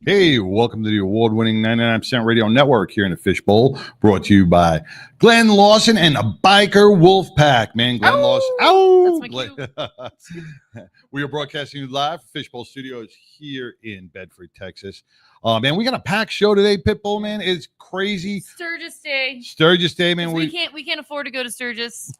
Hey, welcome to the award-winning 99% Radio Network here in the Fishbowl, brought to you by Glenn Lawson and the Biker Wolf Pack. Man, Glenn Lawson. Ow! That's my cue. We are broadcasting you live from Fishbowl Studios here in Bedford, Texas. Man, we got a packed show today, Pitbull, man. It's crazy. Sturgis Day. Sturgis Day, man. We can't afford to go to Sturgis,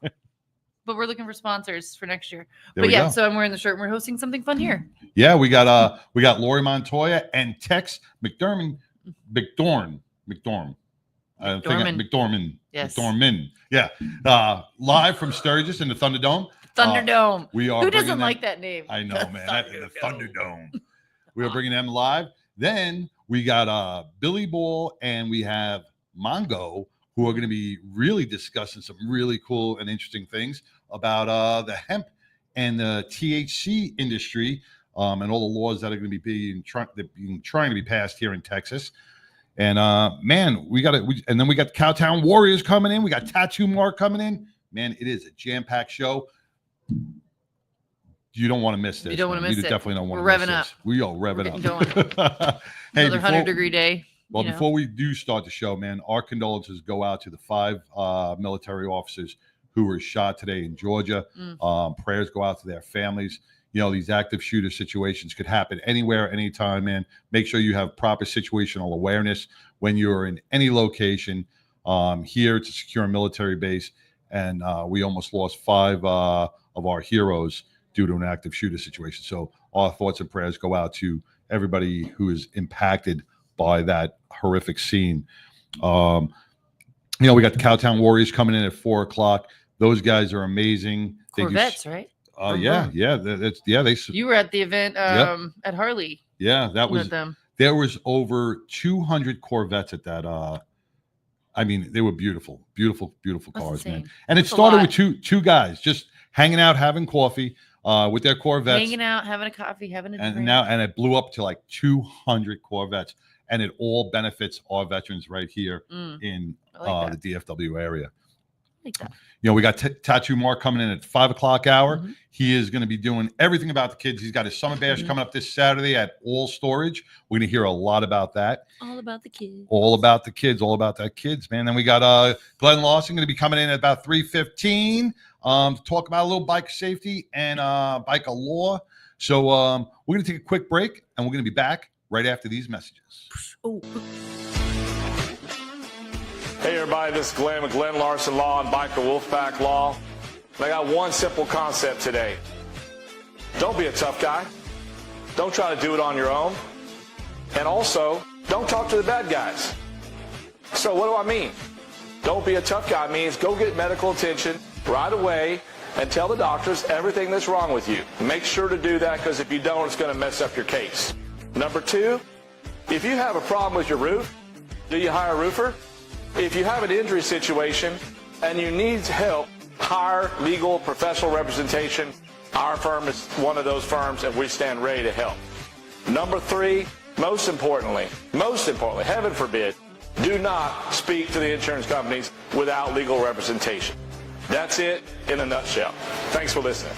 but we're looking for sponsors for next year. There But we yeah, go. so I'm wearing the shirt and we're hosting something fun here. Yeah, we got Lori Montoya and Tex McDormand. McDormand. Yes. McDormand. Yeah. Live from Sturgis in the Thunderdome. Thunderdome. We are Who bringing doesn't them- like that name? I know, man. The Thunderdome. Thunderdome. We are bringing them live. Then we got Billy Ball and we have Mongo, who are going to be really discussing some really cool and interesting things about the hemp and the THC industry and all the laws that are going to be trying to be passed here in Texas. And man, and then we got the Cowtown Warriors coming in. We got Tattoo Mark coming in. Man, it is a jam-packed show. You don't want to miss this. You don't want to man. miss it. You definitely don't want We're to miss revving this. We are revving We're getting up. Hey, Another 100-degree day. Well, you know. before we do start the show, man, our condolences go out to the 5 military officers who were shot today in Georgia. Prayers go out to their families. You know, these active shooter situations could happen anywhere, anytime, man. Make sure you have proper situational awareness when you're in any location. Here, it's a secure military base, and we almost lost 5 of our heroes due to an active shooter situation. So our thoughts and prayers go out to everybody who is impacted by that horrific scene. We got the Cowtown Warriors coming in at 4:00. Those guys are amazing. Corvettes, right? Yeah. You were at the event at Harley. Yeah, that was with them. There was over 200 Corvettes at that. I mean, they were beautiful That's cars, insane. man. And That's it a started lot. with two guys just hanging out, having coffee with their Corvettes. Hanging out, having a coffee, having a drink. And it blew up to like 200 Corvettes, and it all benefits our veterans right here in I like the DFW area. I like that. You know, we got Tattoo Mark coming in at 5:00 hour. Mhm. He is going to be doing everything about the kids. He's got his summer bash coming up this Saturday at All Storage. We're going to hear a lot about that. All about the kids. All about the kids. All about that kids, man. Then we got Glenn Lawson going to be coming in at about 3:15 to talk about a little bike safety and biker law. So we're going to take a quick break, and we're going to be back right after these messages. Oh. Hey everybody, this is Glenn with Glenn Larson Law and Biker Wolfpack Law. And I got one simple concept today. Don't be a tough guy. Don't try to do it on your own. And also, don't talk to the bad guys. So what do I mean? Don't be a tough guy means go get medical attention right away and tell the doctors everything that's wrong with you. Make sure to do that, because if you don't, it's going to mess up your case. Number 2, if you have a problem with your roof, do you hire a roofer? If you have an injury situation and you need help, hire legal professional representation. Our firm is one of those firms, and we stand ready to help. Number 3, most importantly, heaven forbid, do not speak to the insurance companies without legal representation. That's it in a nutshell. Thanks for listening.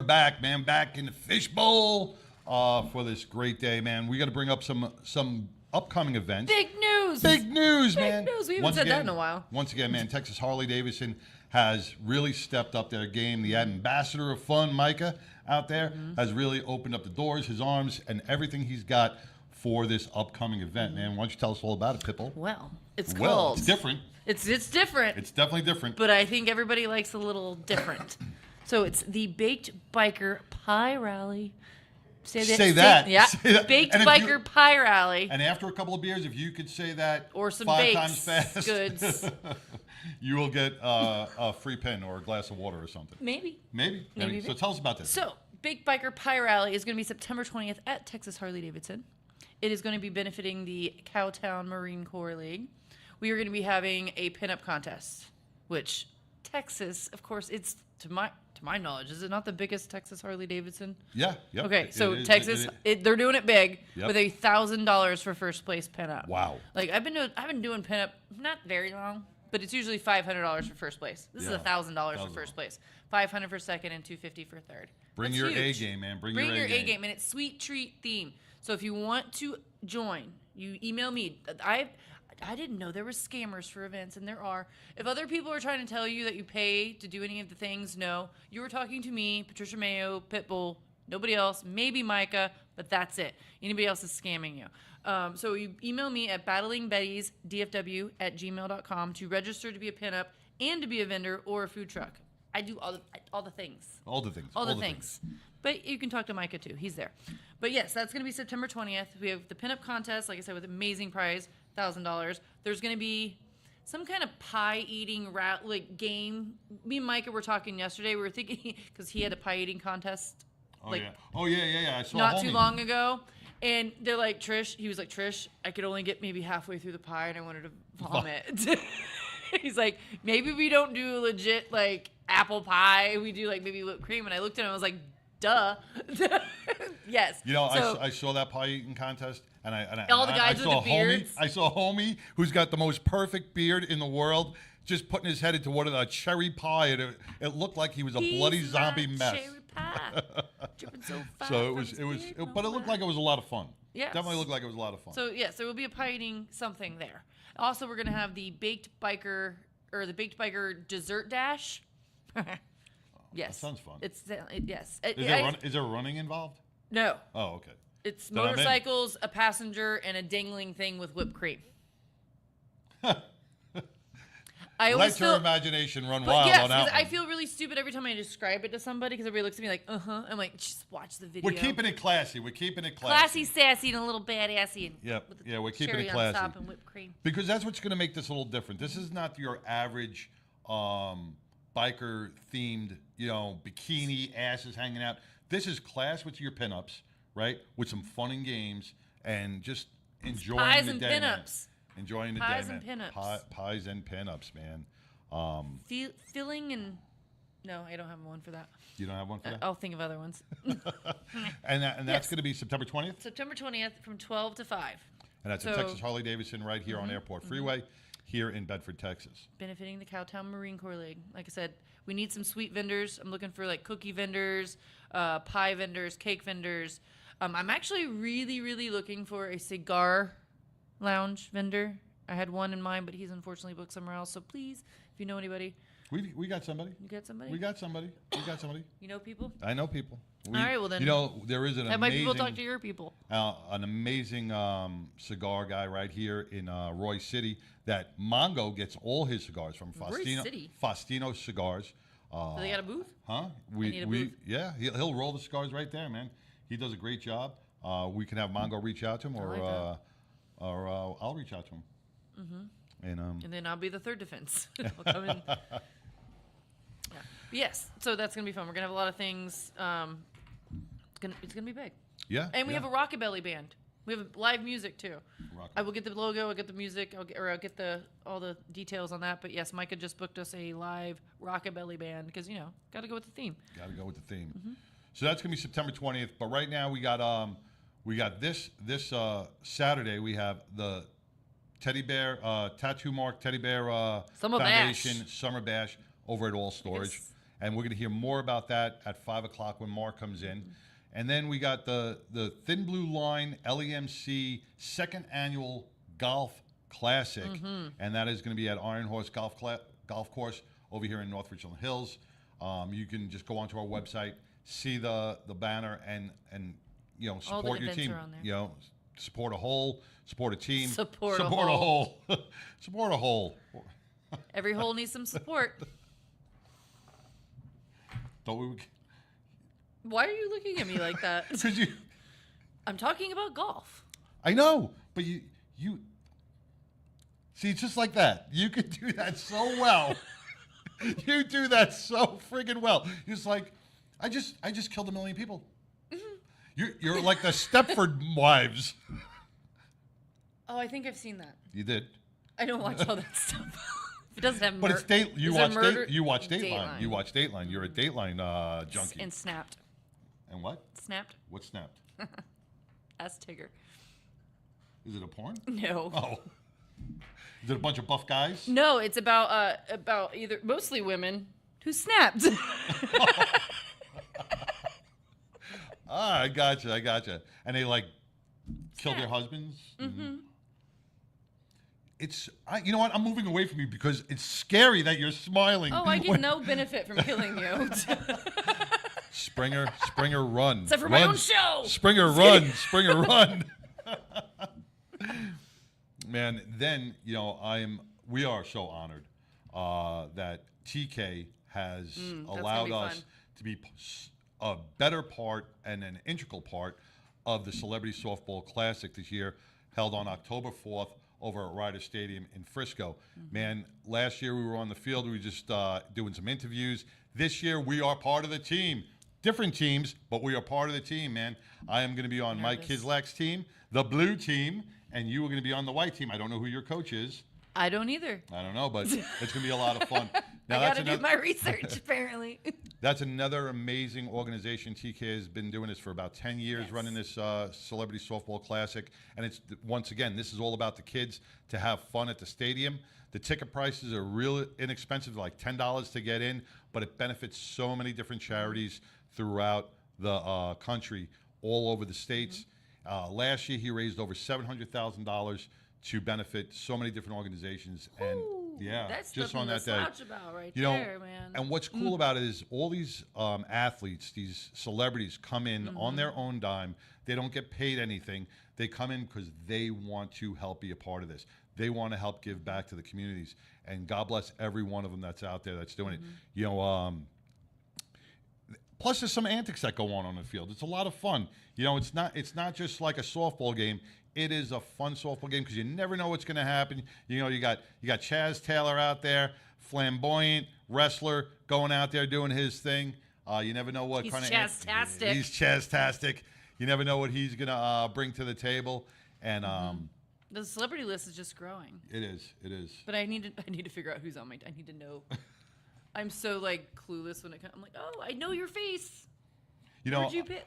Back, man, back in the fishbowl for this great day, man. We got to bring up some upcoming events. Big news. Big news, man. Big news. We haven't Once said again- that in a while. Once again, man, Texas Harley Davidson has really stepped up their game. The ambassador of fun, Micah, out there, has really opened up the doors, his arms, and everything he's got for this upcoming event, man. Why don't you tell us all about it, Pitbull? Well, it's Well, called. it's different. It's different. It's definitely different. But I think everybody likes a little different. So it's the Baked Biker Pie Rally Say that. Yeah. Say that. Baked And if you- biker pie rally. And after a couple of beers, if you could say that Or some 5 baked times fast, goods. you will get a free pin or a glass of water or something. Maybe. Maybe. Maybe. So tell us about this. So, Baked Biker Pie Rally is going to be September 20th at Texas Harley Davidson. It is going to be benefiting the Cowtown Marine Corps League. We are going to be having a pinup contest, which Texas, of course, it's to my knowledge, is it not the biggest Texas Harley Davidson? Yeah. Yep. Okay, so It is- Texas, it- they're doing it big Yep. with $1,000 for first place pinup. Wow. Like I've been doing pinup not very long, but it's usually $500 for first place. This is Yeah. $1,000 for $1,000. first place, $500 for second, and $250 for third. Bring That's your huge. A game, man. Bring Bring your your A A game, and it's sweet treat theme. So if you want to join, you email me. I didn't know there were scammers for events, and there are. If other people are trying to tell you that you pay to do any of the things, no. You were talking to me, Patricia Mayo, Pitbull, nobody else, maybe Micah, but that's it. Anybody else is scamming you. So you email me at battlingbettysdfw@gmail.com to register to be a pinup and to be a vendor or a food truck. I do all the things. All the things. All the things. But you can talk to Micah too. He's there. But yes, that's going to be September 20th. We have the pinup contest, like I said, with amazing prize, $1,000. There's going to be some kind of pie eating game. Me and Micah were talking yesterday. We were thinking because he had a pie eating contest. Oh, yeah. Oh, yeah. I saw Not homie. too long ago. And they're like, Trish, he was like, Trish, I could only get maybe halfway through the pie and I wanted to vomit. He's like, maybe we don't do legit like apple pie. We do like maybe whipped cream. And I looked at him and I was like, duh. Yes. You know, So- I saw that pie eating contest, and I All the guys with saw the a homie. beards. I saw a homie who's got the most perfect beard in the world, just putting his head into one of the cherry pie, and it looked like he was a bloody He's zombie my mess. cherry pie. Dripping so fast So from his beard, but it looked like it was a lot of fun. Yes. Definitely looked like it was a lot of fun. So yes, there will be a pie eating something there. Also, we're gonna have the baked biker dessert dash. Yes, sounds fun. Yes. Is there running involved? No, Oh, okay. it's Then I'm in. motorcycles, a passenger, and a dangling thing with whipped cream. I Let always your feel, imagination run but wild yes, on that 'cause I one. feel really stupid every time I describe it to somebody because everybody looks at me like, I'm like, just watch the video. We're keeping it classy. We're keeping it classy, sassy, and a little badassy. And Yep. with the Yeah, we're keeping it cherry classy. on top and whipped cream. Because that's what's going to make this a little different. This is not your average biker themed, bikini asses hanging out. This is class with your pinups, right? With some fun and games and just enjoying pies the and day. man. pinups. Enjoying the Pies day, and man. pinups. Pies and pinups, man. Filling and no, I don't have one for that. You don't have one for that? I'll think of other ones. And that's Yes. going to be September 20th? September 20th from 12 to 5. And that's at So- Texas Harley Davidson right here on Airport Freeway here in Bedford, Texas. Benefiting the Cowtown Marine Corps League. Like I said, we need some sweet vendors. I'm looking for like cookie vendors, pie vendors, cake vendors. I'm actually really, really looking for a cigar lounge vendor. I had one in mind, but he's unfortunately booked somewhere else. So please, if you know anybody, We got somebody. you get somebody. We got somebody. You know people. I know people. All right, well then- There is an Have my people amazing, talk to your people. an amazing cigar guy right here in Roy City that Mongo gets all his cigars from. Roy City? Faustino Cigars. Do they got a booth? Huh? need a booth. Yeah, he'll roll the cigars right there, man. He does a great job. We can have Mongo reach out to him, or like I'll reach out to him. And And then I'll be the third defense. I'll come in. Yeah. But yes, so that's gonna be fun. We're gonna have a lot of things. It's gonna be big. yeah, And we yeah. have a rockabilly band. We have live music too. Rockabilly. I will get the logo. I'll get the music. I'll get all the details on that. But yes, Micah just booked us a live rockabilly band because got to go with the theme. Got to go with the theme. So that's gonna be September 20th. But right now we got this Saturday. We have the Teddy Bear Tattoo Mark Teddy Bear Summer Bash. Foundation Summer Bash over at All Storage, Yes. and we're gonna hear more about that at 5:00 when Mark comes in. And then we got the Thin Blue Line LEMC second annual golf classic, and that is going to be at Iron Horse Golf Course over here in North Richland Hills. You can just go onto our website, see the banner, and support your events team. are on there. Support a hole, support a team, Support a hole, support a hole. Every hole needs some support. Don't we? Why are you looking at me like that? Because I'm talking about golf. I know, but you see, it's just like that. You can do that so well. You do that so friggin' well. You're just like, I just killed 1 million people. You're like the Stepford Wives. Oh, I think I've seen that. You did. I don't watch all that stuff. It doesn't have But it's date. You watch murder? You watch Dateline. Dateline. You watch Dateline. You're a Dateline junkie. And Snapped. And what? Snapped? What snapped? Ask Tigger. Is it a porn? No. Oh. Is it a bunch of buff guys? No, it's about either mostly women who snapped. I gotcha. And they like killed their husbands? Mm-hmm. You know what? I'm moving away from you because it's scary that you're smiling. Oh, I get no benefit from killing you. Springer, run. Except for run. my own show. Springer, run. Springer, run. Man, then, we are so honored that TK has allowed us to be a better part and an integral part of the Celebrity Softball Classic this year, held on October 4th over at Ryder Stadium in Frisco. Man, last year we were on the field. We were just doing some interviews. This year we are part of the team. Different teams, but we are part of the team, man. I am going to be on Mike Kislak's team, the blue team, and you are going to be on the white team. I don't know who your coach is. I don't either. I don't know, but it's going to be a lot of fun. Now, I got to do my research, apparently. That's another amazing organization. TK has been doing this for about 10 years, running this Celebrity Softball Classic. And it's, once again, this is all about the kids to have fun at the stadium. The ticket prices are real inexpensive, like $10 to get in, but it benefits so many different charities throughout the country, all over the states. Last year, he raised over $700,000 to benefit so many different organizations. And that's just on that day, about right you know, there, man. and what's cool about it is all these athletes, these celebrities come in on their own dime. They don't get paid anything. They come in because they want to help be a part of this. They want to help give back to the communities. And God bless every one of them that's out there that's doing it. You know, plus there's some antics that go on the field. It's a lot of fun. You know, it's not just like a softball game. It is a fun softball game because you never know what's going to happen. You know, you got Chaz Taylor out there, flamboyant wrestler, going out there doing his thing. You never know what kind of Chaz-tastic. He's Chaz-tastic. You never know what he's going to bring to the table. And the celebrity list is just growing. it is. But I need to figure out who's on my. I need to know. I'm so like clueless when it comes. I'm like, oh, I know your face. You know, Where'd you pick?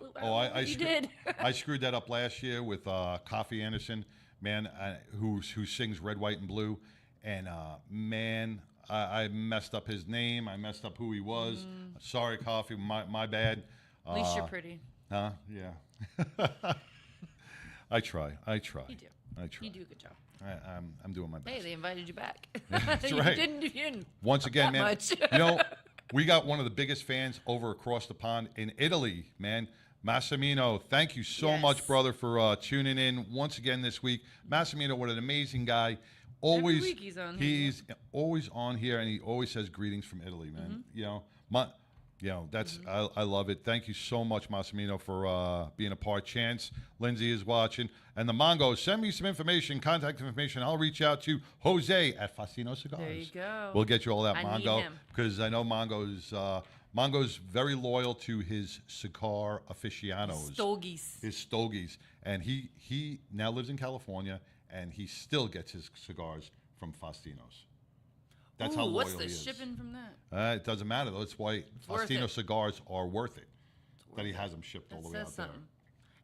You did. I screwed that up last year with Coffee Anderson, man, who sings Red, White, and Blue, and man, I messed up his name. I messed up who he was. Sorry, Coffee, my bad. At least you're pretty. Huh? Yeah. I try. You do. I try. You do a good job. I'm doing my best. Hey, they invited you back. That's you right. didn't Once again, man, much. you know, we got one of the biggest fans over across the pond in Italy, man. Massimino, thank you so much, brother, for tuning in once again this week. Massimino, what an amazing guy. Always, Every week he's on here. He's always on here, and he always says greetings from Italy, man. You know, that's I love it. Thank you so much, Massimino, for being a part. Chance, Lindsay is watching, and the Mongos. Send me some information, contact information. I'll reach out to Jose at Faustino Cigars. There you go. We'll get you all that, I need Mongo, him. because I know Mongo's very loyal to his cigar aficionados, Stogies. his stogies, and he now lives in California, and he still gets his cigars from Faustino's. That's how loyal what's the he is. shipping from that? It doesn't matter though. That's why worth Faustino it. cigars are worth it. That he has them shipped all That the way says out there. something.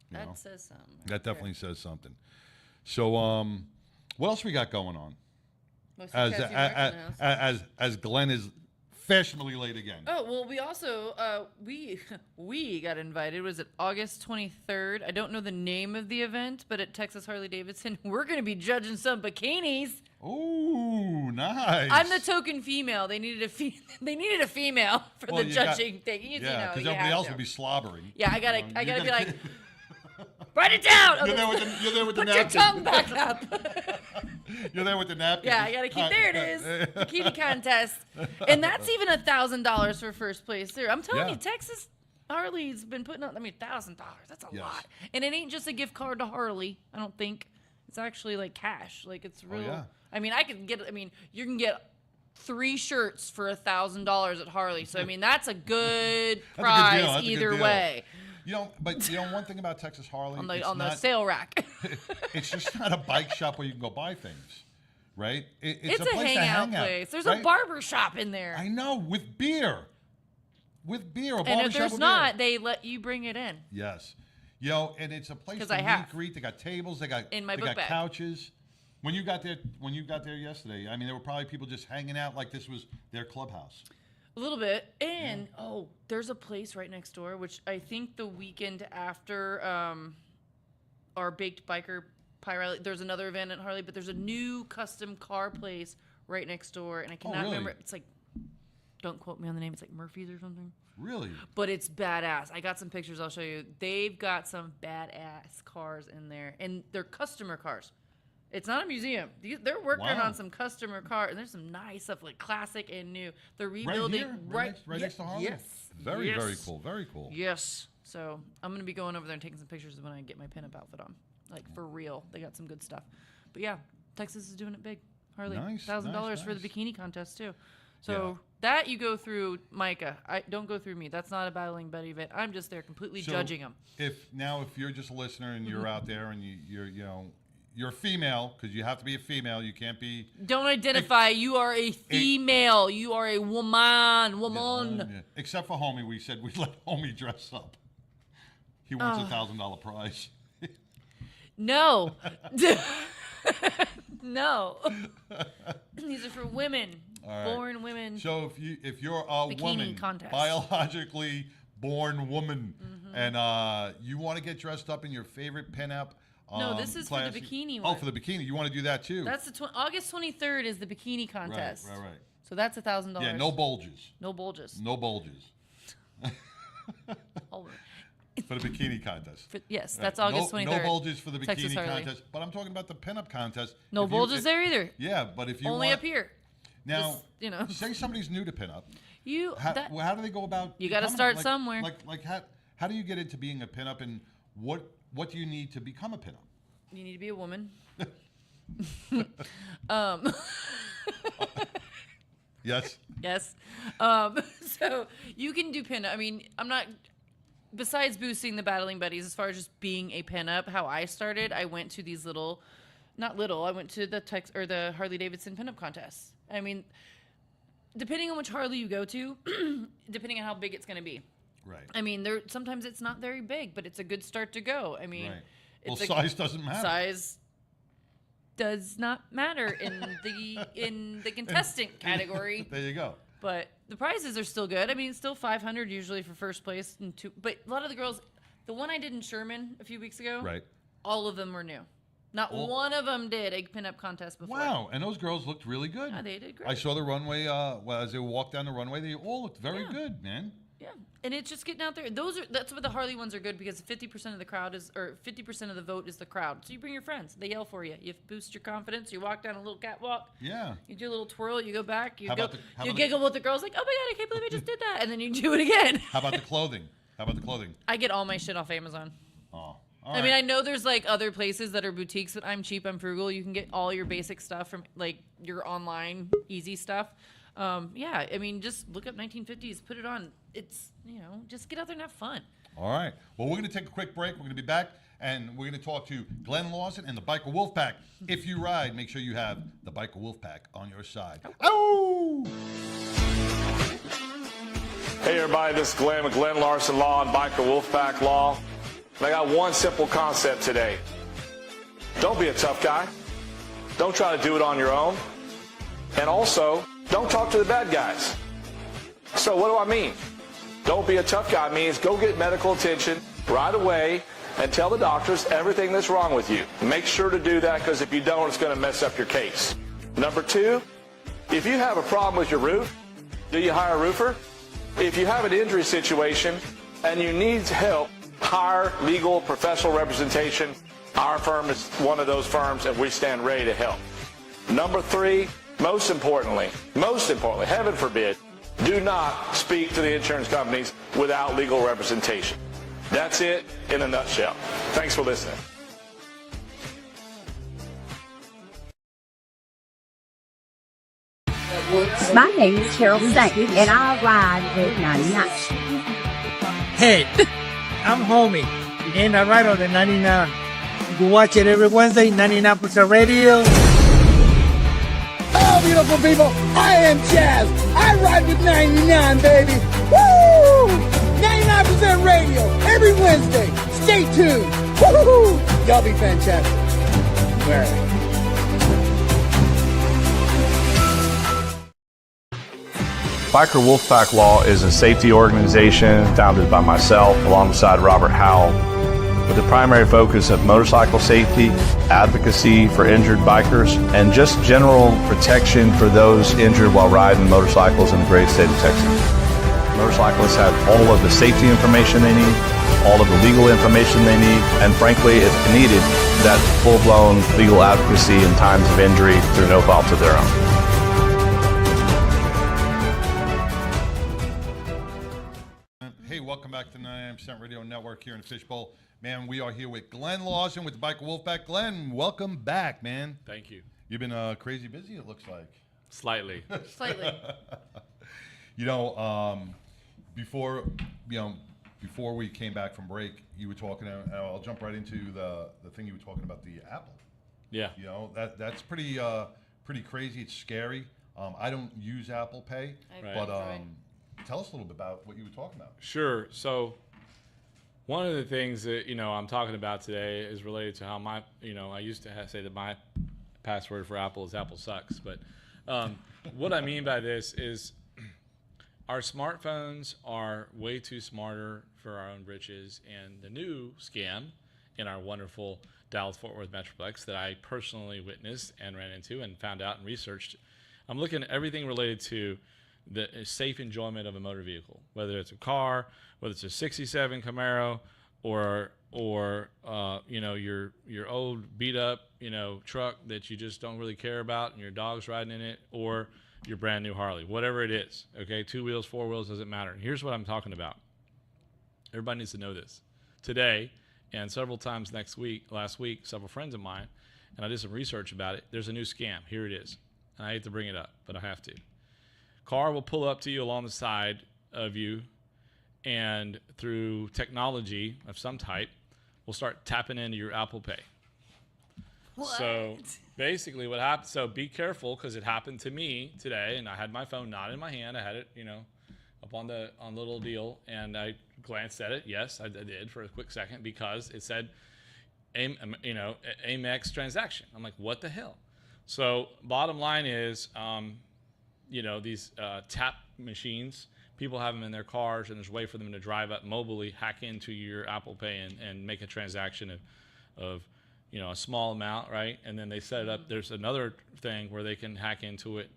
you know? That says something. right That there. definitely says something. So, what else we got going on? Most of the tattoo marks in the house. As Glenn is fashionably late again. Oh well, we also we got invited. Was it August 23rd? I don't know the name of the event, but at Texas Harley Davidson, we're going to be judging some bikinis. Oh, nice. I'm the token female. They needed a female for Well, the you got- judging thing. You know, Yeah, because you everybody have else to. would be slobbering. Yeah, I You gotta gotta be like, keep- write it down. You're there with the Put your napkin. tongue back up. You're there with the napkin. Yeah, I gotta keep. There it is, bikini contest, and that's even $1,000 for first place. There, I'm telling Yeah. you, Texas Harley's been putting up, $1,000. That's a Yes. lot. And it ain't just a gift card to Harley, I don't think. It's actually like cash. Like it's real. yeah. I mean, you can get 3 shirts for $1,000 at Harley. So, I mean, that's a good prize That's a good either deal. way But one thing about Texas Harley, on it's the not- sale rack. it's just not a bike shop where you can go buy things, right? It's a a place to hangout hang out, place. There's right? a barber shop in there. I know, with beer. With beer, a And barber if shop there's with not, beer. they let you bring it in. Yes. And it's a place 'Cause to I meet, have. greet. They got tables. They got In my they book got bag. couches. When you got there yesterday, I mean, there were probably people just hanging out like this was their clubhouse. A little bit. And, there's a place right next door, which I think the weekend after our Baked Biker Pie Rally, there's another event at Harley, but there's a new custom car place right next door. And I cannot really? remember. It's like, don't quote me on the name. It's like Murphy's or something. Really? But it's badass. I got some pictures I'll show you. They've got some badass cars in there. And they're customer cars. It's not a museum. They're working Wow. on some customer cars, and there's some nice stuff, like classic and new. They're rebuilding Right here? Right next to Harley? Yes. Very, Yes. very cool. Very cool. Yes. So I'm gonna be going over there and taking some pictures when I get my pinup outfit on, like for real. They got some good stuff. But yeah, Texas is doing it big. Harley, Nice, $1,000 for the nice. bikini contest too. So that you go through Micah. I don't go through me. That's not a battling Betty event. I'm just there completely So judging them. If you're just a listener and you're out there and you're a female, because you have to be a female. You can't be. Don't identify. You are a female. You are a woman. Yeah. Except for Homie, we said we'd let Homie dress up. He wants a $1,000 prize. No. No. These are for women. right. Born women. So if you're a Bikini woman, contest. biologically born woman, and you want to get dressed up in your favorite pinup. No, this is for the classy- bikini Oh, one. for the bikini, you want to do that too? That's the August 23rd is the bikini contest. Right. So that's $1,000. Yeah, no bulges. No bulges. No bulges Oh, for the bikini contest. yes, Right. that's August 23rd. No bulges for the Texas bikini Harley. contest. But I'm talking about the pinup contest. No If you- bulges if- there either. Yeah, but if you Only want, up here. now, Just, say somebody's new to pinup. How How do they go about? You gotta becoming- start like- somewhere. Like how do you get into being a pinup, and what do you need to become a pinup? You need to be a woman. Yes. Yes. So you can do pinup. I mean, I'm not. Besides boosting the battling buddies, as far as just being a pinup, how I started, I went to these I went to the Harley Davidson pinup contests. I mean, depending on which Harley you go to, depending on how big it's going to be. Right. I mean, sometimes it's not very big, but it's a good start to go. I mean, Right. Well, it's size doesn't matter. size does not matter in the contestant category. There you go. But the prizes are still good. I mean, it's still $500 usually for first place, but a lot of the girls. The one I did in Sherman a few weeks ago, Right. all of them were new. Not Oh. one of them did a pinup contest before. Wow, and those girls looked really good. Yeah, they did great. I saw the runway. As they walked down the runway, they all looked very good, man. Yeah, and it's just getting out there. That's what the Harley ones are good, because 50% of the crowd or 50% of the vote is the crowd. So you bring your friends. They yell for you. You boost your confidence. You walk down a little catwalk. Yeah. You do a little twirl. You go back. You How go. about how You about giggle with the girls like, "Oh my god, I can't believe I just did that!" And then you do it again. How about the clothing? I get all my shit off Amazon. Oh. I mean, I know there's like other places that are boutiques, but I'm cheap, I'm frugal. You can get all your basic stuff from like your online easy stuff. Yeah, I mean, just look up 1950s, put it on. It's, just get out there and have fun. All right. Well, we're going to take a quick break. We're going to be back, and we're going to talk to Glenn Lawson and the Biker Wolfpack. If you ride, make sure you have the Biker Wolfpack on your side. Oh! Hey everybody, this is Glenn with Glenn Larson Law and Biker Wolfpack Law. And I got one simple concept today. Don't be a tough guy. Don't try to do it on your own. And also, don't talk to the bad guys. So what do I mean? Don't be a tough guy means go get medical attention right away and tell the doctors everything that's wrong with you. Make sure to do that, because if you don't, it's going to mess up your case. Number two, if you have a problem with your roof, do you hire a roofer? If you have an injury situation and you need help, hire legal professional representation. Our firm is one of those firms, and we stand ready to help. Number three, most importantly, heaven forbid, Do not speak to the insurance companies without legal representation. That's it in a nutshell. Thanks for listening. My name is Carol Saint, and I ride with 99. Hey, I'm Homie, and I ride on the 99. You can watch it every Wednesday, 99% Radio. Oh, beautiful people, I am Chaz. I ride with 99, baby. Woo! 99% radio every Wednesday. Stay tuned. Woo! Y'all be fantastic. Where? Biker Wolfpack Law is a safety organization founded by myself alongside Robert Howell with the primary focus of motorcycle safety, advocacy for injured bikers, and just general protection for those injured while riding motorcycles in the great state of Texas. Motorcyclists have all of the safety information they need, all of the legal information they need, and frankly, if needed, that full-blown legal advocacy in times of injury through no fault of their own. Hey, welcome back to the 99% Radio Network here in Fishbowl. Man, we are here with Glenn Lawson with the Biker Wolfpack. Glenn, welcome back, man. Thank you. You've been crazy busy, it looks like. Slightly. Slightly. Before we came back from break, you were talking. I'll jump right into the thing you were talking about, the Apple. Yeah. That's pretty crazy. It's scary. I don't use Apple Pay, but tell us a little bit about what you were talking about. Sure. So one of the things that, I'm talking about today is related to how I used to say that my password for Apple is Apple sucks. But what I mean by this is our smartphones are way too smarter for our own britches. And the new scam in our wonderful Dallas-Fort Worth Metroplex that I personally witnessed and ran into and found out and researched, I'm looking at everything related to the safe enjoyment of a motor vehicle, whether it's a car, whether it's a 67 Camaro, or your old beat up truck that you just don't really care about and your dog's riding in it, or your brand new Harley, whatever it is. Okay, 2 wheels, 4 wheels, doesn't matter. And here's what I'm talking about. Everybody needs to know this. Today and several times last week, several friends of mine, and I did some research about it. There's a new scam. Here it is. And I hate to bring it up, but I have to. Car will pull up to you along the side of you, and through technology of some type, will start tapping into your Apple Pay. What? So basically what happened, so be careful, because it happened to me today, and I had my phone not in my hand. I had it, up on the little deal, and I glanced at it. Yes, I did for a quick second, because it said, Amex transaction. I'm like, what the hell? So bottom line is, these tap machines, people have them in their cars, and there's a way for them to drive up mobily, hack into your Apple Pay and make a transaction of a small amount, right? And then they set it up. There's another thing where they can hack into it.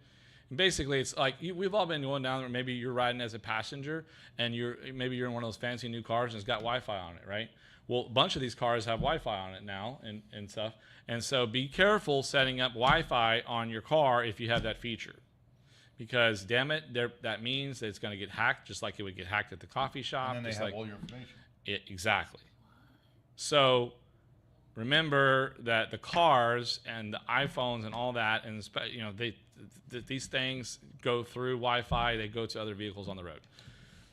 And basically, it's like we've all been going down there. Maybe you're riding as a passenger, and maybe you're in one of those fancy new cars, and it's got Wi-Fi on it, right? Well, a bunch of these cars have Wi-Fi on it now and stuff. And so be careful setting up Wi-Fi on your car if you have that feature. Because, damn it, that means that it's going to get hacked, just like it would get hacked at the coffee shop. And then they have all your information. Exactly. So remember that the cars and the iPhones and all that, and these things go through Wi-Fi. They go to other vehicles on the road.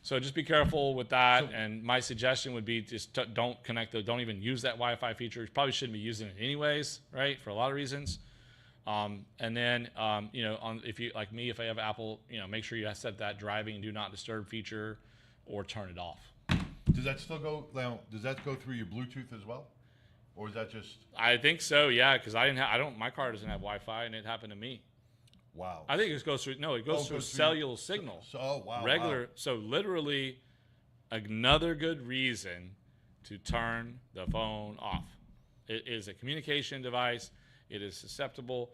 So just be careful with that. And my suggestion would be just don't don't even use that Wi-Fi feature. You probably shouldn't be using it anyways, right? For a lot of reasons. And then, if you, like me, if I have Apple, make sure you set that driving do not disturb feature or turn it off. Does that still go, does that go through your Bluetooth as well? Or is that just? I think so, yeah, because my car doesn't have Wi-Fi, and it happened to me. Wow. I think it goes through, it goes through cellular signal. Wow. Regular, wow. So literally another good reason to turn the phone off. It is a communication device. It is susceptible.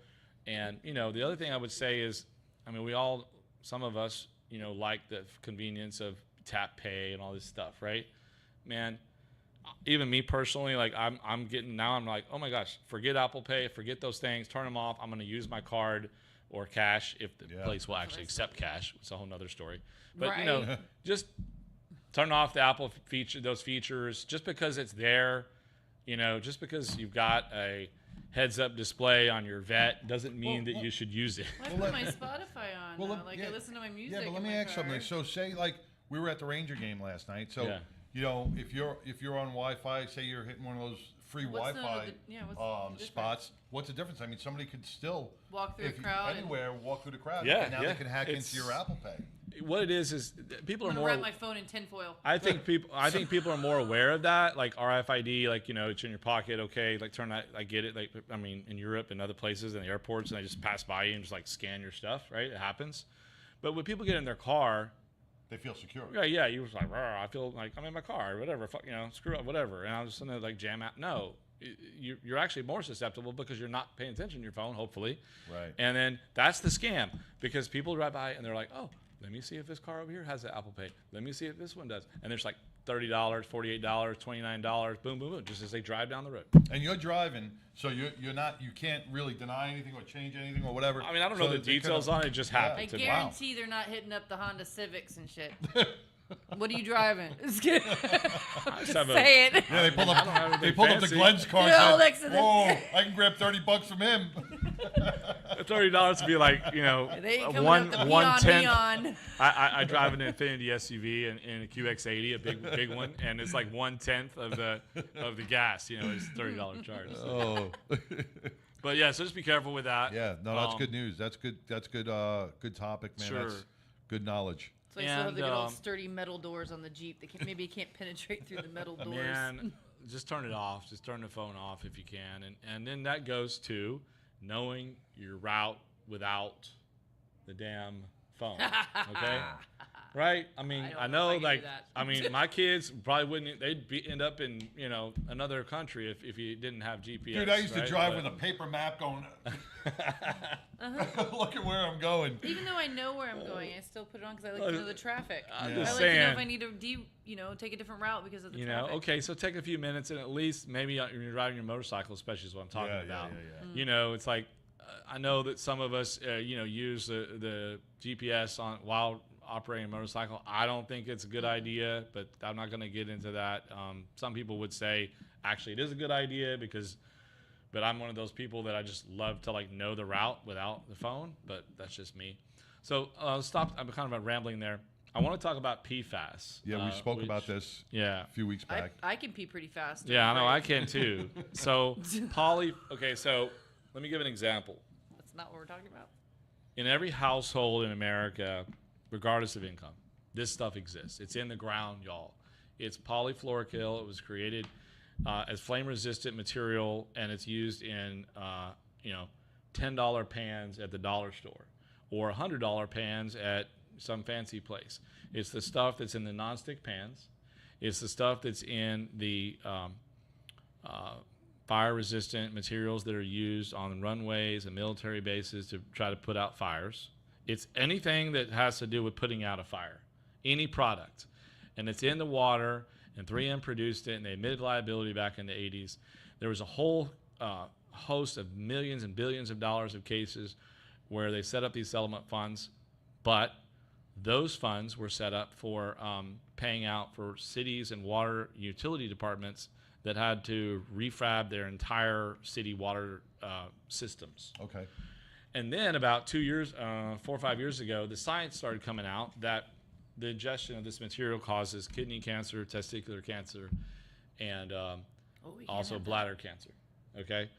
And, the other thing I would say is, some of us, like the convenience of tap pay and all this stuff, right? Man, even me personally, like I'm like, oh my gosh, forget Apple Pay, forget those things, turn them off. I'm going to use my card or cash if the Yeah. place will actually accept cash. It's a whole nother story. But Right. just turn off the Apple those features just because it's there. Just because you've got a heads-up display on your vet doesn't mean that you should use it. I put my Spotify on. Well, Like I listen to my music. Yeah, but let in me my ask car. something. So say like we were at the Ranger game last night. So Yeah. if you're on Wi-Fi, say you're hitting one of those free What's the- Wi-Fi what's the difference? spots. What's the difference? I mean, somebody could still Walk through a if you- crowd and- anywhere, walk through the crowd. Yeah, and now yeah. they can hack It's- into your Apple Pay. What it is people I'm are gonna more. wrap my phone in tinfoil. I think people are more aware of that, like RFID, like it's in your pocket. Okay, like turn that. I get it. Like in Europe and other places and the airports, and they just pass by you and just like scan your stuff. Right, it happens. But when people get in their car, They feel secure. yeah, you was like, "Rah, I feel like I'm in my car, or whatever. Fuck, screw up, whatever. And I'm just gonna like jam out. No, you're actually more susceptible because you're not paying attention to your phone, hopefully. Right. And then that's the scam because people drive by and they're like, oh, let me see if this car over here has the Apple Pay. Let me see if this one does. And there's like $30, $48, $29, boom, boom, boom, just as they drive down the road. And you're driving, so you can't really deny anything or change anything or whatever. I mean, I don't So know the they details could've- on it. It just I happened to me. guarantee they're not hitting up the Honda Civics and shit. What are you driving? Just kidding. I'm just have a- saying. Yeah, they pulled up. have anything They pulled up the fancy. Glenn's car. They're all And next to said, the- "Whoa, I can grab $30 from him." $30 would be like, They ain't coming one up the one tenth. neon. I drive an Infiniti SUV and a QX80, a big one, and it's like 1/10 of the gas. It's $30 charge. Oh. But yeah, so just be careful with that. Yeah, no, that's good news. That's good. That's good. Good topic, man. Sure. That's good knowledge. So I still have the good And, old sturdy metal doors on the Jeep. Maybe you can't penetrate through the metal doors. Man, just turn it off. Just turn the phone off if you can, and then that goes to knowing your route without the damn phone. Okay. Right? I mean, I don't I know know, if I can do like, that. I mean, my kids probably wouldn't. End up in another country if you didn't have GPS. Dude, I used to right? drive But- with a paper map going. Look at where I'm going. Even though I know where I'm going, I still put it on because I like to know the traffic. I'm I just like to know saying. if I need to take a different route because of the You know, traffic. okay, so take a few minutes and at least maybe when you're riding your motorcycle, especially is what I'm talking Yeah, about. yeah. It's like I know that some of us, use the GPS while operating a motorcycle. I don't think it's a good idea, but I'm not going to get into that. Some people would say actually it is a good idea but I'm one of those people that I just love to like know the route without the phone. But that's just me. So stop. I'm kind of rambling there. I want to talk about PFAS. Yeah, we spoke about which- this Yeah. a few weeks back. I can pee pretty fast. Yeah, I know. I Right? can too. So Okay, so let me give an example. That's not what we're talking about. In every household in America, regardless of income, this stuff exists. It's in the ground, y'all. It's polyfluoroalkyl. It was created as flame-resistant material, and it's used in $10 pans at the dollar store or $100 pans at some fancy place. It's the stuff that's in the nonstick pans. It's the stuff that's in the fire-resistant materials that are used on runways and military bases to try to put out fires. It's anything that has to do with putting out a fire, any product. And it's in the water, and 3M produced it, and they admitted liability back in the 80s. There was a whole host of millions and billions of dollars of cases where they set up these settlement funds, but those funds were set up for paying out for cities and water utility departments that had to refab their entire city water systems. Okay. And then about 4 or 5 years ago, the science started coming out that the ingestion of this material causes kidney cancer, testicular cancer, and We can't also have that. bladder cancer. Okay?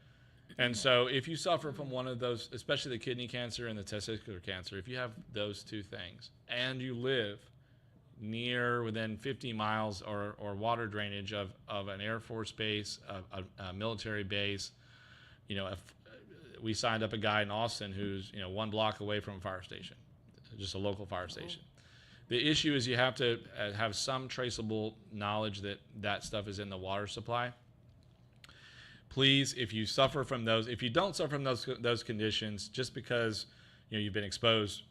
And so if you suffer from one of those, especially the kidney cancer and the testicular cancer, if you have those two things and you live within 50 miles or water drainage of an Air Force base, a military base, we signed up a guy in Austin who's 1 block away from a fire station, just a local fire station. The issue is you have to have some traceable knowledge that stuff is in the water supply. Please, if you suffer from those, if you don't suffer from those conditions, just because you've been exposed,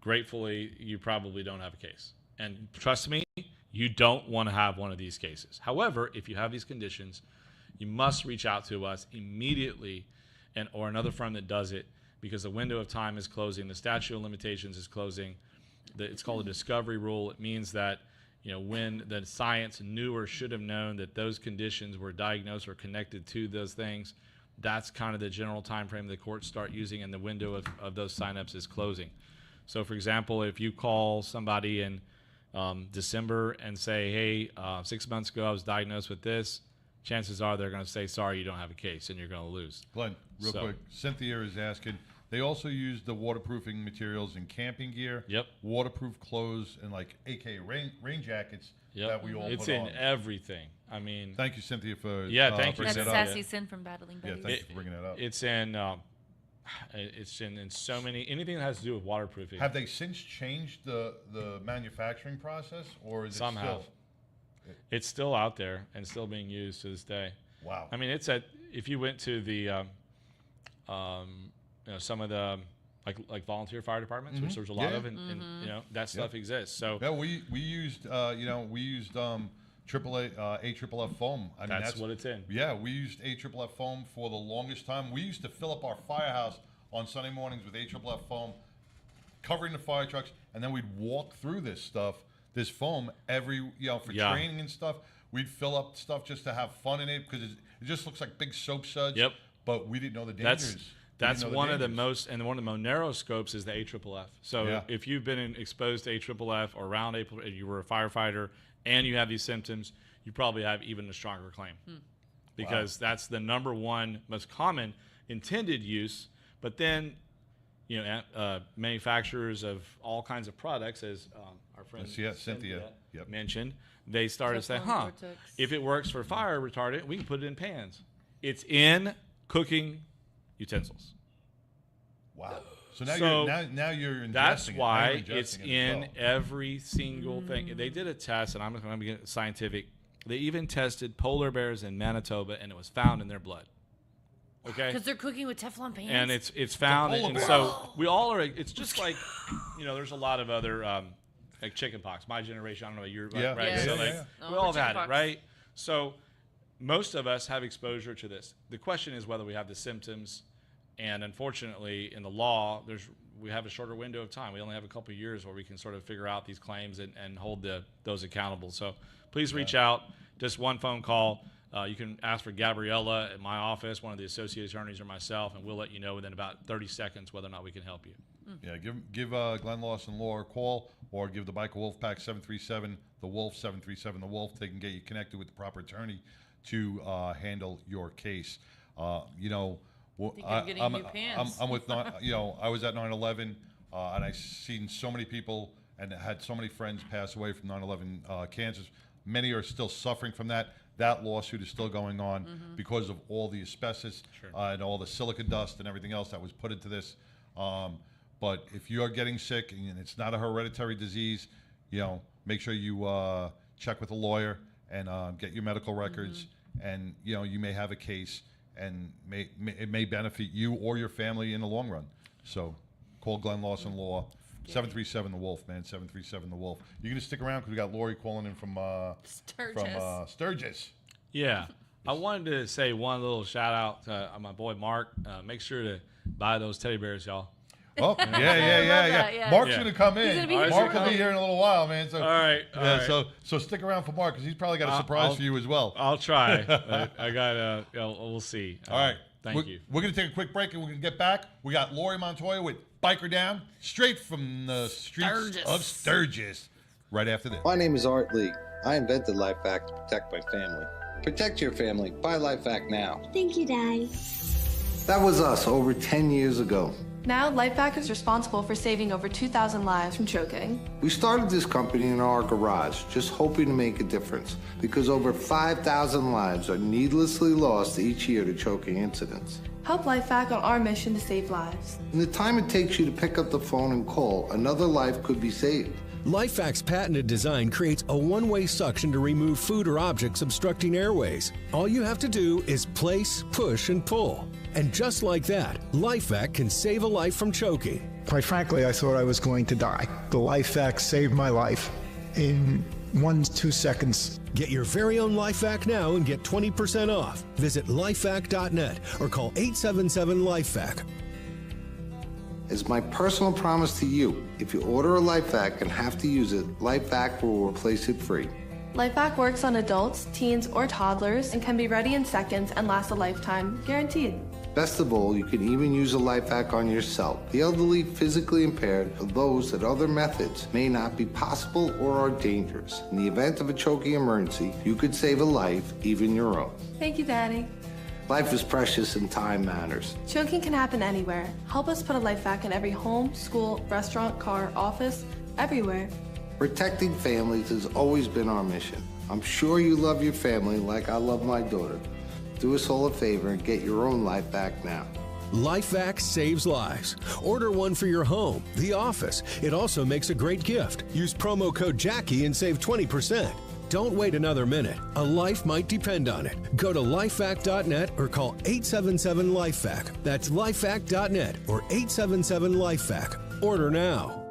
gratefully you probably don't have a case. And trust me, you don't want to have one of these cases. However, if you have these conditions, you must reach out to us immediately, or another firm that does it, because the window of time is closing. The statute of limitations is closing. It's called a discovery rule. It means that, when the science knew or should have known that those conditions were diagnosed or connected to those things, that's kind of the general time frame the courts start using, and the window of those signups is closing. So, for example, if you call somebody in December and say, hey, 6 months ago I was diagnosed with this, chances are they're going to say, sorry, you don't have a case, and you're going to lose. Glenn, real quick, Cynthia is asking, they also use the waterproofing materials in camping gear. Yep. Waterproof clothes and like AKA rain jackets that we all It's put in on. everything. I mean, Thank you, Cynthia, for thank you. bringing That's that up. Sassy Sin from Battling Yeah, Buddies. thanks for bringing that up. it's in so many, anything that has to do with waterproofing. Have they since changed the manufacturing process, or is it Some still? have. It's still out there and still being used to this day. Wow. I mean, if you went to the, some of the like volunteer fire departments, which there's a lot Yeah. of, and that stuff exists. So Yeah, we used AFFF foam. I mean, that's what it's in. Yeah, we used AFFF foam for the longest time. We used to fill up our firehouse on Sunday mornings with AFFF foam, covering the fire trucks, and then we'd walk through this foam for training and stuff. We'd fill up stuff just to have fun in it because it just looks like big soap suds. Yep. But we didn't know the dangers. That's one of the most narrow scopes is the AFFF. So Yeah. if you've been exposed to AFFF or around you were a firefighter and you have these symptoms, you probably have even a stronger claim because that's the number one most common intended use. But then, manufacturers of all kinds of products, as our friend Cynthia. Yep. mentioned, they started to say, Teflon Vortex. if it works for fire retardant, we can put it in pans. It's in cooking utensils. Wow. So now you're ingesting That's it. Now why you're ingesting it's it as in well. every single thing. They did a test, and I'm going to get scientific. They even tested polar bears in Manitoba, and it was found in their blood. Okay. Because they're cooking with Teflon pans. And it's found, polar and bear. so we all are. It's just like, there's a lot of other like chickenpox. My generation, I don't know, you're Yeah. right. Yeah. So Yeah, like, yeah. Oh, we all have had it, chickenpox. right? So most of us have exposure to this. The question is whether we have the symptoms, and unfortunately, in the law, we have a shorter window of time. We only have a couple of years where we can sort of figure out these claims and hold those accountable. So please reach out. Just one phone call. You can ask for Gabriella at my office, one of the associate attorneys, or myself, and we'll let you know within about 30 seconds whether or not we can help you. Yeah, give Glenn Lawson Law a call, or give the Biker Wolfpack 737 the Wolf 737 the Wolf. They can get you connected with the proper attorney to handle your case. you're getting new pants. I'm with I was at 9/11 and I seen so many people and had so many friends pass away from 9/11 cancers. Many are still suffering from that. That lawsuit is still going on because of all the asbestos and all the silica dust and everything else that was put into this. But if you are getting sick and it's not a hereditary disease, make sure you check with a lawyer and get your medical records. And you may have a case, and it may benefit you or your family in the long run. So call Glenn Lawson Law. 737 the Wolf, man. 737 the Wolf. You're gonna stick around because we got Lori calling in from Sturgis. Yeah. I wanted to say one little shout out to my boy Mark. Make sure to buy those teddy bears, y'all. Oh, yeah. that, yeah. Mark's Yeah. gonna come in. He's gonna be here Mark will shortly. be here in a little while, man. So, All right. So stick around for Mark because he's probably got a surprise for you as well. I'll try. I got we'll see. All right. Thank you. We're going to take a quick break and we're going to get back. We got Lori Montoya with Biker Down, straight from the streets Sturgis. of Sturgis, right after this. My name is Art Lee. I invented LifeVac to protect my family. Protect your family. Buy LifeVac now. Thank you, Daddy. That was us over 10 years ago. Now, LifeVac is responsible for saving over 2,000 lives from choking. We started this company in our garage, just hoping to make a difference, because over 5,000 lives are needlessly lost each year to choking incidents. Help LifeVac on our mission to save lives. In the time it takes you to pick up the phone and call, another life could be saved. LifeVac's patented design creates a one-way suction to remove food or objects obstructing airways. All you have to do is place, push, and pull. And just like that, LifeVac can save a life from choking. Quite frankly, I thought I was going to die. The LifeVac saved my life in 1-2 seconds. Get your very own LifeVac now and get 20% off. Visit lifevac.net or call 877-LifeVac. As my personal promise to you, if you order a LifeVac and have to use it, LifeVac will replace it free. LifeVac works on adults, teens, or toddlers and can be ready in seconds and last a lifetime, guaranteed. Best of all, you can even use a LifeVac on yourself, the elderly, physically impaired, or those that other methods may not be possible or are dangerous. In the event of a choking emergency, you could save a life, even your own. Thank you, Daddy. Life is precious and time matters. Choking can happen anywhere. Help us put a LifeVac in every home, school, restaurant, car, office, everywhere. Protecting families has always been our mission. I'm sure you love your family like I love my daughter. Do us all a favor and get your own LifeVac now. LifeVac saves lives. Order one for your home, the office. It also makes a great gift. Use promo code Jackie and save 20%. Don't wait another minute. A life might depend on it. Go to lifevac.net or call 877-LifeVac. That's lifevac.net or 877-LifeVac. Order now.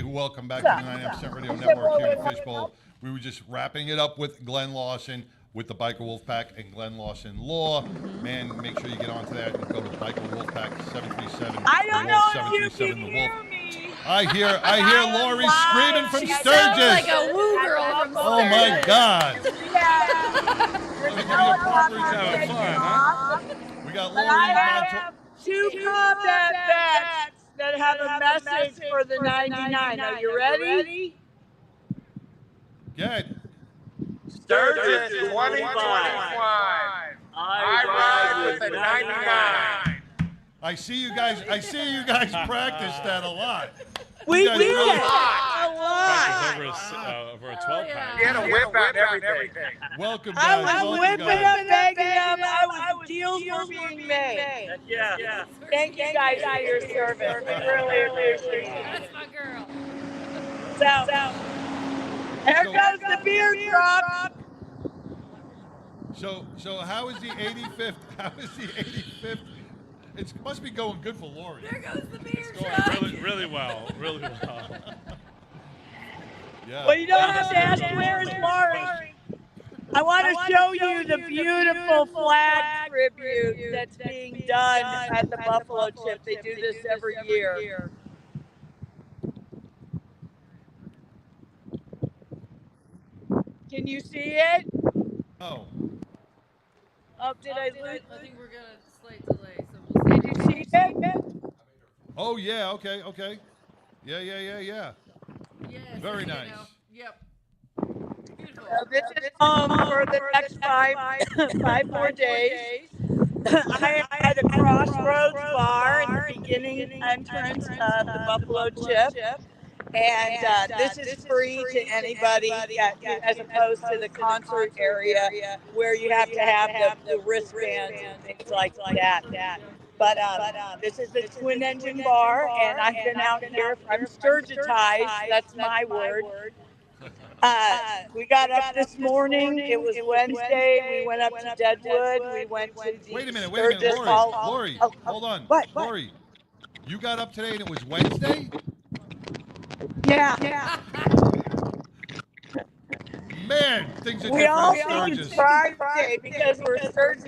Welcome back to the 99% Radio Network here in Fishbowl. We were just wrapping it up with Glenn Lawson with the Biker Wolfpack and Glenn Lawson Law. Man, make sure you get onto that and go to Biker Wolfpack 737. I don't know if you can the hear Wolf. me. I hear Lori screaming from She Sturgis. sounds like a woo girl from Oh my God. We got Lori. I have two combat vets that have a message for the 99. Are you ready? Good. Sturgis 2025. I ride with the 99. I see you guys practice that a lot. We You guys do really- a lot. Over a 12-pack. Get a whip out everything. Welcome, I guys. was Welcome, whipping guys. up, begging them. Deals were being made. Yeah. Thank you guys for your service. We really appreciate it. That's my girl. So, there goes the beer truck. So how is the 85th? How is the 85th? It must be going good for Lori. There goes the beer It's truck. going really well. Really well. Yeah. Well, you don't have to ask where's Lori. I want to show you the beautiful flag tribute that's being done at the Buffalo Chip. They do this every year. Can you see it? Oh. Oh, did I lose? I think we're gonna slight delay, so we'll see. Did you see it? Oh yeah. Okay. Yeah. Yes, Very you nice. know. Yep. Beautiful. This is for the next five more days. I am at a Crossroads bar in the beginning entrance of the Buffalo Chip. And this is free to anybody as opposed to the concert area where you have to have the wristbands and things like that. But this is the twin engine bar, and I've been out here. I'm sturgitized. That's my word. We got up this morning. It was Wednesday. We went up to Deadwood. We went to the Wait a minute, Sturgis Lori. Hall. Hold on. What? Lori, you got up today and it was Wednesday? Yeah. man, things are We all different in think it's Sturgis. Friday because we're Sturgis.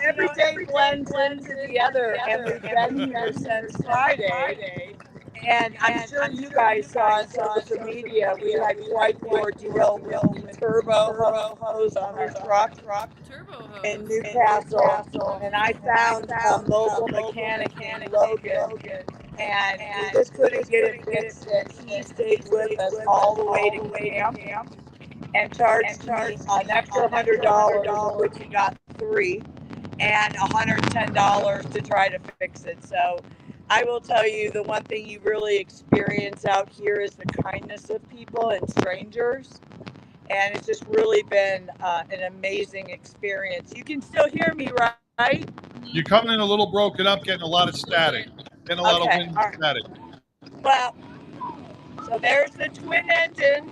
Every day blends into the other, and we've been here since Friday. And I'm sure you guys saw on social media, we had quite the ordeal with the turbo hose on our truck in Newcastle. And I found a mobile mechanic in Logan, and we just couldn't get it fixed. And he stayed with us all the way to camp and charged me an extra $100, of which he got 3, and $110 to try to fix it. So I will tell you, the one thing you really experience out here is the kindness of people and strangers. And it's just really been an amazing experience. You can still hear me, right? You're coming in a little broken up, getting a lot of static, getting a lot of wind and static. Well, so there's the twin engine.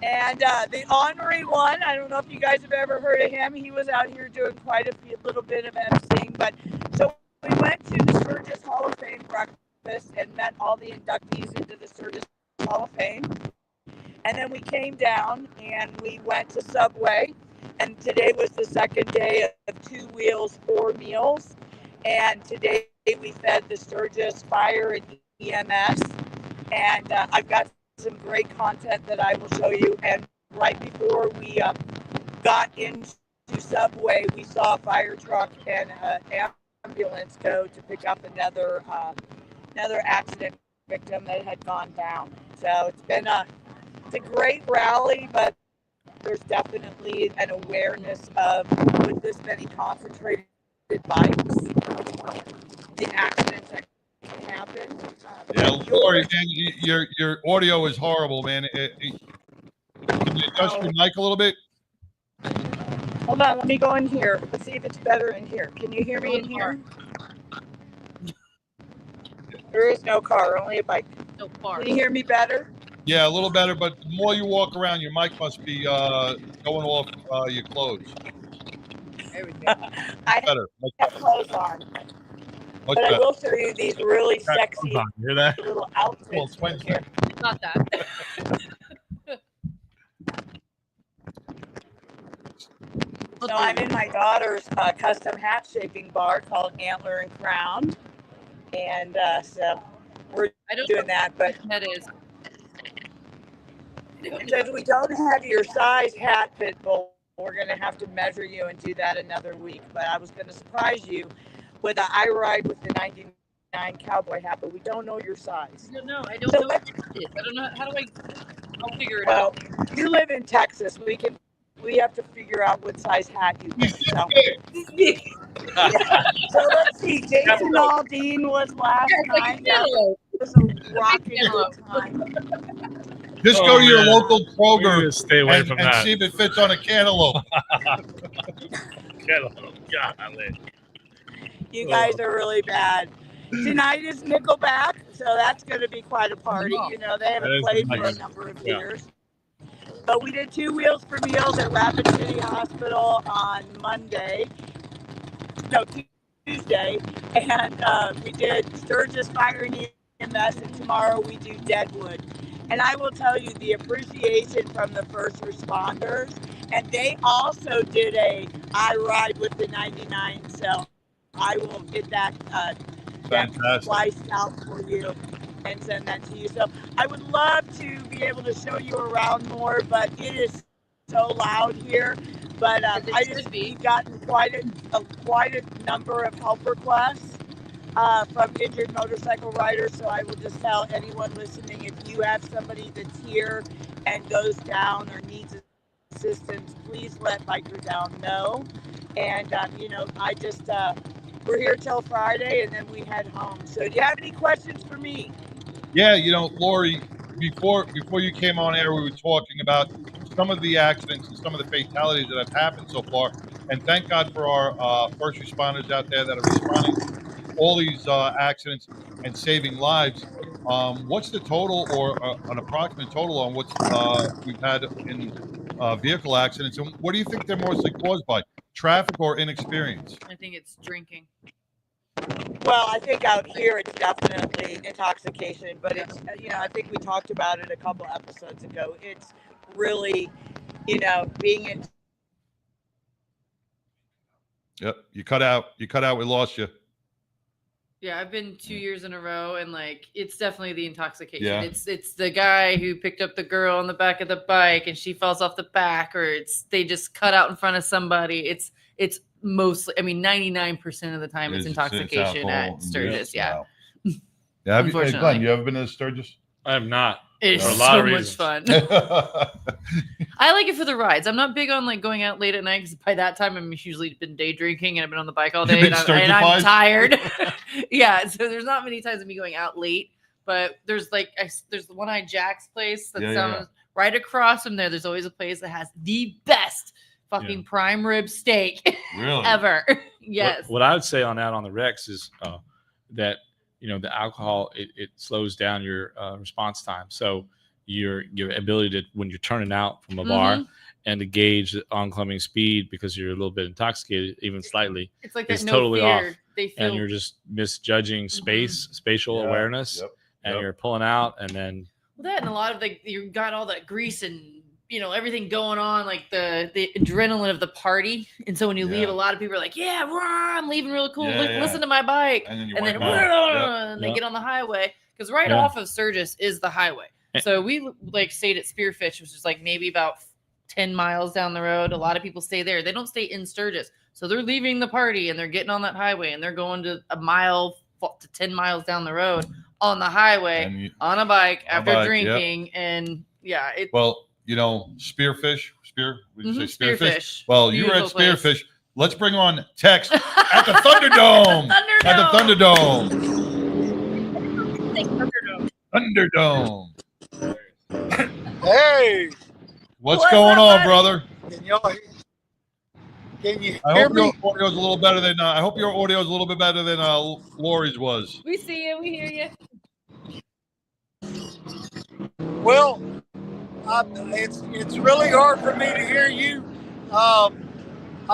And the Henri one, I don't know if you guys have ever heard of him. He was out here doing quite a little bit of emceeing. But so we went to the Sturgis Hall of Fame breakfast and met all the inductees into the Sturgis Hall of Fame. And then we came down and we went to Subway. And today was the second day of 2 Wheels, 4 Meals. And today we fed the Sturgis Fire and EMS. And I've got some great content that I will show you. And right before we got into Subway, we saw a fire truck and an ambulance go to pick up another accident victim that had gone down. So it's been it's a great rally, but there's definitely an awareness of, with this many concentrated bikes, the accidents that can happen. Yeah, Lori, man, your audio is horrible, man. Can you adjust your mic a little bit? Hold on, let me go in here. Let's see if it's better in here. Can you hear me in here? There is no car, only a bike. No car. Can you hear me better? Yeah, a little better, but the more you walk around, your mic must be going off your clothes. There we go. I Better. have clothes on. Much But I better. will show you these really sexy You hear that? little outfits. Well, here. Not that. So I'm in my daughter's custom hat shaping bar called Antler and Crown. And so we're doing that. But that is. if we don't have your size hat, Pitbull, we're going to have to measure you and do that another week. But I was going to surprise you with a I Ride with the 99 cowboy hat, but we don't know your size. No, I don't know what it is. I don't know. How do I'll figure it out. Well, you live in Texas. We have to figure out what size hat you get. So. So let's see. Jason Aldean was last night. That was a rocking time. Just go to your local Kroger stay away and, from and that. see if it fits on a cantaloupe. Golly. You guys are really bad. Tonight is Nickelback, so that's going to be quite a party. You know, they haven't played for a number of years. But we did 2 Wheels for Meals at Rapid City Hospital on Tuesday. And we did Sturgis Fire and EMS, and tomorrow we do Deadwood. And I will tell you the appreciation from the first responders. And they also did a I Ride with the 99. So I will get that spliced out for you and send that to you. So I would love to be able to show you around more, but it is so loud here. But we've gotten quite a number of help requests from injured motorcycle riders. So I will just tell anyone listening, if you have somebody that's here and goes down or needs assistance, please let Biker Down know. And we're here till Friday, and then we head home. So do you have any questions for me? Yeah, Lori, before you came on air, we were talking about some of the accidents and some of the fatalities that have happened so far. And thank God for our first responders out there that are responding to all these accidents and saving lives. What's the total or an approximate total on what we've had in vehicle accidents? And what do you think they're mostly caused by? Traffic or inexperience? I think it's drinking. Well, I think out here it's definitely intoxication, but it's, I think we talked about it a couple episodes ago. It's really, being in. Yep. You cut out. We lost you. Yeah, I've been 2 years in a row, and it's definitely the intoxication. Yeah. It's the guy who picked up the girl on the back of the bike and she falls off the back, or they just cut out in front of somebody. It's mostly, 99% of the time it's intoxication at Sturgis. Yeah. Yeah. Unfortunately. Glenn, you ever been to Sturgis? I have not. It's For a lot so of much reasons. fun. I like it for the rides. I'm not big on going out late at night because by that time I'm usually been day drinking and I've been on the bike all day and I'm tired. Yeah, so there's not many times of me going out late. But there's there's the One-Eyed Jack's place that's right across from there. There's always a place that has the best fucking prime rib steak ever. Yes. What I would say on the Rex is that the alcohol it slows down your response time. So your ability to, when you're turning out from a bar and to gauge the oncoming speed because you're a little bit intoxicated, even slightly, it's like is that totally no off. fear. They feel, And you're just misjudging spatial awareness, and you're pulling out, and then that and a lot of you got all that grease and everything going on, like the adrenaline of the party. And so when you leave, a lot of people are like, yeah, I'm leaving real cool. Listen to my bike. And then they get on the highway because off of Sturgis is the highway. So we stayed at Spearfish, which is maybe about 10 miles down the road. A lot of people stay there. They don't stay in Sturgis. So they're leaving the party and they're getting on that highway and they're going to a mile to 10 miles down the road on the highway on a bike after drinking. And Spearfish. Would you say Spearfish? Spearfish. Well, you were at Beautiful place. Spearfish. Let's bring on Tex at the Thunderdome. At the Thunderdome. Thunderdome. Hey, What's going on, brother? Can you I hear hope me? your audio's a little better than. I hope your audio's a little bit better than Lori's was. We see you. We hear you. Well, it's really hard for me to hear you. I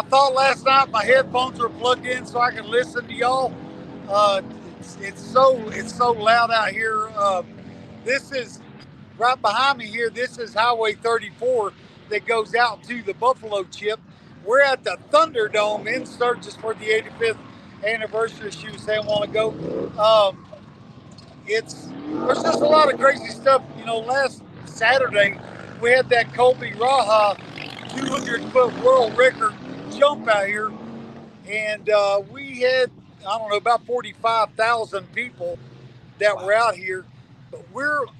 thought last night my headphones were plugged in so I could listen to y'all. It's so loud out here. This is right behind me here. This is Highway 34 that goes out to the Buffalo Chip. We're at the Thunderdome in Sturgis for the 85th anniversary, as she was saying a while ago. There's just a lot of crazy stuff. Last Saturday we had that Colby Raha 200-foot world record jump out here, and we had about 45,000 people that were out here. But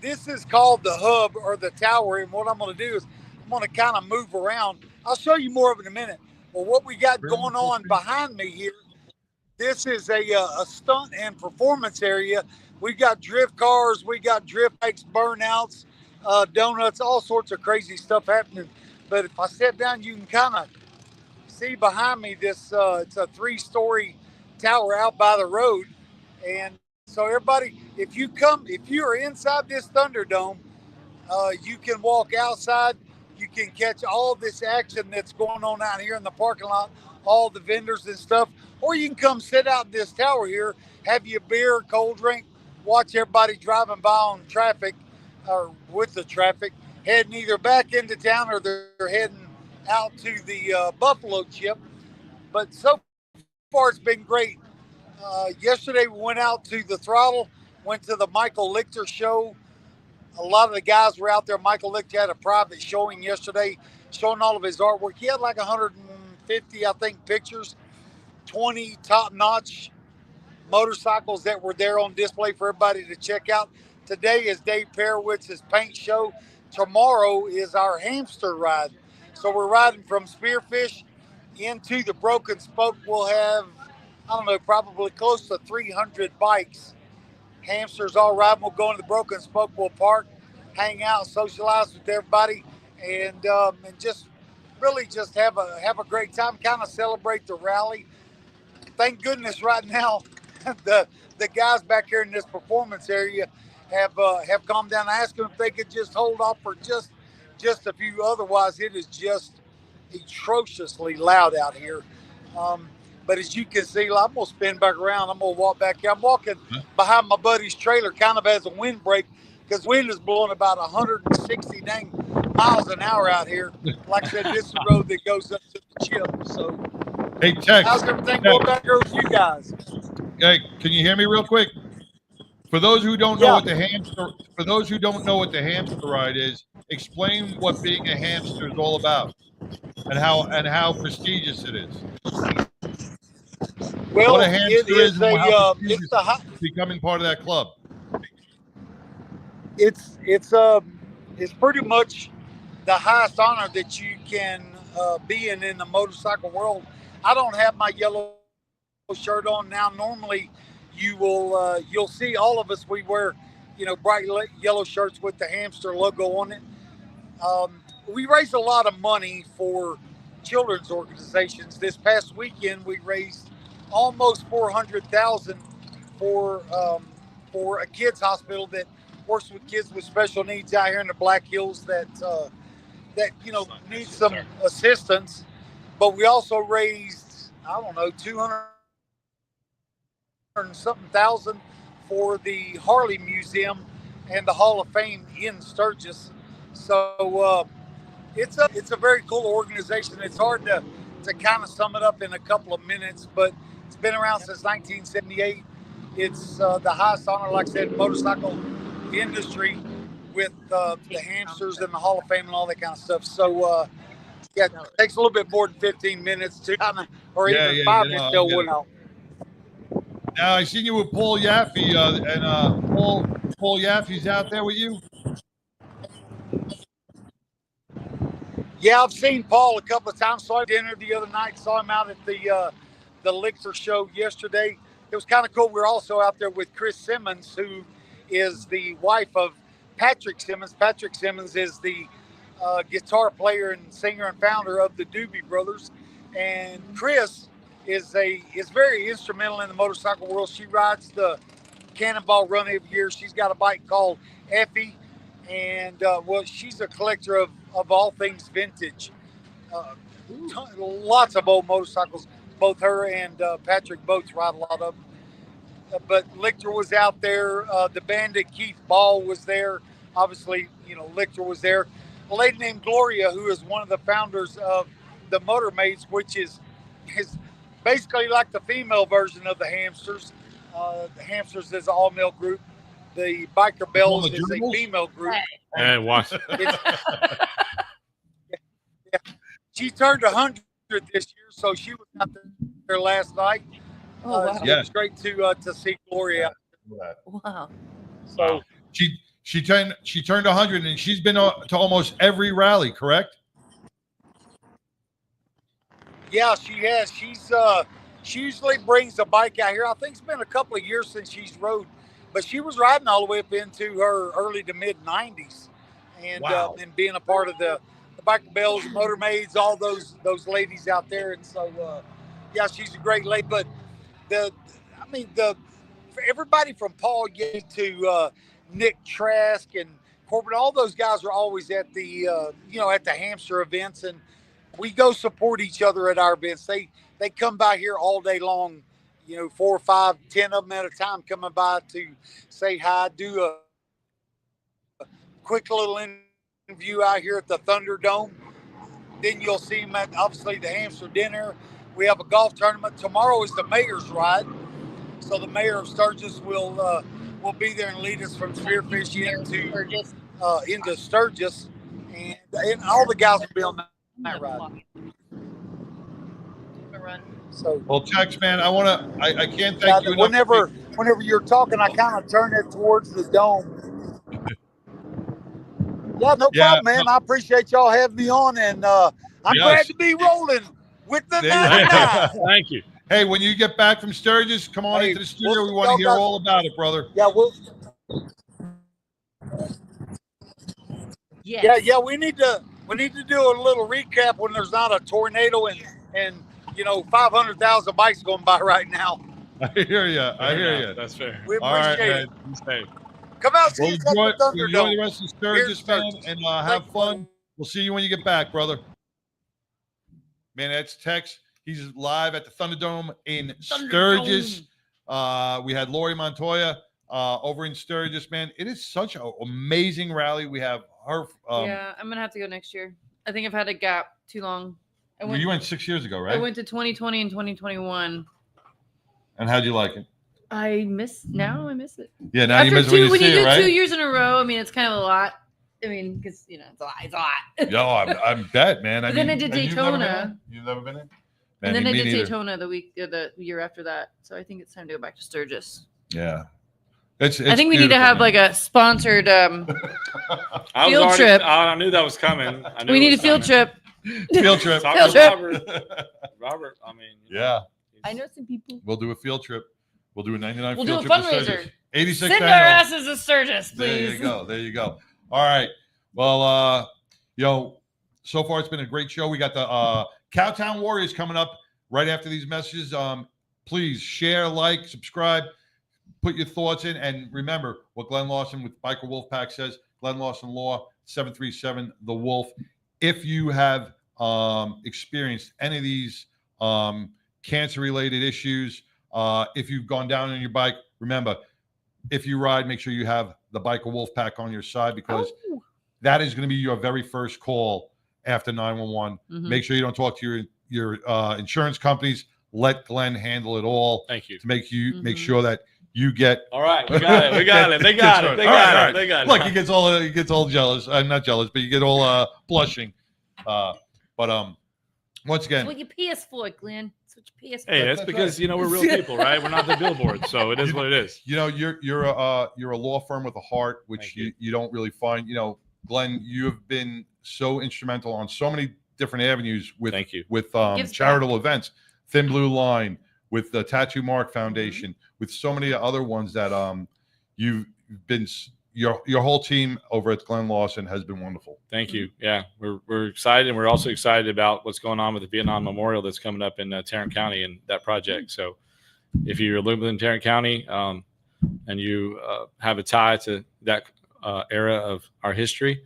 this is called the hub or the tower, and what I'm going to do is I'm going to kind of move around. I'll show you more of it in a minute. Well, what we got going on behind me here, this is a stunt and performance area. We got drift cars, we got drift bikes, burnouts, donuts, all sorts of crazy stuff happening. But if I sit down, you can kind of see behind me this. It's a 3-story tower out by the road, and so everybody, if you are inside this Thunderdome, you can walk outside. You can catch all this action that's going on out here in the parking lot, all the vendors and stuff. Or you can come sit out in this tower here, have your beer, cold drink, watch everybody driving by on traffic or with the traffic, heading either back into town or they're heading out to the Buffalo Chip. But so far it's been great. Yesterday we went out to the Throttle, went to the Michael Lichter show. A lot of the guys were out there. Michael Lichter had a private showing yesterday, showing all of his artwork. He had like 150, I think, pictures, 20 top-notch motorcycles that were there on display for everybody to check out. Today is Dave Perowitz's paint show. Tomorrow is our hamster ride. So we're riding from Spearfish into the Broken Spoke. We'll have, probably close to 300 bikes. Hamsters all riding. We'll go into the Broken Spoke. We'll park, hang out, socialize with everybody, and just really just have a great time. Kind of celebrate the rally. Thank goodness right now the guys back here in this performance area have calmed down. I asked them if they could just hold off for just a few. Otherwise, it is just atrociously loud out here. But as you can see, I'm going to spin back around. I'm going to walk back here. I'm walking behind my buddy's trailer kind of as a windbreak because wind is blowing about 160 dang miles an hour out here. Like I said, this is the road that goes up to the chip. So, hey, Tex. how's everything going back there with you guys? Hey, can you hear me real quick? For those who don't know what the hamster ride is, explain what being a hamster is all about and how prestigious it is. Well, what a hamster is it's becoming part of that club. It's pretty much the highest honor that you can be in the motorcycle world. I don't have my yellow shirt on now. Normally, you'll see all of us. We wear, bright yellow shirts with the hamster logo on it. We raise a lot of money for children's organizations. This past weekend, we raised almost $400,000 for a kids hospital that works with kids with special needs out here in the Black Hills that need some assistance. But we also raised, I don't know, 200 and something thousand for the Harley Museum and the Hall of Fame in Sturgis. So it's a very cool organization. It's hard to kind of sum it up in a couple of minutes, but it's been around since 1978. It's the highest honor, like I said, motorcycle industry with the hamsters and the Hall of Fame and all that kind of stuff. So it takes a little bit more than 15 minutes to kind of, or even 5 minutes to win out. Now I seen you with Paul Yaffe, and Paul Yaffe's out there with you. Yeah, I've seen Paul a couple of times. Saw him at dinner the other night. Saw him out at the Lichter show yesterday. It was kind of cool. We're also out there with Chris Simmons, who is the wife of Patrick Simmons. Patrick Simmons is the guitar player and singer and founder of the Doobie Brothers, and Chris is very instrumental in the motorcycle world. She rides the Cannonball Run every year. She's got a bike called Effie, and she's a collector of all things vintage. Lots of old motorcycles. Both her and Patrick both ride a lot of them. But Lichter was out there. The bandit Keith Ball was there. Obviously, Lichter was there. A lady named Gloria, who is one of the founders of the Motor Maids, which is basically like the female version of the Hamsters. The Hamsters is an all-male group. The Biker Bells is a female group. Hey, watch. She turned 100 this year, so she was out there last night. Wow. It was great to see Gloria. Wow. So she turned 100, and she's been to almost every rally, correct? Yeah, she has. She usually brings a bike out here. I think it's been a couple of years since she's rode, but she was riding all the way up into her early to mid 90s, and and being a part of the Biker Bells, Motor Maids, all those ladies out there. And so she's a great lady. But for everybody from Paul Yates to Nick Trask and Corbin, all those guys are always at the at the hamster events, and we go support each other at our events. They come by here all day long, 4, 5, 10 of them at a time coming by to say hi, do a quick little interview out here at the Thunderdome. Then you'll see them at, obviously, the hamster dinner. We have a golf tournament. Tomorrow is the mayor's ride. So the mayor of Sturgis will be there and lead us from Spearfish into Sturgis. And all the guys will be on that ride. So, well, Tex, man, I can't thank you enough. Whenever you're talking, I kind of turn it towards the dome. Yeah, no problem, man. I appreciate y'all having me on, and I'm glad to be rolling with the 99. Thank you. Hey, when you get back from Sturgis, come on into the studio. We want to hear all about it, brother. Yeah, Yes. Yeah. We need to do a little recap when there's not a tornado and 500,000 bikes going by right now. I hear you. That's fair. We appreciate it. Be safe. Come out, see us at the Thunderdome. Enjoy the rest of Sturgis, man, and have fun. We'll see you when you get back, brother. Man, that's Tex. He's live at the Thunderdome in Sturgis. We had Lori Montoya over in Sturgis, man. It is such an amazing rally. We have her. Yeah, I'm gonna have to go next year. I think I've had a gap too long. You went 6 years ago, right? I went to 2020 and 2021. And how'd you like it? I miss it. Yeah, now you miss when you see do it, right? 2 years in a row, I mean, it's kind of a lot. I mean, because it's a lot. Yo, I bet, man. Then I did Daytona. You've never been in? And then I did Daytona the year after that. So I think it's time to go back to Sturgis. Yeah. I think we need to have like a sponsored field trip. I knew that was coming. We need a field trip. Field trip. Field trip. Robert, I mean. Yeah. I know some people. We'll do a field trip. We'll do a 99 We'll field do trip a to fundraiser. Sturgis. 86 Send our annual. asses to Sturgis, please. There you go. All right. Well, so far it's been a great show. We got the Cowtown Warriors coming up right after these messages. Please share, like, subscribe, put your thoughts in, and remember what Glenn Lawson with Biker Wolfpack says. Glenn Lawson Law 737 The Wolf. If you have experienced any of these cancer-related issues, if you've gone down on your bike, remember, if you ride, make sure you have the Biker Wolfpack on your side, because that is going to be your very first call after 911. Make sure you don't talk to your insurance companies. Let Glenn handle it all. Thank you. To make sure that you get. All right, we got it. They got it. Look, he gets all jealous. I'm not jealous, but you get all blushing. But once again, That's what you pay us for, Glenn. That's what you pay us for. Hey, that's because we're real people, right? We're not the billboard, so it is what it is. You're a law firm with a heart, which you don't really find. Glenn, you have been so instrumental on so many different avenues with charitable events, Thin Blue Line, with the Tattoo Mark Foundation, with so many other ones that you've been. Your whole team over at Glenn Lawson has been wonderful. Thank you. Yeah, we're excited, and we're also excited about what's going on with the Vietnam Memorial that's coming up in Tarrant County and that project. So, if you're living in Tarrant County and you have a tie to that era of our history,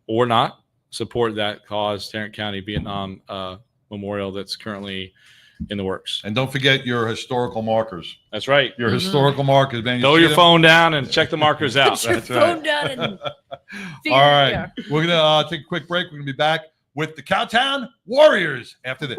or not, support that cause, Tarrant County Vietnam Memorial that's currently in the works. And don't forget your historical markers. That's right. Your historical markers, man. Throw your phone down and check the markers out. That's Phone down and All right. We're going to take a quick break. We're going to be back with the Cowtown Warriors after this.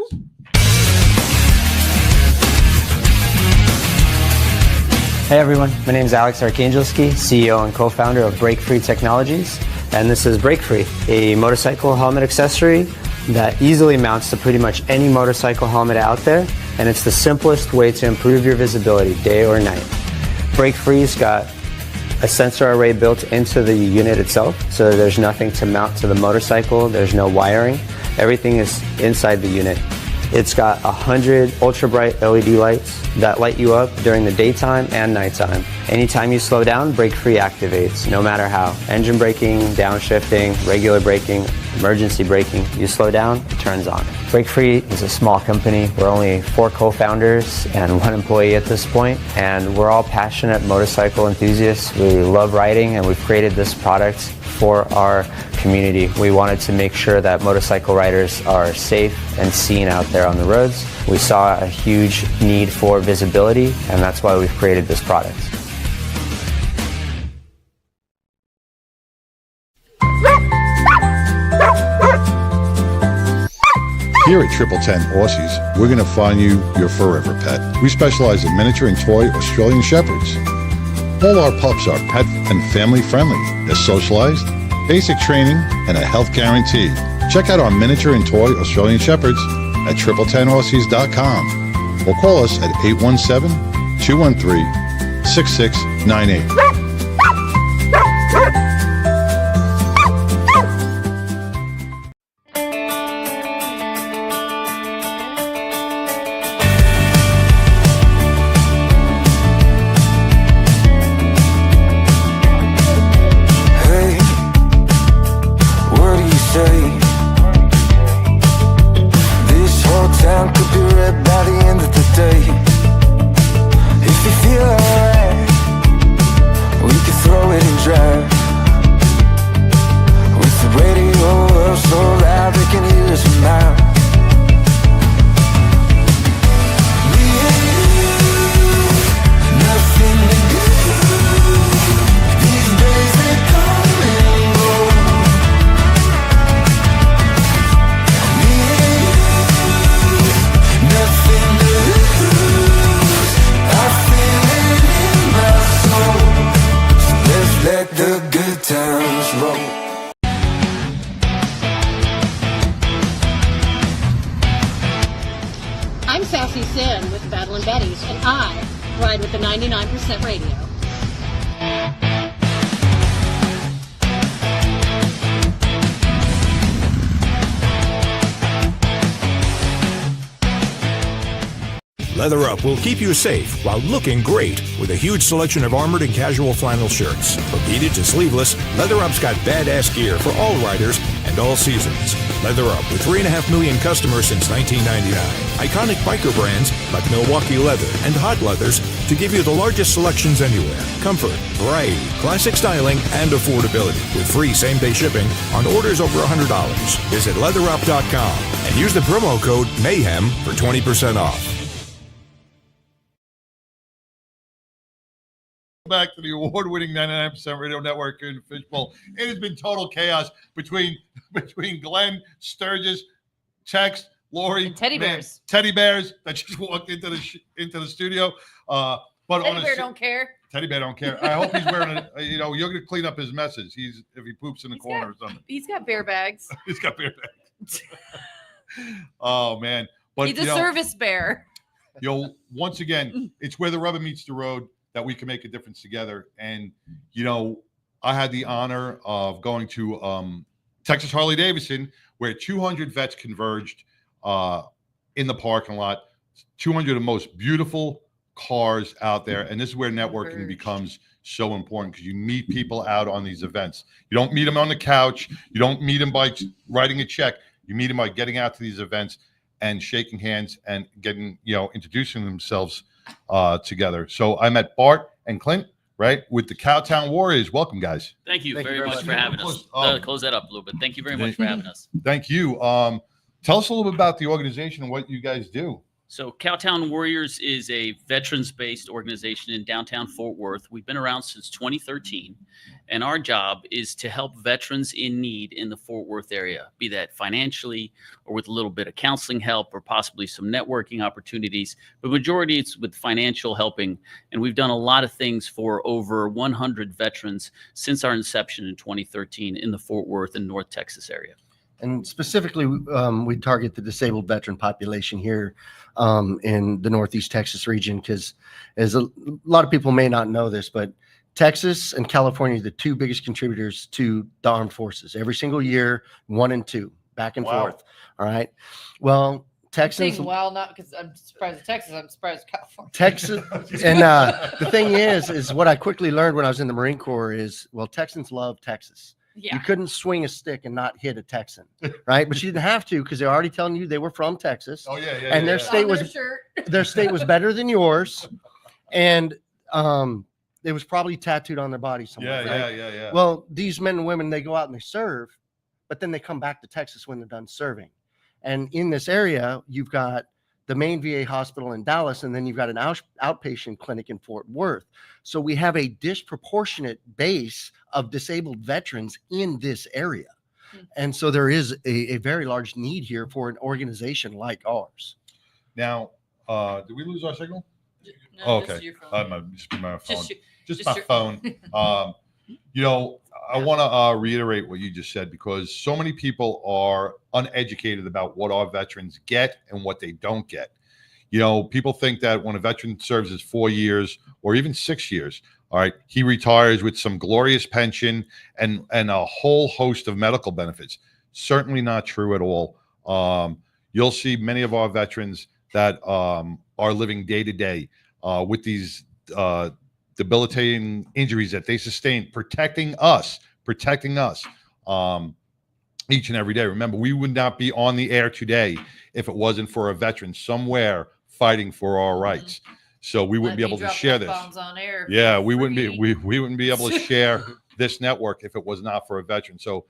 Hey everyone, my name is Alex Arkangelski, CEO and co-founder of Break Free Technologies, and this is Break Free, a motorcycle helmet accessory that easily mounts to pretty much any motorcycle helmet out there, and it's the simplest way to improve your visibility day or night. Break Free's got a sensor array built into the unit itself, so there's nothing to mount to the motorcycle, there's no wiring, everything is inside the unit. It's got 100 ultra bright LED lights that light you up during the daytime and nighttime. Anytime you slow down, Break Free activates, no matter how. Engine braking, downshifting, regular braking, emergency braking. You slow down, it turns on. Break Free is a small company. We're only 4 co-founders and 1 employee at this point, and we're all passionate motorcycle enthusiasts. We love riding, and we've created this product for our community. We wanted to make sure that motorcycle riders are safe and seen out there on the roads. We saw a huge need for visibility, and that's why we've created this product. Here at 1010 Aussies, we're going to find you your forever pet. We specialize in miniature and toy Australian Shepherds. All our pups are pet and family friendly. They're socialized, basic training, and a health guarantee. Check out our miniature and toy Australian Shepherds at 1010aussies.com or call us at 817-213-6698. Veterans Row. I'm Sassy Sin with Battle and Betties, and I ride with the 99% Radio. Leather Up will keep you safe while looking great with a huge selection of armored and casual flannel shirts. From heated to sleeveless, Leather Up's got badass gear for all riders and all seasons. Leather Up with 3.5 million customers since 1999. Iconic biker brands like Milwaukee Leather and Hot Leathers to give you the largest selections anywhere. Comfort, variety, classic styling, and affordability with free same-day shipping on orders over $100. Visit leatherup.com and use the promo code MAYHEM for 20% off. Back to the award-winning 99% Radio Network in Fishbowl. It has been total chaos between Glenn, Sturgis, Tex, Lori, and teddy bears that just walked into the studio. But Teddy bear don't care. Teddy bear don't care. I hope he's wearing you're gonna clean up his messes. If he poops in the corner or something. He's got bear bags. He's got bear bags. Oh man, but he's a service bear. Once again, it's where the rubber meets the road that we can make a difference together. And, I had the honor of going to Texas Harley-Davidson, where 200 vets converged in the parking lot, 200 of the most beautiful cars out there. And this is where networking becomes so important, because you meet people out on these events. You don't meet them on the couch. You don't meet them by writing a check. You meet them by getting out to these events and shaking hands and getting, introducing themselves together. So I met Bart and Clint, right, with the Cowtown Warriors. Welcome, guys. Thank you very much for having us. Close that up a little bit. Thank you very much for having us. Thank you. Tell us a little bit about the organization and what you guys do. So Cowtown Warriors is a veterans-based organization in downtown Fort Worth. We've been around since 2013, and our job is to help veterans in need in the Fort Worth area, be that financially or with a little bit of counseling help or possibly some networking opportunities. But majority it's with financial helping, and we've done a lot of things for over 100 veterans since our inception in 2013 in the Fort Worth and North Texas area. And specifically, we target the disabled veteran population here in the Northeast Texas region, because as a lot of people may not know this, but Texas and California are the two biggest contributors to the armed forces every single year, 1 and 2, back and forth. All right. Well, Texans. Well, not because I'm surprised at Texas. I'm surprised at California. Texas. And the thing is what I quickly learned when I was in the Marine Corps is, Texans love Texas. Yeah. You couldn't swing a stick and not hit a Texan, right? But you didn't have to, because they're already telling you they were from Texas. Oh yeah, yeah. And their state was their state was better than yours, and it was probably tattooed on their body somewhere. Yeah. Well, these men and women, they go out and they serve, but then they come back to Texas when they're done serving. And in this area, you've got the main VA hospital in Dallas, and then you've got an outpatient clinic in Fort Worth. So we have a disproportionate base of disabled veterans in this area. And so there is a very large need here for an organization like ours. Now, did we lose our signal? No, okay. Just my phone. Just my my phone. I want to reiterate what you just said, because so many people are uneducated about what our veterans get and what they don't get. People think that when a veteran serves his 4 years or even 6 years, all right, he retires with some glorious pension and a whole host of medical benefits. Certainly not true at all. You'll see many of our veterans that are living day to day with these debilitating injuries that they sustain, protecting us each and every day. Remember, we would not be on the air today if it wasn't for a veteran somewhere fighting for our rights. So we wouldn't be able to share this. On air yeah, we wouldn't be able to share this network if it was not for a veteran. So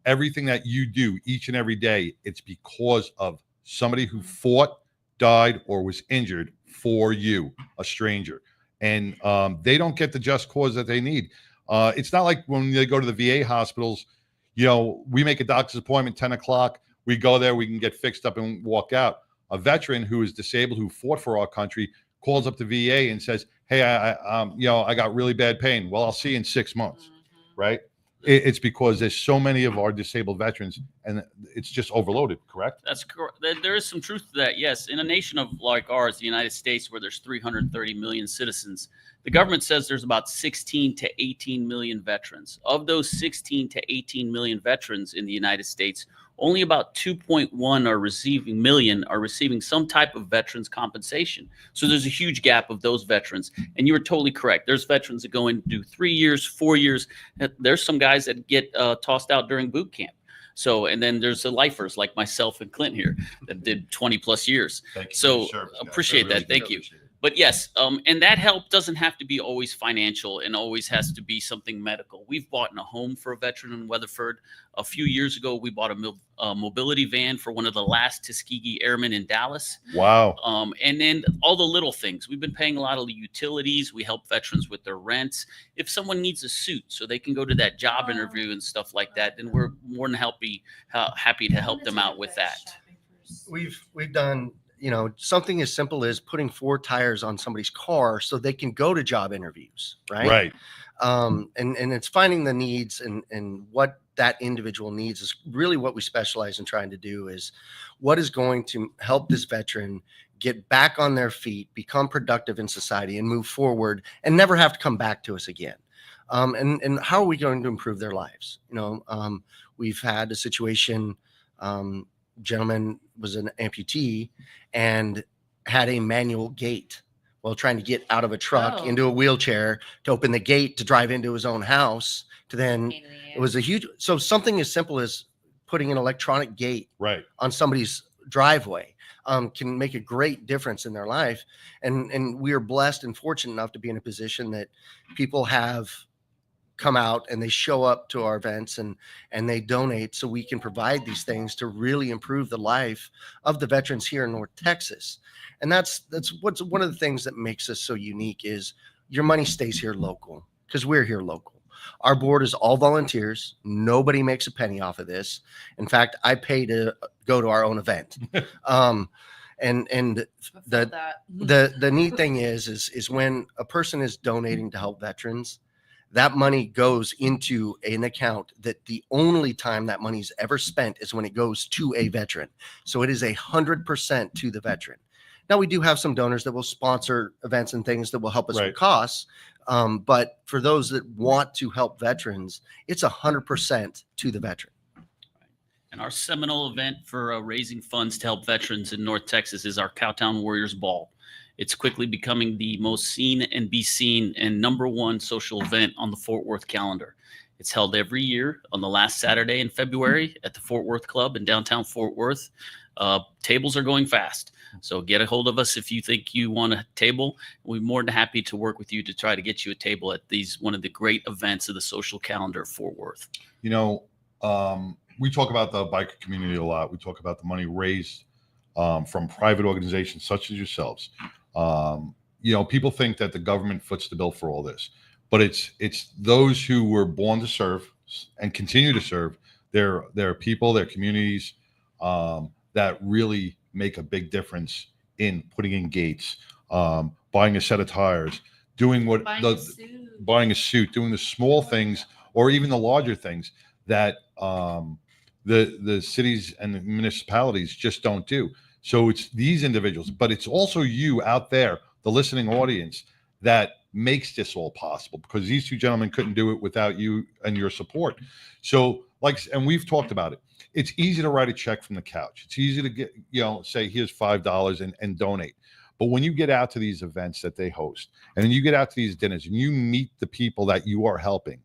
everything that you do each and every day, it's because of somebody who fought, died, or was injured for you, a stranger. And they don't get the just cause that they need. It's not like when they go to the VA hospitals, we make a doctor's appointment 10 o'clock. We go there, we can get fixed up and walk out. A veteran who is disabled, who fought for our country, calls up the VA and says, hey, I got really bad pain. Well, I'll see you in 6 months, right? It's because there's so many of our disabled veterans, and it's just overloaded. Correct? That's correct. There is some truth to that. Yes, in a nation of like ours, the United States, where there's 330 million citizens, the government says there's about 16 to 18 million veterans. Of those 16 to 18 million veterans in the United States, only about 2.1 are receiving some type of veterans compensation. So there's a huge gap of those veterans. And you were totally correct. There's veterans that go in and do 3 years, 4 years. There's some guys that get tossed out during boot camp. So, and then there's the lifers like myself and Clint here that did 20 plus years. Thank you so for your service, guys. appreciate I really that. Thank do you. appreciate it. But yes, and that help doesn't have to be always financial and always has to be something medical. We've bought in a home for a veteran in Weatherford. A few years ago, we bought a mobility van for one of the last Tuskegee Airmen in Dallas. Wow. And then all the little things. We've been paying a lot of the utilities. We help veterans with their rents. If someone needs a suit so they can go to that job interview and stuff like that, then we're more than happy to help them out with that. We've done, something as simple as putting 4 tires on somebody's car so they can go to job interviews, right? Right. And it's finding the needs and what that individual needs is really what we specialize in trying to do is what is going to help this veteran get back on their feet, become productive in society and move forward and never have to come back to us again. And how are we going to improve their lives? We've had a situation, gentleman was an amputee and had a manual gate while trying to get out of a truck into a wheelchair to open the gate to drive into his own house to then it was a huge, so something as simple as putting an electronic gate on somebody's driveway can make a great difference in their life. And we are blessed and fortunate enough to be in a position that people have come out and they show up to our events and they donate so we can provide these things to really improve the life of the veterans here in North Texas. And that's what's one of the things that makes us so unique is your money stays here local because we're here local. Our board is all volunteers. Nobody makes a penny off of this. In fact, I pay to go to our own event. And the neat thing is when a person is donating to help veterans, that money goes into an account that the only time that money's ever spent is when it goes to a veteran. So it is 100% to the veteran. Now, we do have some donors that will sponsor events and things that will help us with costs. But for those that want to help veterans, it's 100% to the veteran. And our seminal event for raising funds to help veterans in North Texas is our Cowtown Warriors Ball. It's quickly becoming the most seen and be seen and #1 social event on the Fort Worth calendar. It's held every year on the last Saturday in February at the Fort Worth Club in downtown Fort Worth. Tables are going fast. So get a hold of us if you think you want a table. We're more than happy to work with you to try to get you a table at one of the great events of the social calendar of Fort Worth. We talk about the biker community a lot. We talk about the money raised from private organizations such as yourselves. People think that the government foots the bill for all this, but it's those who were born to serve and continue to serve their people, their communities, that really make a big difference in putting in gates, buying a set of tires, doing buying a suit, doing the small things or even the larger things that the cities and the municipalities just don't do. So it's these individuals, but it's also you out there, the listening audience, that makes this all possible because these 2 gentlemen couldn't do it without you and your support. So and we've talked about it. It's easy to write a check from the couch. It's easy to get, say, here's $5 and donate. But when you get out to these events that they host and then you get out to these dinners and you meet the people that you are helping,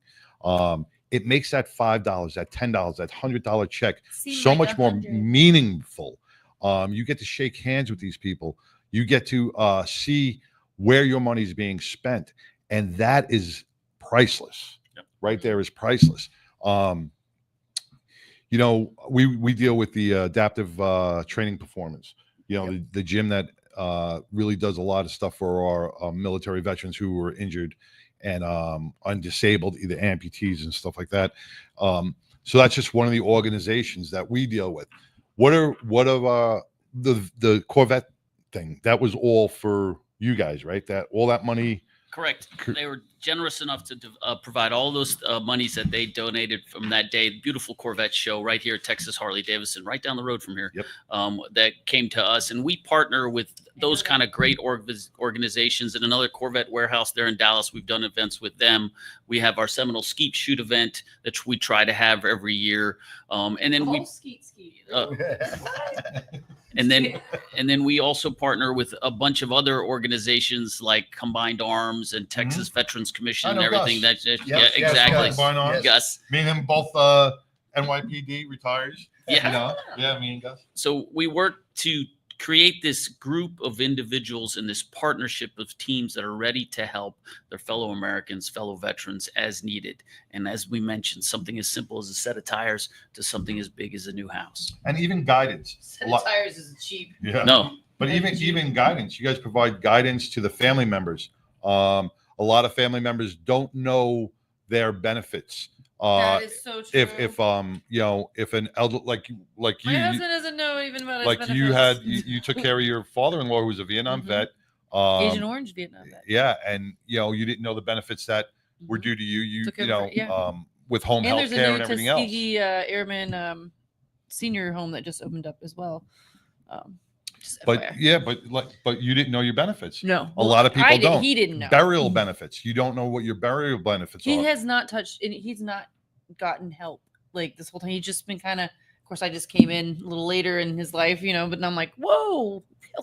it makes that $5, that $10, that $100 check so much more meaningful. You get to shake hands with these people. You get to see where your money is being spent. And that is priceless. Right there is priceless. We deal with the adaptive training performance, the gym that really does a lot of stuff for our military veterans who were injured and disabled, either amputees and stuff like that. So that's just one of the organizations that we deal with. What are the Corvette thing? That was all for you guys, right? That all that money. Correct. They were generous enough to provide all those monies that they donated from that day. The beautiful Corvette show right here at Texas Harley Davidson, right down the road from here. Yep. That came to us, and we partner with those kind of great organizations. And another Corvette warehouse there in Dallas, we've done events with them. We have our Seminole Skeet Shoot event that we try to have every year, and then we. And then we also partner with a bunch of other organizations like Combined Arms and Texas Veterans Commission and everything. Gus. Exactly. Combined Arms. Gus. Me and him both NYPD retires. Yeah. Me and Gus. So we work to create this group of individuals and this partnership of teams that are ready to help their fellow Americans, fellow veterans as needed. And as we mentioned, something as simple as a set of tires to something as big as a new house. And even guidance. Set of tires isn't cheap. Yeah. No. But even guidance. You guys provide guidance to the family members. A lot of family members don't know their benefits. That is so true. If if an elder like you, my husband doesn't know even about his like benefits. you took care of your father-in-law who was a Vietnam vet. Agent Orange Vietnam vet. Yeah, and you didn't know the benefits that were due to you. You Took over, with home health care and everything else. Tuskegee Airman senior home that just opened up as well. But FYI. but you didn't know your benefits. No, a lot of people don't. He didn't know burial benefits. You don't know what your burial benefits He are. has not touched. He's not gotten help like this whole time. He's just been kind of. Of course, I just came in a little later in his life, but I'm like, whoa,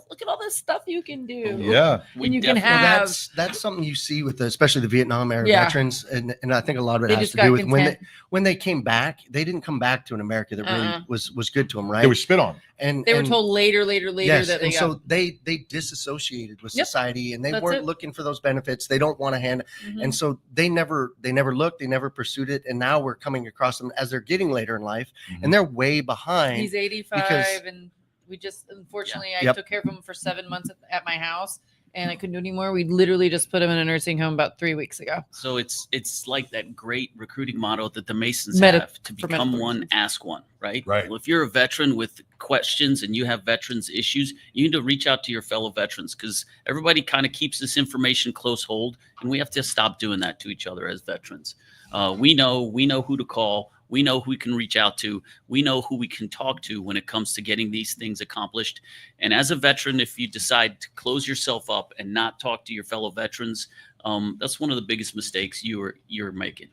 look at all this stuff you can do. Yeah, and you can have. That's something you see with especially the Vietnam era veterans, and I think a lot of it They has just to do got with when they came back. They didn't come back to an America that really was good to them, right? They were spit on, and they were told later yes, that they and got. so they disassociated with society, and they That's weren't it. looking for those benefits. They don't want to hand, and so they never looked, they never pursued it, and now we're coming across them as they're getting later in life, and they're way behind. He's 85, and we just unfortunately I took care of him for 7 months at my house, and I couldn't do anymore. We literally just put him in a nursing home about 3 weeks ago. So it's like that great recruiting motto that the Masons have: to become one, ask one. Right. Well, if you're a veteran with questions and you have veterans issues, you need to reach out to your fellow veterans, because everybody kind of keeps this information close hold, and we have to stop doing that to each other as veterans. We know who to call. We know who we can reach out to. We know who we can talk to when it comes to getting these things accomplished. And as a veteran, if you decide to close yourself up and not talk to your fellow veterans, that's one of the biggest mistakes you're making.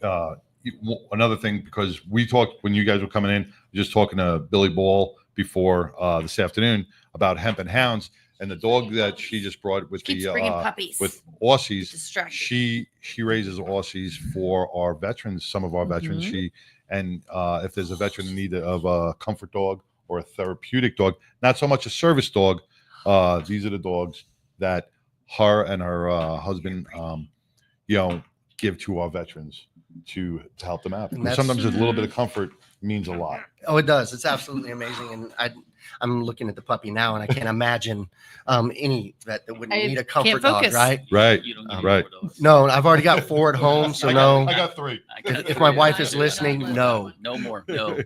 Another thing, because we talked when you guys were coming in, just talking to Billy Ball before this afternoon about Hemp and Hounds. And the dog that she just brought with Keeps bringing puppies. with Aussies, Distracted. she raises Aussies for our veterans, some of our veterans. If there's a veteran in need of a comfort dog or a therapeutic dog, not so much a service dog, these are the dogs that her and her husband, give to our veterans to help them out. And Because sometimes a little bit of comfort means a lot. Oh, it does. It's absolutely amazing. And I'm looking at the puppy now, and I can't imagine any vet that wouldn't need a comfort dog, right? Right. Right. No, I've already got 4 at home, so no. I got 3. If my wife is listening, no. No more. No.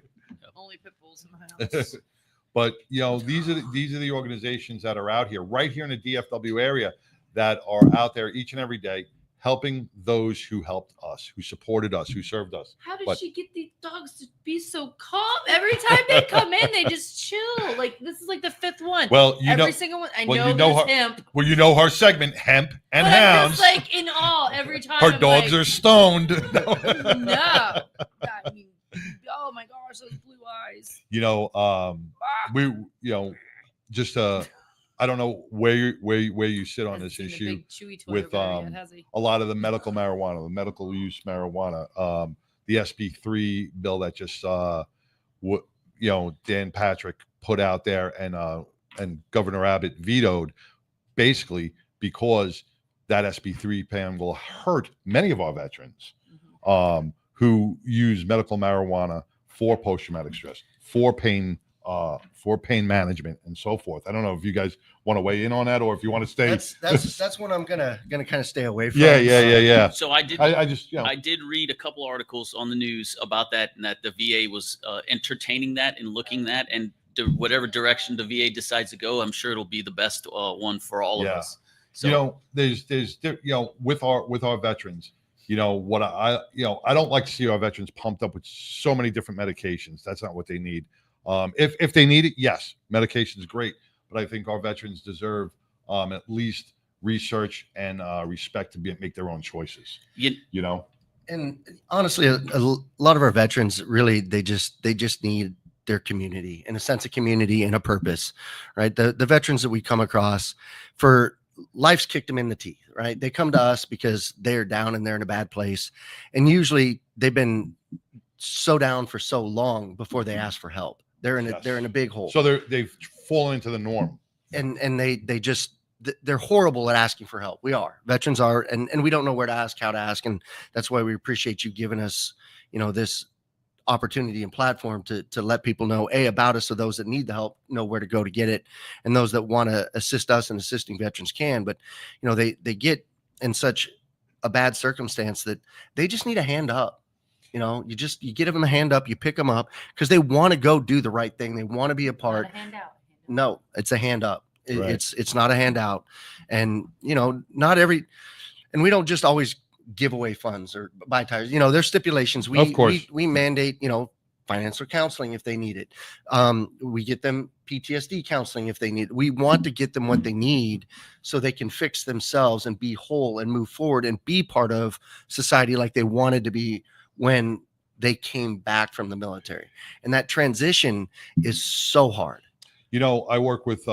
Only pit bulls in the house. But these are the organizations that are out here, right here in the DFW area, that are out there each and every day, helping those who helped us, who supported us, who served us. How did she get these dogs to be so calm? Every time they come in, they just chill. Like, this is like the 5th one. Well, every single one. I know her, hemp. Well, her segment, Hemp and But Hounds. I'm just like in awe every time. Her dogs are stoned. No. I mean, oh my gosh, those blue eyes. I don't know where you sit on this issue with a lot of the medical marijuana, the medical use marijuana, the SB3 bill that just Dan Patrick put out there and Governor Abbott vetoed, basically because that SB3 ban will hurt many of our veterans who use medical marijuana for post-traumatic stress, for pain management and so forth. I don't know if you guys want to weigh in on that, or if you want to stay. That's what I'm gonna kind of stay away from. Yeah. So I did. I did read a couple articles on the news about that, and that the VA was entertaining that and looking at, and whatever direction the VA decides to go, I'm sure it'll be the best one for all of us. So, you know, there's you know, with our veterans, you know, what I don't like to see our veterans pumped up with so many different medications. That's not what they need. If they need it, yes, medication is great, but I think our veterans deserve at least research and respect to make their own choices. You know, and honestly, a lot of our veterans really they just need their community and a sense of community and a purpose, right? The veterans that we come across, for life's kicked them in the teeth, right? They come to us because they're down and they're in a bad place, and usually they've been so down for so long before they ask for help. They're in a big hole. So they've fallen into the norm, and they're horrible at asking for help. Veterans are, and we don't know where to ask, how to ask. And that's why we appreciate you giving us, you know, this opportunity and platform to let people know about us, so those that need the help know where to go to get it. And those that want to assist us in assisting veterans can, but you know, they get in such a bad circumstance that they just need a hand up. You know, you get them a hand up, you pick them up because they want to go do the right thing. They want to be a part. No, it's a hand up. Right. It's not a handout. And, you know, and we don't just always give away funds or buy tires. You know, there's stipulations. Of course. We mandate, you know, financial counseling if they need it. We get them PTSD counseling if they need it. We want to get them what they need so they can fix themselves and be whole and move forward and be part of society like they wanted to be when they came back from the military. And that transition is so hard. You know, I work with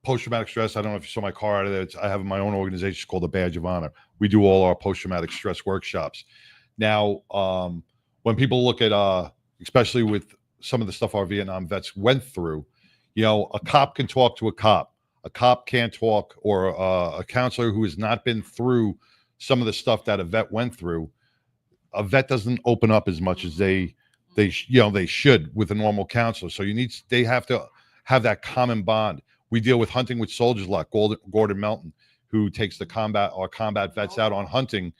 post-traumatic stress. I don't know if you saw my car out of there. I have my own organization called the Badge of Honor. We do all our post-traumatic stress workshops. Now, when people look at, especially with some of the stuff our Vietnam vets went through, you know, a cop can talk to a cop. A cop can't talk, or a counselor who has not been through some of the stuff that a vet went through. A vet doesn't open up as much as they should with a normal counselor. So they have to have that common bond. We deal with hunting with soldiers like Gordon Melton, who takes our combat vets out on hunting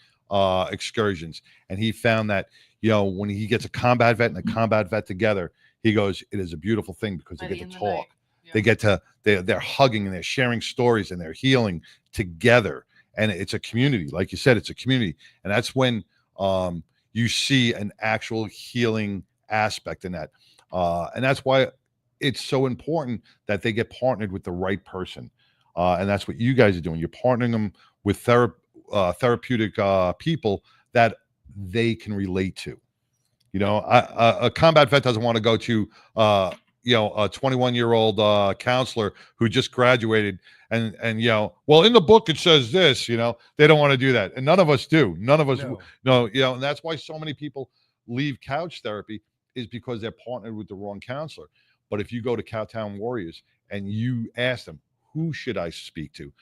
excursions. And he found that, you know, when he gets a combat vet and a combat vet together, he goes, it is a beautiful thing because they get to talk. They get to, they're hugging and they're sharing stories and they're healing together. And it's a community. Like you said, it's a community. And that's when you see an actual healing aspect in that. And that's why it's so important that they get partnered with the right person. And that's what you guys are doing. You're partnering them with therapeutic people that they can relate to. You know, a combat vet doesn't want to go to, you know, a 21-year-old counselor who just graduated and you know, well, in the book it says this. You know, they don't want to do that, and none of us do. None of us know. You know, and that's why so many people leave couch therapy, is because they're partnered with the wrong counselor. But if you go to Cowtown Warriors and you ask them, who should I speak to?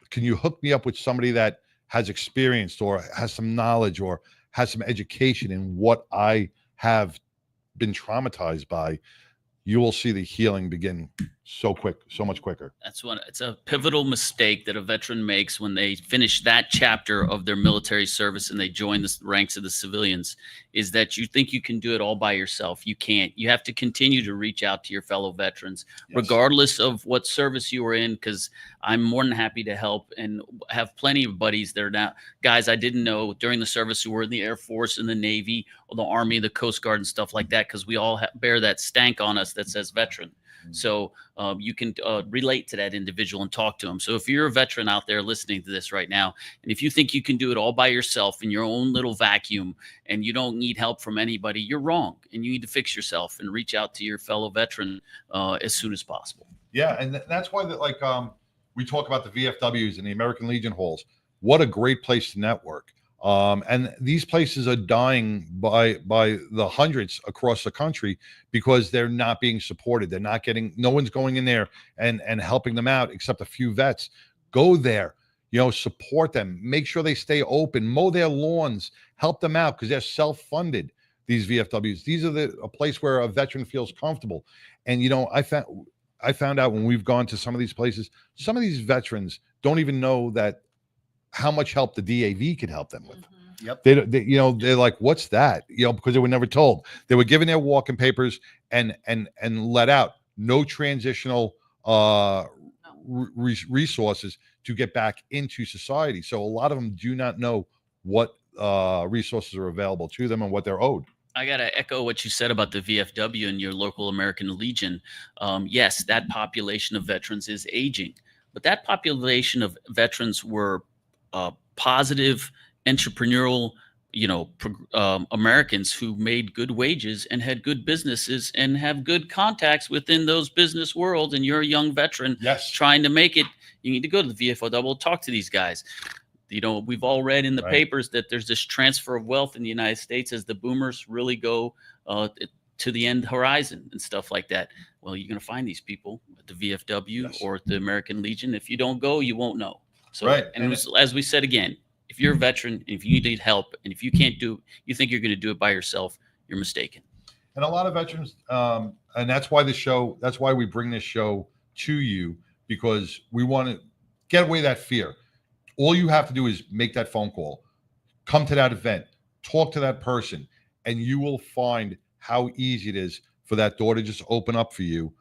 Can you hook me up with somebody that has experienced or has some knowledge or has some education in what I have been traumatized by? You will see the healing begin so much quicker. It's a pivotal mistake that a veteran makes when they finish that chapter of their military service and they join the ranks of the civilians, is that you think you can do it all by yourself. You can't. You have to continue to reach out to your fellow veterans, regardless of what service you were in, because I'm more than happy to help and have plenty of buddies that are now guys I didn't know during the service who were in the Air Force and the Navy or the Army, the Coast Guard and stuff like that, because we all bear that stank on us that says veteran. So you can relate to that individual and talk to them. So if you're a veteran out there listening to this right now, and if you think you can do it all by yourself in your own little vacuum and you don't need help from anybody, you're wrong. And you need to fix yourself and reach out to your fellow veteran as soon as possible. Yeah, and that's why we talk about the VFWs and the American Legion halls. What a great place to network. And these places are dying by the hundreds across the country because they're not being supported. They're not getting, no one's going in there and helping them out except a few vets. Go there, you know, support them, make sure they stay open, mow their lawns, help them out because they're self-funded, these VFWs. These are a place where a veteran feels comfortable. And, you know, I found out when we've gone to some of these places, some of these veterans don't even know that how much help the DAV can help them with. Yep. They you know, they're like, what's that? You know, because they were never told. They were given their walking papers and let out. No transitional resources to get back into society. So a lot of them do not know what resources are available to them and what they're owed. I got to echo what you said about the VFW and your local American Legion. Yes, that population of veterans is aging, but that population of veterans were positive, entrepreneurial, Americans who made good wages and had good businesses and have good contacts within those business worlds. And you're a young veteran trying to make it. You need to go to the VFW, talk to these guys. We've all read in the papers that there's this transfer of wealth in the United States as the boomers really go to the end horizon and stuff like that. Well, you're going to find these people at the VFW or at the American Legion. If you don't go, you won't know. So, as we said again, if you're a veteran, if you need help, and if you can't do it, you think you're going to do it by yourself, you're mistaken. And a lot of veterans, and that's why we bring this show to you, because we want to get away that fear. All you have to do is make that phone call, come to that event, talk to that person, and you will find how easy it is for that door to just open up for you.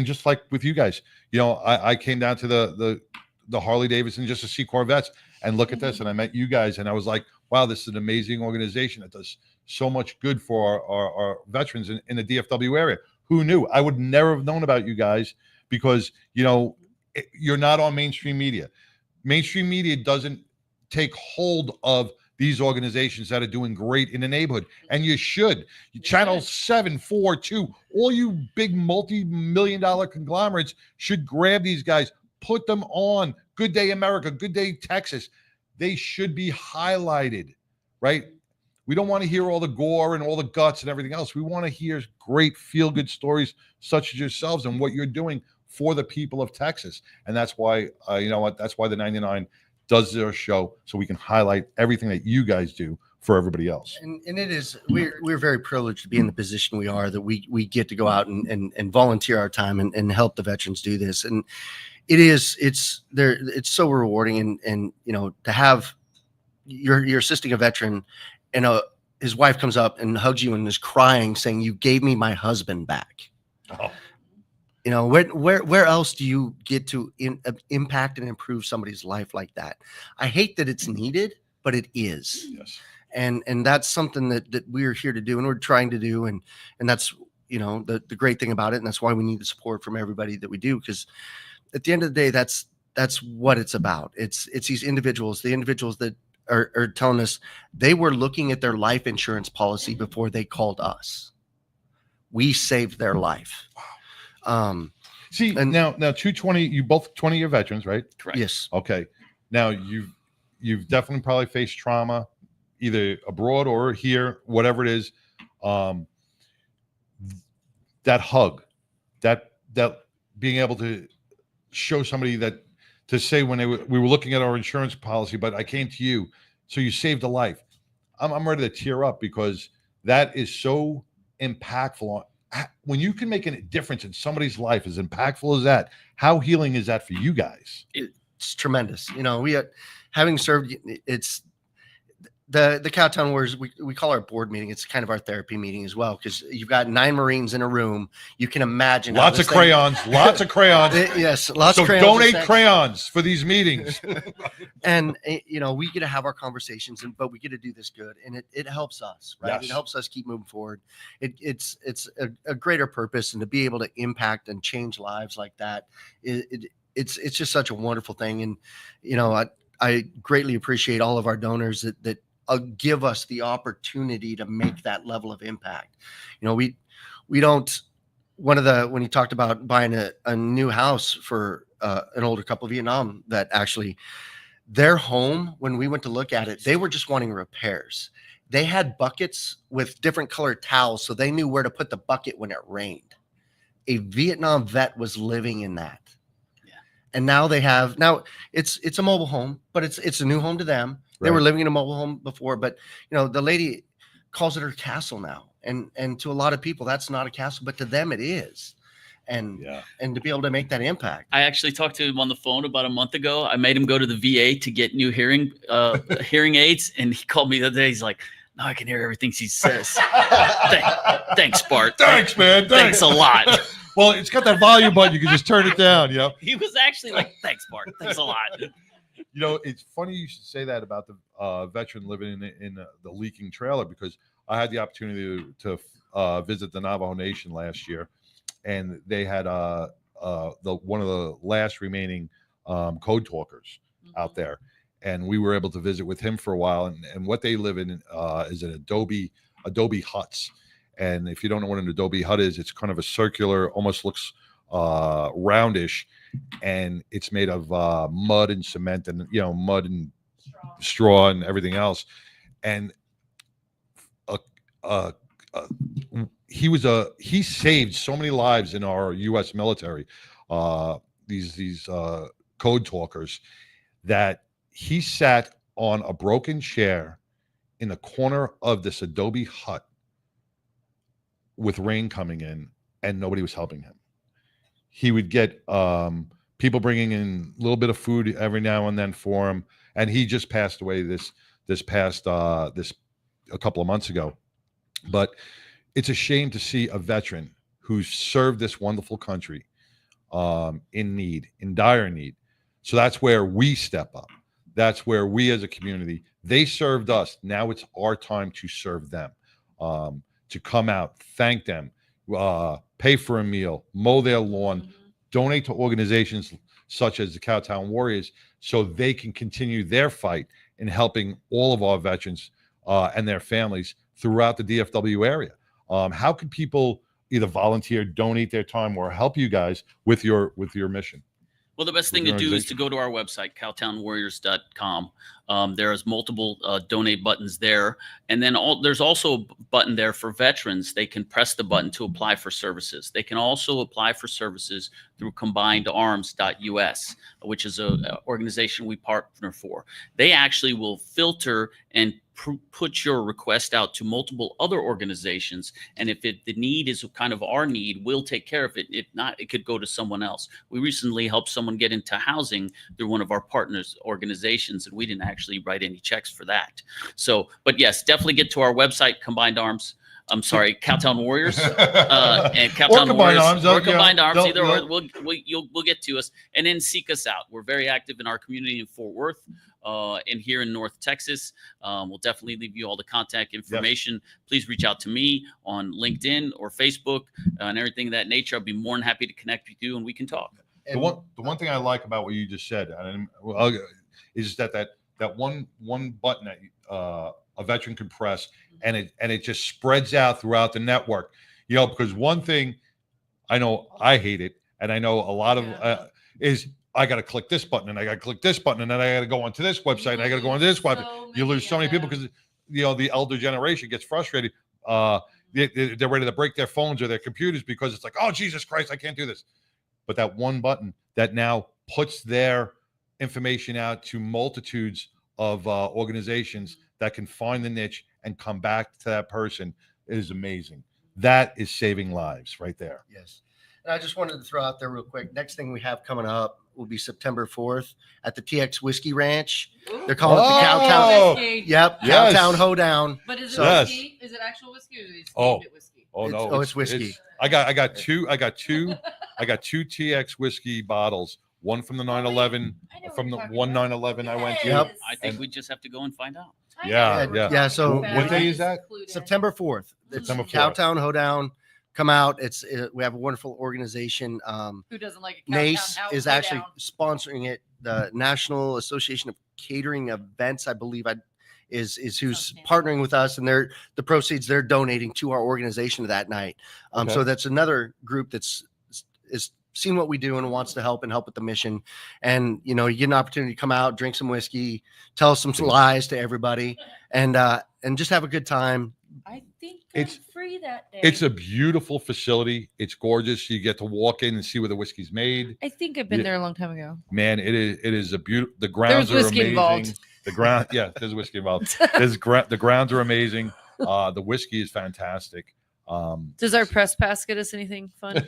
Just like with you guys, I came down to the Harley Davidson just to see Corvettes and look at this, and I met you guys, and I was like, wow, this is an amazing organization that does so much good for our veterans in the DFW area. Who knew? I would never have known about you guys because, you're not on mainstream media. Mainstream media doesn't take hold of these organizations that are doing great in the neighborhood, and you should. Channel 742, all you big multi-million-dollar conglomerates should grab these guys, put them on. Good Day America, Good Day Texas. They should be highlighted, right? We don't want to hear all the gore and all the guts and everything else. We want to hear great feel-good stories such as yourselves and what you're doing for the people of Texas. And that's why, that's why the 99 does their show, so we can highlight everything that you guys do for everybody else. And it is, we're very privileged to be in the position we are, that we get to go out and volunteer our time and help the veterans do this. And it's so rewarding. And to have, you're assisting a veteran and his wife comes up and hugs you and is crying saying, "You gave me my husband back." Oh. Where else do you get to impact and improve somebody's life like that? I hate that it's needed, but it is. Yes. And that's something that we're here to do and we're trying to do. And that's, the great thing about it. And that's why we need the support from everybody that we do. Because at the end of the day, that's what it's about. It's these individuals, the individuals that are telling us they were looking at their life insurance policy before they called us. We saved their life. Now 220, you both 20-year veterans, right? Correct. Yes. Okay. Now you've definitely probably faced trauma either abroad or here, whatever it is. That hug, that being able to show somebody that, to say when we were looking at our insurance policy, but I came to you, so you saved a life. I'm ready to tear up because that is so impactful. When you can make a difference in somebody's life as impactful as that, how healing is that for you guys? It's tremendous. We having served, it's the Cowtown Wars, we call our board meeting. It's kind of our therapy meeting as well, because you've got 9 Marines in a room. You can imagine lots of crayons. Yes, lots of crayons. So donate crayons for these meetings. And we get to have our conversations, but we get to do this good, and it helps us, right? Yes. It helps us keep moving forward. It's a greater purpose, and to be able to impact and change lives like that, it's just such a wonderful thing. And I greatly appreciate all of our donors that give us the opportunity to make that level of impact. We don't, when you talked about buying a new house for an older couple of Vietnam, that actually their home, when we went to look at it, they were just wanting repairs. They had buckets with different colored towels, so they knew where to put the bucket when it rained. A Vietnam vet was living in that. And now it's a mobile home, but it's a new home to them. They were living in a mobile home before, but the lady calls it her castle now. And to a lot of people, that's not a castle, but to them it is. And to be able to make that impact. I actually talked to him on the phone about a month ago. I made him go to the VA to get new hearing aids, and he called me the other day. He's like, "Now I can hear everything she says." Thanks, Bart. Thanks, man. Thanks a lot. Well, it's got that volume button. You can just turn it down. You know. He was actually like, "Thanks, Bart. Thanks a lot." You know, it's funny you should say that about the veteran living in the leaking trailer, because I had the opportunity to visit the Navajo Nation last year, and they had one of the last remaining code talkers out there, and we were able to visit with him for a while. And what they live in is an Adobe huts. And if you don't know what an Adobe hut is, it's kind of a circular, almost looks roundish, and it's made of mud and cement, and mud and straw and everything else. And he saved so many lives in our U.S. military. These code talkers, that he sat on a broken chair in the corner of this Adobe hut with rain coming in, and nobody was helping him. He would get people bringing in a little bit of food every now and then for him, and he just passed away this a couple of months ago. But it's a shame to see a veteran who's served this wonderful country in dire need. So that's where we step up. That's where we as a community, they served us. Now it's our time to serve them. To come out, thank them, pay for a meal, mow their lawn, donate to organizations such as the Cowtown Warriors, so they can continue their fight in helping all of our veterans and their families throughout the DFW area. How can people either volunteer, donate their time, or help you guys with your mission? Well, the best thing to do is to go to our website, cowtownwarriors.com. There's multiple donate buttons there. And then there's also a button there for veterans. They can press the button to apply for services. They can also apply for services through combinedarms.us, which is an organization we partner for. They actually will filter and put your request out to multiple other organizations, and if the need is kind of our need, we'll take care of it. If not, it could go to someone else. We recently helped someone get into housing through one of our partners organizations, and we didn't actually write any checks for that. So, but yes, definitely get to our website, Cowtown Warriors, and Cowtown Warriors, or Combined Arms, either or. We'll get to us, and then seek us out. We're very active in our community in Fort Worth, and here in North Texas. We'll definitely leave you all the contact information. Yes. Please reach out to me on LinkedIn or Facebook and everything of that nature. I'll be more than happy to connect with you, and we can talk. The one thing I like about what you just said is that one button that a veteran can press, and it just spreads out throughout the network. Because one thing I know, I hate it, and I know a lot of is I got to click this button, and I got to click this button, and then I got to go onto this website, and I got to go onto this website. You lose so many people because the elder generation gets frustrated. They're ready to break their phones or their computers because it's like, oh, Jesus Christ, I can't do this. But that one button that now puts their information out to multitudes of organizations that can find the niche and come back to that person is amazing. That is saving lives right there. Yes. And I just wanted to throw out there real quick. Next thing we have coming up will be September 4th at the TX Whiskey Ranch. They're calling it the Cowtown. Whiskey. Yep. Yes. Cowtown Hoedown. But is it whiskey? Is it actual whiskey, or is it steamed whiskey? Oh no. It's whiskey. I got two TX whiskey bottles. One from the 9/11, from the 9/11 I went to. Yep. I think we just have to go and find out. Yeah. So what day is that? September 4th. It's September 4th. Cowtown Hoedown. Come out. We have a wonderful organization. Who doesn't like it? NACE is actually sponsoring it. The National Association of Catering Events, I believe, is who's partnering with us, and the proceeds they're donating to our organization that night. So that's another group that's seen what we do and wants to help with the mission. And you get an opportunity to come out, drink some whiskey, tell some lies to everybody, and just have a good time. I think It's free that day. It's a beautiful facility. It's gorgeous. You get to walk in and see where the whiskey's made. I think I've been there a long time ago. Man, it is a beautiful. The grounds There's are whiskey amazing. involved. The ground, there's whiskey involved. The grounds are amazing. The whiskey is fantastic. Does our press pass get us anything fun?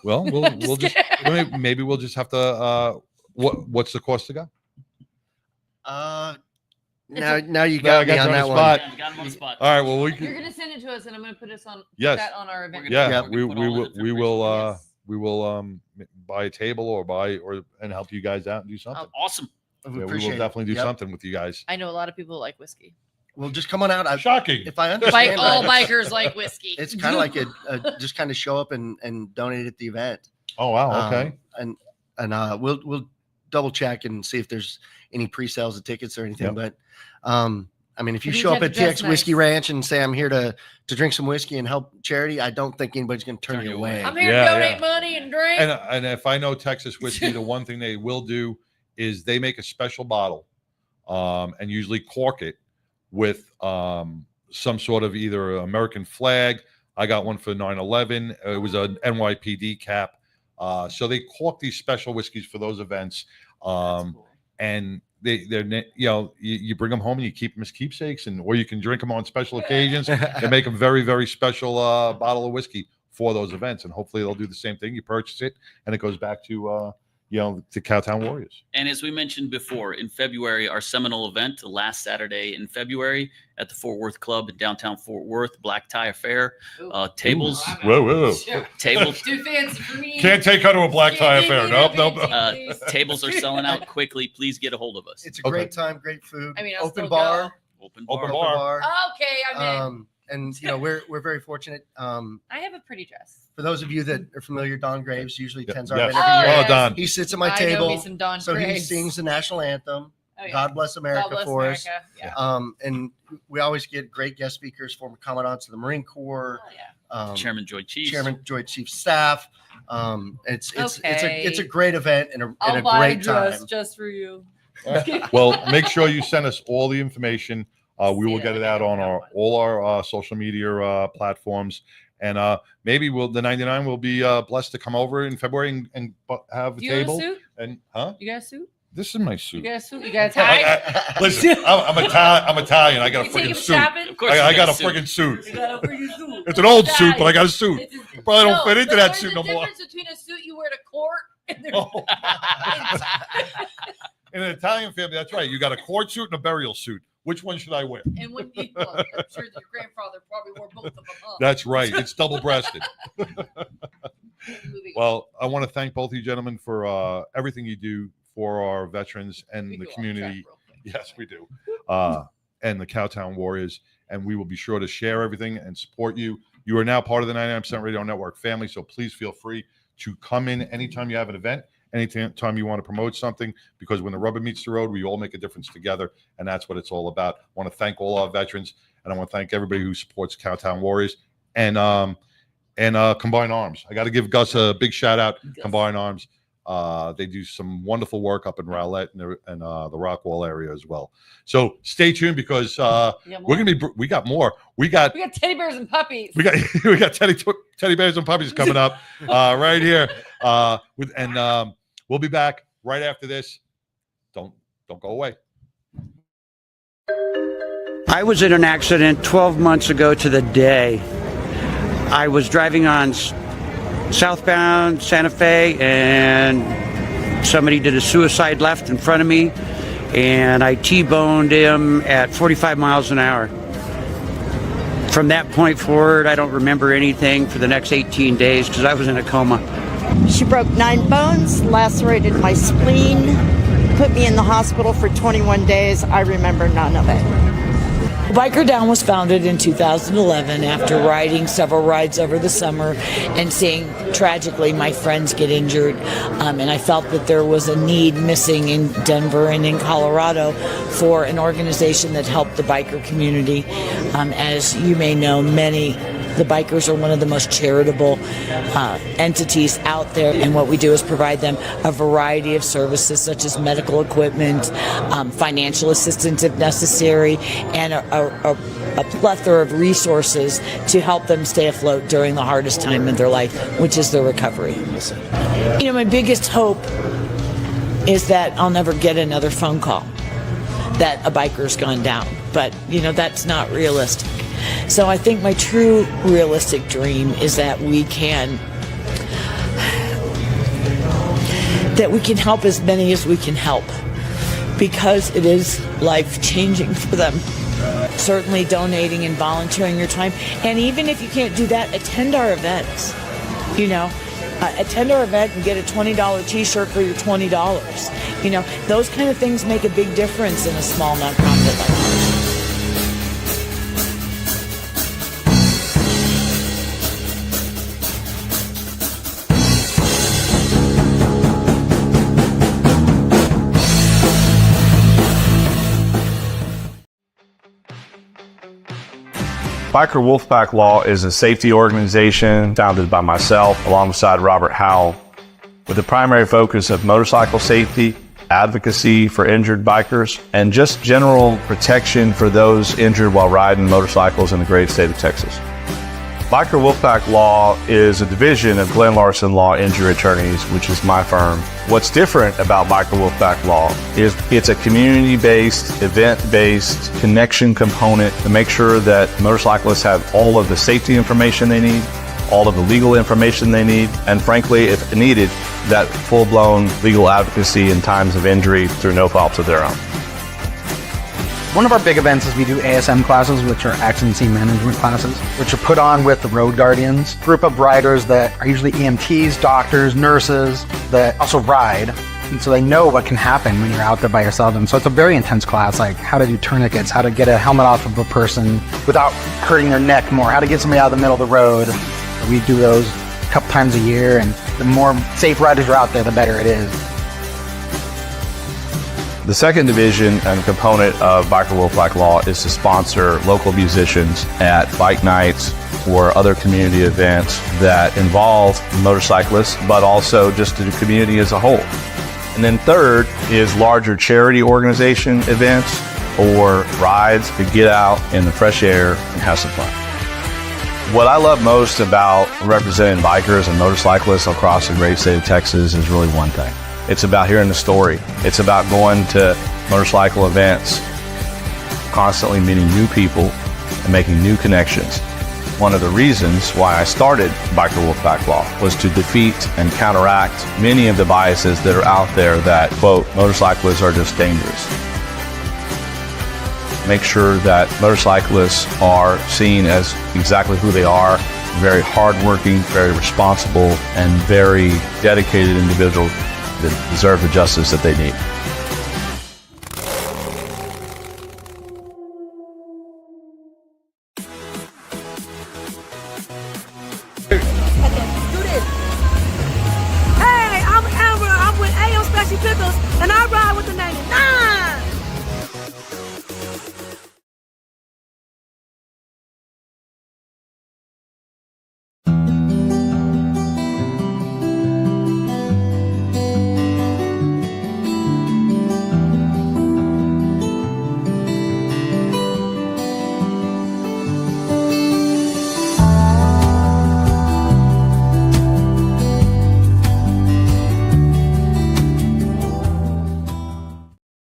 Well, we'll just maybe we'll just have to. What's the cost to go? Now you got me on that one. Yeah, you got him on the spot. All right. Well, we You're can. gonna send it to us, and I'm gonna put us on Yes. that on our event. Yeah, Yep. we Put all will. that We will buy a table and help you guys out and do something. Awesome. Yeah, we will appreciate it. definitely do Yep. something with you guys. I know a lot of people like whiskey. Well, just come on out. Shocking. If I understand, All right, bikers like whiskey. it's kind of like a just kind of show up and donate at the event. Oh wow. Okay. And we'll double check and see if there's any pre-sales of tickets or anything. Yep. But I mean, if you You show just up have at to dress TX Whiskey nice. Ranch and say I'm here to drink some whiskey and help charity, I don't think anybody's going to turn you away. I'm here Yeah, to donate yeah. money and drink. And if I know Texas whiskey, the one thing they will do is they make a special bottle, and usually cork it with some sort of either American flag. I got one for 9/11. It was an NYPD cap. So they cork these special whiskeys for those events. And they're you bring them home and you keep them as keepsakes, or you can drink them on special occasions and make a very, very special bottle of whiskey for those events. And hopefully they'll do the same thing. You purchase it and it goes back to to Cowtown Warriors. And as we mentioned before, in February, our seminal event, the last Saturday in February at the Fort Worth Club in downtown Fort Worth, Black Tie Affair, tables. Whoa. Tables. Too fancy for me. Can't take her to a black tie affair. Nope. Tables are selling out quickly. Please get a hold of us. It's a great time, great food. I mean, I'll open still bar. Open Open bar. bar. Okay, I'm in. And we're very fortunate. I have a pretty dress. For those of you that are familiar, Don Graves usually attends our Yes. event every year. Oh, Don. He sits at my I know table. me some Don so he Graves. sings the national anthem. Oh, yeah. God bless America God bless for America. us. Yeah. And we always get great guest speakers, former commandants of the Marine Corps, Chairman Joint Chiefs. Chairman Joint Chief Staff. It's Okay. a great event and I'll a buy a great dress time. just for you. Well, make sure you send us all the information. We will get it out on all our social media platforms, and maybe the 99 will be blessed to come over in February and have a Do you have a table. suit? And You got a suit? this is my You suit. got a suit? You got a tie? Listen, I'm Italian. I got a You take freaking him suit. shopping? Of course I you got a got a freaking suit. You got a freaking suit. It's an old suit, but I got a suit. It's just- Probably don't fit No, into but that there's suit a no more. difference between a suit you wear to court and there's Oh. In an Italian family, that's right. You got a court suit and a burial suit. Which one should I wear? and when you, well, I'm sure your grandfather probably wore both of them. Huh? That's right. It's double-breasted. Well, I want to thank both of you gentlemen for everything you do for our veterans and the community. Yes, we do. And the Cowtown Warriors. And we will be sure to share everything and support you. You are now part of the 99% Radio Network family, so please feel free to come in anytime you have an event, anytime you want to promote something, because when the rubber meets the road, we all make a difference together, and that's what it's all about. I want to thank all our veterans, and I want to thank everybody who supports Cowtown Warriors and Combined Arms. I got to give Gus a big shout out. Combined Arms. They do some wonderful work up in Rowlett and the Rockwall area as well. So stay tuned because we got more. We got teddy bears and puppies. we got teddy bears and puppies coming up right here. We'll be back right after this. Don't go away. I was in an accident 12 months ago to the day. I was driving on southbound Santa Fe, and somebody did a suicide left in front of me, and I T-boned him at 45 miles an hour. From that point forward, I don't remember anything for the next 18 days because I was in a coma. She broke 9 bones, lacerated my spleen, put me in the hospital for 21 days. I remember none of it. Biker Down was founded in 2011 after riding several rides over the summer and seeing tragically my friends get injured, and I felt that there was a need missing in Denver and in Colorado for an organization that helped the biker community. As you may know, the bikers are one of the most charitable entities out there, and what we do is provide them a variety of services such as medical equipment, financial assistance if necessary, and a plethora of resources to help them stay afloat during the hardest time in their life, which is their recovery. You know, my biggest hope is that I'll never get another phone call that a biker's gone down, but that's not realistic. So I think my true realistic dream is that we can help as many as we can help. because it is life-changing for them. Certainly donating and volunteering your time. And even if you can't do that, attend our events. Attend our event and get a $20 t-shirt for your $20. Those kind of things make a big difference in a small nonprofit like ours. Biker Wolfpack Law is a safety organization founded by myself alongside Robert Howell with the primary focus of motorcycle safety, advocacy for injured bikers, and just general protection for those injured while riding motorcycles in the great state of Texas. Biker Wolfpack Law is a division of Glenn Larson Law Injury Attorneys, which is my firm. What's different about Biker Wolfpack Law is it's a community-based, event-based connection component to make sure that motorcyclists have all of the safety information they need, all of the legal information they need, and frankly, if needed, that full-blown legal advocacy in times of injury through no fault of their own. One of our big events is we do ASM classes, which are accident scene management classes, which are put on with the Road Guardians, group of riders that are usually EMTs, doctors, nurses that also ride. And so they know what can happen when you're out there by yourself. And so it's a very intense class, like how to do tourniquets, how to get a helmet off of a person without hurting their neck more, how to get somebody out of the middle of the road. We do those a couple times a year, and the more safe riders are out there, the better it is. The second division and component of Biker Wolfpack Law is to sponsor local musicians at bike nights or other community events that involve motorcyclists, but also just the community as a whole. And then third is larger charity organization events or rides to get out in the fresh air and have some fun. What I love most about representing bikers and motorcyclists across the great state of Texas is really one thing. It's about hearing the story. It's about going to motorcycle events, constantly meeting new people and making new connections. One of the reasons why I started Biker Wolfpack Law was to defeat and counteract many of the biases that are out there that, quote, motorcyclists are just dangerous. Make sure that motorcyclists are seen as exactly who they are, very hardworking, very responsible, and very dedicated individuals that deserve the justice that they need. Hey, I'm Amber. I'm with AM Special Pickles, and I ride with the 99.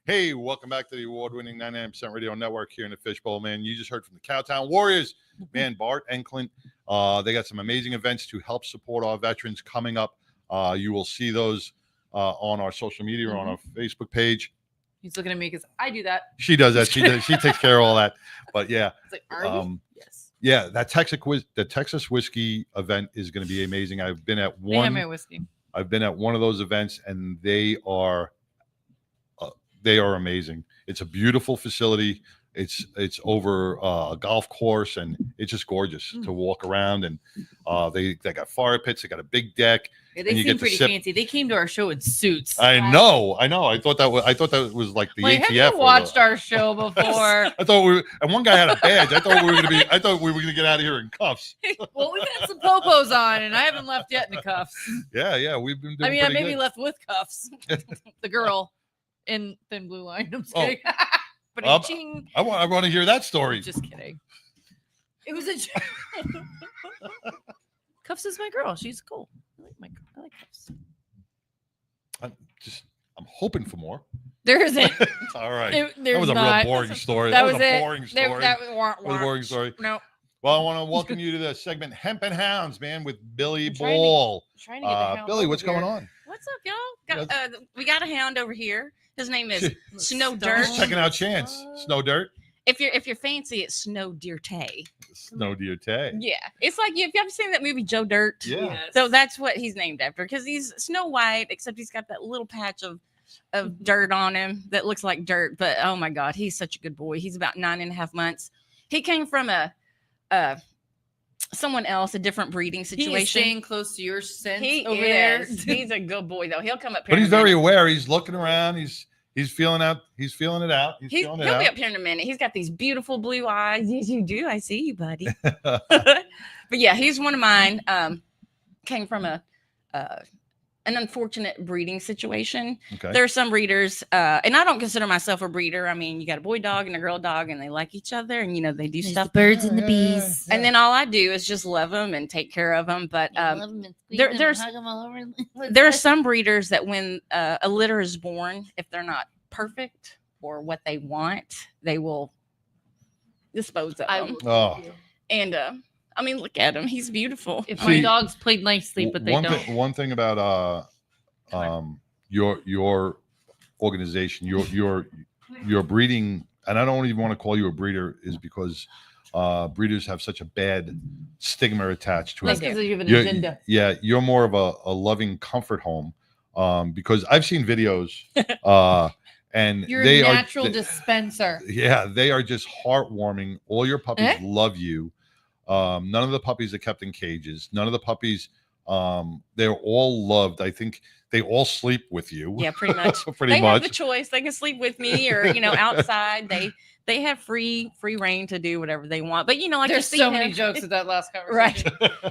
Hey, welcome back to the award-winning 99% Radio Network here in the Fishbowl, man. You just heard from the Cowtown Warriors, man, Bart and Clint. They got some amazing events to help support our veterans coming up. You will see those on our social media or on our Facebook page. He's looking at me because I do that. She does that. She takes care of all that. But yeah, It's like, are you? Yes. yeah, the Texas whiskey event is going to be amazing. I've been at They have one. my whiskey. I've been at one of those events, and they are amazing. It's a beautiful facility. It's over a golf course, and it's just gorgeous to walk around. And they got fire pits. They got a big deck. Yeah, and they you seem get to pretty sip. fancy. They came to our show in suits. I know. I thought that was like the Like, ATF. have you or the- watched our show before? I thought and one guy had a badge. I thought we were gonna get out of here in cuffs. Well, we've had some popos on, and I haven't left yet in the cuffs. Yeah, we've been doing I mean, I pretty maybe good. left with cuffs. The girl in Thin Blue Line. I'm just Oh. kidding. But I want to hear that story. Just kidding. It was a Cuffs is my girl. She's cool. I like Cuffs. I'm hoping for more. There isn't. All right. There's That was a not. real boring story. That was was a it. boring story. That That was a boring story. No. Well, I want to welcome you to the segment Hemp and Hounds, man, with Billy trying to- Ball. trying to get the hound Billy, over what's going here. on? What's up, y'all? We got a hound over here. His name is Snow Dirt. Just checking out Chance. Snow Dirt. If you're fancy, it's Snow Dirt. Snow Dirt. Yeah, it's like if you ever seen that movie Joe Dirt. Yeah. Yes. So that's what he's named after because he's Snow White, except he's got that little patch of dirt on him that looks like dirt. But oh my God, he's such a good boy. He's about 9.5 months. He came from someone else, a different breeding situation. He is staying close to your scent over there. there. He's a good boy though. He'll come up here. But he's very aware. He's looking around. He's feeling out. He's feeling it out. He'll be up here in a minute. He's got these beautiful blue eyes. Yes, you do. I see you, buddy. But yeah, he's one of mine. Came from an unfortunate breeding situation. Okay. There are some breeders, and I don't consider myself a breeder. I mean, you got a boy dog and a girl dog, and they like each other, and they do stuff. The birds and the bees. And then all I do is just love them and take care of them. But there are some breeders that when a litter is born, if they're not perfect or what they want, they will dispose of them. Oh. And I mean, look at him. He's beautiful. If my dogs played nicely, but they don't. One thing about your organization, your breeding, and I don't even want to call you a breeder, is because breeders have such a bad stigma attached to That's it. because you have an agenda. Yeah, you're more of a loving comfort home, because I've seen videos, and You're they a are natural dispenser. Yeah, they are just heartwarming. All your puppies love you. None of the puppies are kept in cages. None of the puppies, they're all loved. I think they all sleep with you. Yeah, pretty much. They have the choice. They can sleep with me or, outside. They have free reign to do whatever they want. But, like there's you see so him, many jokes at that last conversation. Right.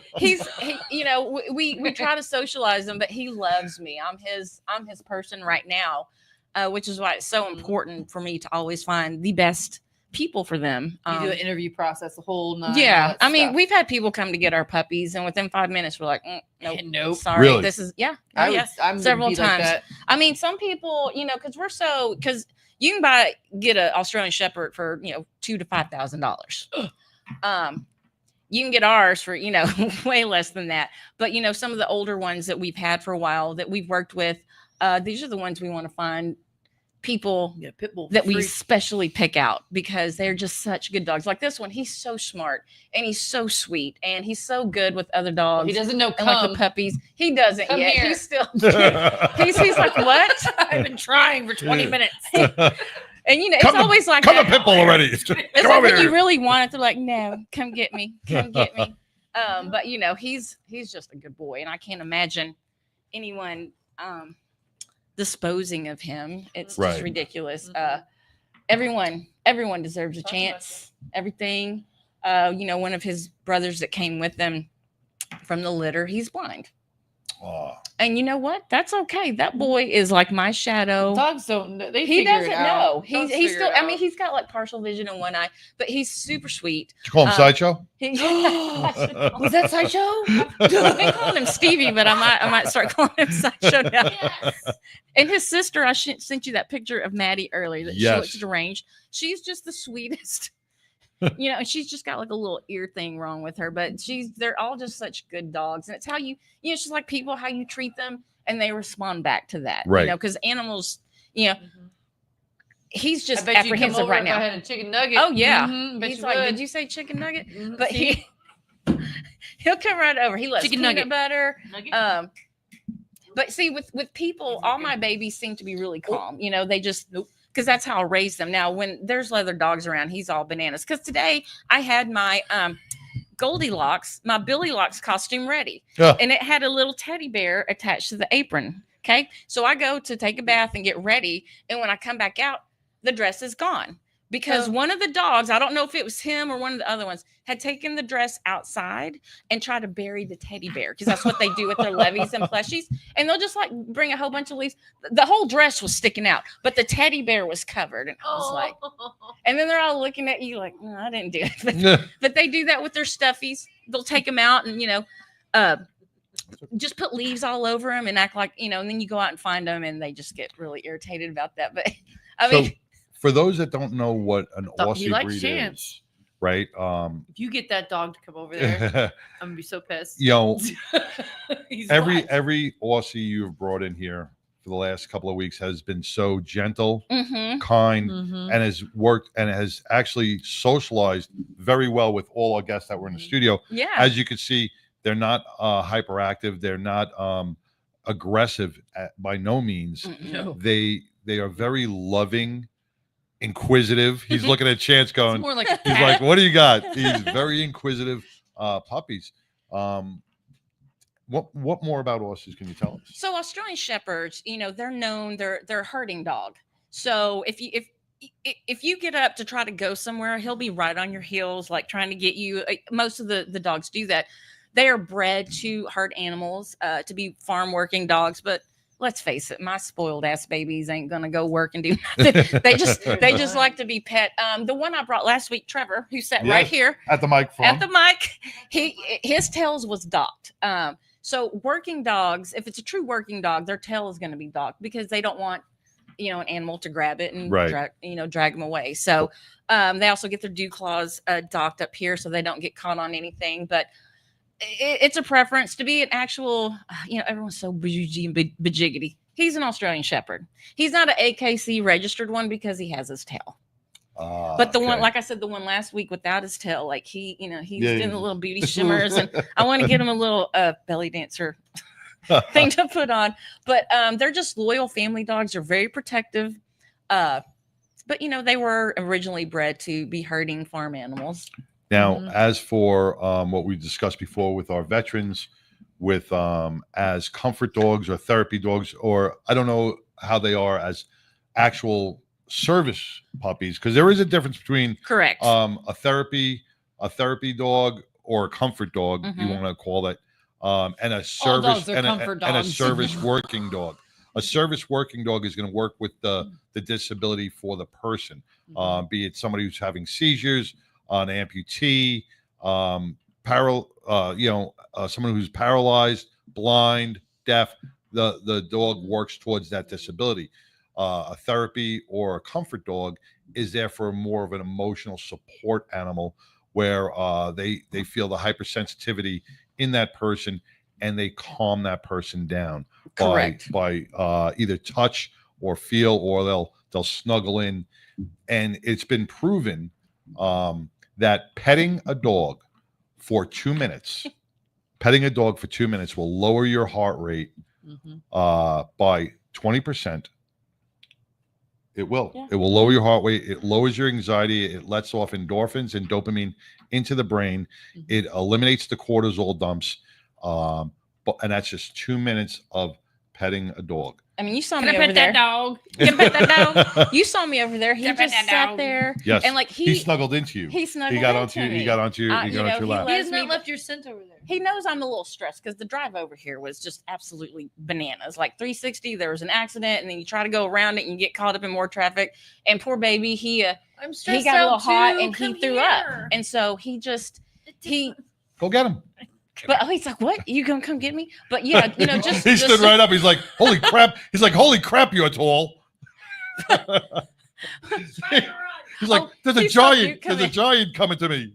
We try to socialize him, but he loves me. I'm his person right now, which is why it's so important for me to always find the best people for them. You do an interview process, the whole nine. Yeah, I mean, we've had people come to get our puppies, and within 5 minutes, we're like, nope, sorry, really? this is I'm several be times. Like that. I mean, some people, because you can get an Australian Shepherd for $2,000 to $5,000. You can get ours for way less than that. But some of the older ones that we've had for a while that we've worked with, these are the ones we want to find people that we specially pick out because they're just such good dogs. Like this one, he's so smart and he's so sweet and he's so good with other dogs. He doesn't know and like the puppies. He doesn't Come yet. here. He's still he's like, what? I've been trying for 20 minutes. And it's always like come that. a pit bull already. It's like when you really want it, they're like, no, come get me. But he's just a good boy, and I can't imagine anyone disposing of him. It's just ridiculous. Everyone deserves a chance. Everything. One of his brothers that came with them from the litter, he's blind. And you know what? That's okay. That boy is like my shadow. Dogs don't know. He doesn't know. He's still, I mean, he's got like partial vision in one eye, but he's super sweet. Did you call him Sideshow? Was that Sideshow? I've been calling him Stevie, but I might start calling him Sideshow now. Yes. And his sister, I sent you that picture of Maddie earlier that she looks deranged. She's just the sweetest. And she's just got like a little ear thing wrong with her, but they're all just such good dogs. And it's how it's just like people, how you treat them and they respond back to that, right? Because animals, he's just I bet you'd come apprehensive over right if now. I had a chicken nugget. Oh yeah. Bet He's you like, would. did you say chicken nugget? But he'll come right over. He loves Chicken peanut nugget. butter. But see, with people, all my babies seem to be really calm. They just because that's how I raise them. Now, when there's other dogs around, he's all bananas. Because today I had my Goldilocks, my Billy Locks costume ready, and it had a little teddy bear attached to the apron. Okay, so I go to take a bath and get ready, and when I come back out, the dress is gone. Because one of the dogs, I don't know if it was him or one of the other ones, had taken the dress outside and tried to bury the teddy bear because that's what they do with their levies and plushies. And they'll just like bring a whole bunch of leaves. The whole dress was sticking out, but the teddy bear was covered. And I was like, and then they're all looking at you like, no, I didn't do it. But they do that with their stuffies. They'll take them out and, just put leaves all over them and act like, and then you go out and find them and they just get really irritated about that. But I mean, for those that don't know what an He Aussie likes breed Chance. is, right? If you get that dog to come over there, I'm gonna be so pissed. He's blind. every Aussie you've brought in here for the last couple of weeks has been so gentle, Mhm. kind, Mhm. and has worked and has actually socialized very well with all our guests that were in the studio. Yeah. As you can see, they're not hyperactive. They're not aggressive by no means. No. They are very loving, inquisitive. He's looking at Chance going, more like a he's cat. like, what do you got? He's very inquisitive puppies. What more about Aussies can you tell us? So Australian Shepherds, they're known, they're a herding dog. So if you get up to try to go somewhere, he'll be right on your heels, like trying to get you. Most of the dogs do that. They are bred to herd animals, to be farm working dogs. But let's face it, my spoiled ass babies ain't gonna go work and do nothing. they just like to be pet. The one I brought last week, Trevor, who sat right Yes, here at the microphone. At the mic, his tails was docked. So working dogs, if it's a true working dog, their tail is going to be docked because they don't want, an animal to grab it and Right. drag them away. So they also get their dew claws docked up here so they don't get caught on anything. But it's a preference to be an actual, everyone's so bougie and bajiggity. He's an Australian Shepherd. He's not an AKC registered one because he has his tail. But the one, like I said, the one last week without his tail, like he's doing the little beauty shimmers, and I want to get him a little belly dancer thing to put on. But they're just loyal family dogs. They're very protective. But they were originally bred to be herding farm animals. Now, as for what we discussed before with our veterans, with as comfort dogs or therapy dogs, or I don't know how they are as actual service puppies, because there is a difference between Correct. A therapy dog or a comfort dog, you Mhm. want to call it, and a service dogs are and comfort and a dogs. service working dog. A service working dog is going to work with the disability for the person, be it somebody who's having seizures, an amputee, someone who's paralyzed, blind, deaf. The dog works towards that disability. A therapy or a comfort dog is there for more of an emotional support animal where they feel the hypersensitivity in that person and they calm that person down Correct. by either touch or feel, or they'll snuggle in. And it's been proven that petting a dog for 2 minutes will lower your heart rate by 20%. It will. Yeah. It will lower your heart rate. It lowers your anxiety. It lets off endorphins and dopamine into the brain. It eliminates the cortisol dumps. And that's just 2 minutes of petting a dog. I mean, you saw Can me I over pet there. that dog? Can I pet that dog? You saw me over there. He Can I pet just that sat dog? there. Yes. And like he snuggled into you. He snuggled got into onto you. me. He got onto your lap. He has not left your scent over there. He knows I'm a little stressed because the drive over here was just absolutely bananas. Like 360, there was an accident, and then you try to go around it and you get caught up in more traffic. And poor baby, he I'm stressed got a little out hot too. and he Come threw up. here. And so he Go get him. but he's like, what? You gonna come get me? But yeah, just He stood right up. He's like, holy crap. He's like, holy crap, you're tall. He's like, there's a he's so giant. cute. Come There's a giant coming to me.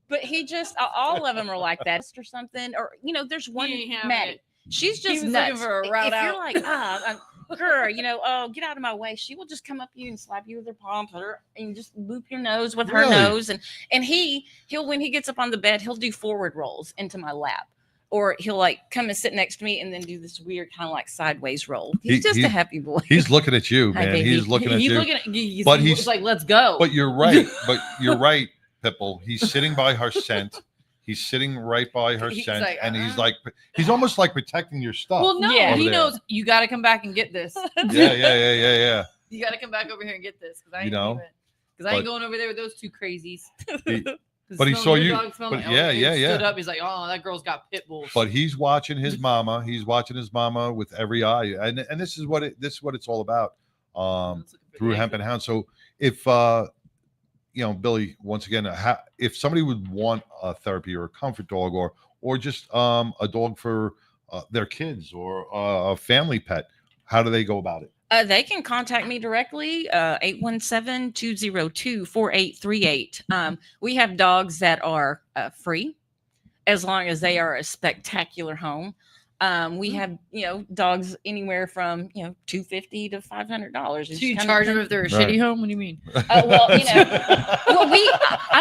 But he just all of them are like that or something. Or there's one ain't having Maddie. it. She's He just was nuts. looking for a route if you're out. like, girl, oh, get out of my way. She will just come up to you and slap you with her palm, put her and just loop your nose with her Really? nose. And he'll when he gets up on the bed, he'll do forward rolls into my lap. Or he'll like come and sit next to me and then do this weird kind of like sideways roll. He's just a happy boy. He's looking at you, Hi, man. baby. He's looking at He's you. looking at you. But He's he's like, let's go. But you're right. Pitbull. He's sitting by her scent. He's sitting right by her He's scent, like, and he's almost like protecting your stuff. well, no, Yeah. he over there. knows you got to come back and get this. Yeah. You got to come back over here and get this because I ain't know, because I ain't but- going over there with those two crazies. But he saw you. But Stood yeah. up. He's like, oh, that girl's got pit bulls. But he's watching his mama. He's watching his mama with every eye, and this is what it's all about. Through Hemp and Hound. So if Billy, once again, if somebody would want a therapy or a comfort dog or just a dog for their kids or a family pet, how do they go about it? They can contact me directly, 817-202-4838. We have dogs that are free as long as they are a spectacular home. We have, dogs anywhere from, $250 to $500. Do you charge them if they're a shitty home? What do you mean? I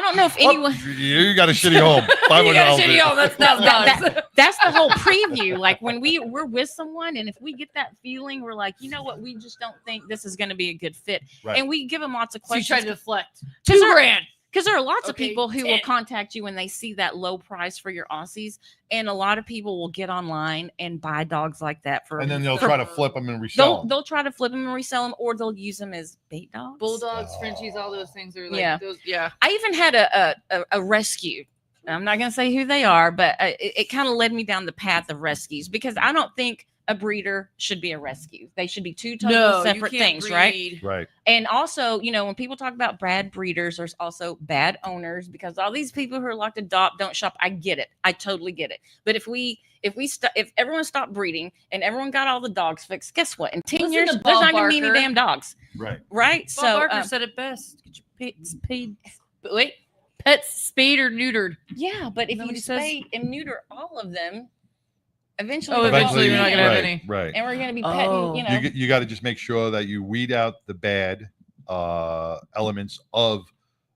don't know if anyone. You got a shitty home. $500. That's the whole preview. Like when we're with someone, and if we get that feeling, we're like, you know what, we just don't think this is going to be a good fit, and we give them lots of questions. So you try to deflect. $2,000. Because there are lots of people who will contact you when they see that low price for your Aussies, and a lot of people will get online and buy dogs like that and then they'll try to flip them and resell them. They'll try to flip them and resell them, or they'll use them as bait dogs. Bulldogs, Frenchies, all those things are like those. Yeah. I even had a rescue. I'm not going to say who they are, but it kind of led me down the path of rescues, because I don't think a breeder should be a rescue. They should be two totally separate things, right? Right. And also, when people talk about bad breeders, there's also bad owners, because all these people who are like to adopt, don't shop. I get it. I totally get it. But if everyone stopped breeding and everyone got all the dogs fixed, guess what? In 10 years, there's not going to be any damn dogs. Right. Right. Bob Barker said it best. Get your pets spayed or neutered. Yeah, but if you spay and neuter all of them, eventually you're not going to have any. Right. And we're going to be petting, You got to just make sure that you weed out the bad elements of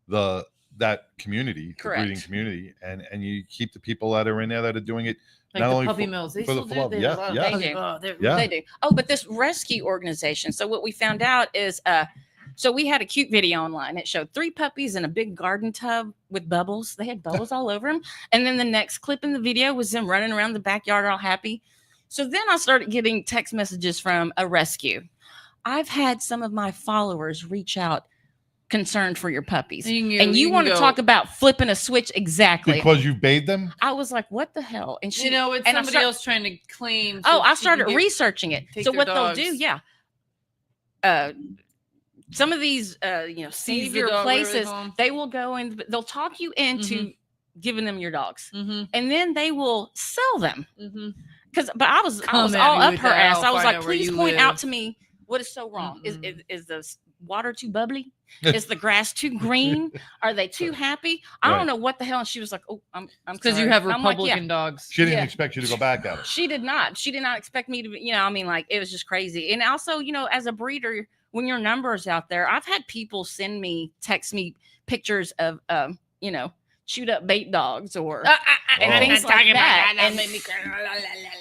that community, the breeding community, and you keep the people that are in there that are doing it like not the only puppy mills. They for the still love. do. They do. Oh, but this rescue organization. So what we found out is, so we had a cute video online. It showed 3 puppies in a big garden tub with bubbles. They had bubbles all over them. And then the next clip in the video was them running around the backyard all happy. So then I started getting text messages from a rescue. I've had some of my followers reach out concerned for your puppies. And you want to talk about flipping a switch. Exactly. Because you bathed them? I was like, what the hell? And she, it's and somebody else trying to claim. I started researching it. So what they'll do, some of these, savior places, they will go and they'll talk you into giving them your dogs, and then they will sell them. But I was all up her ass. I was like, please point out to me what is so wrong. Is the water too bubbly? Is the grass too green? Are they too happy? I don't know what the hell. And she was like, oh, I'm because you have Republican dogs. She didn't expect you to go back at her. She did not. She did not expect me to be, it was just crazy. And also, as a breeder, when your number's out there, I've had people text me pictures of, shoot up bait dogs or and things like that.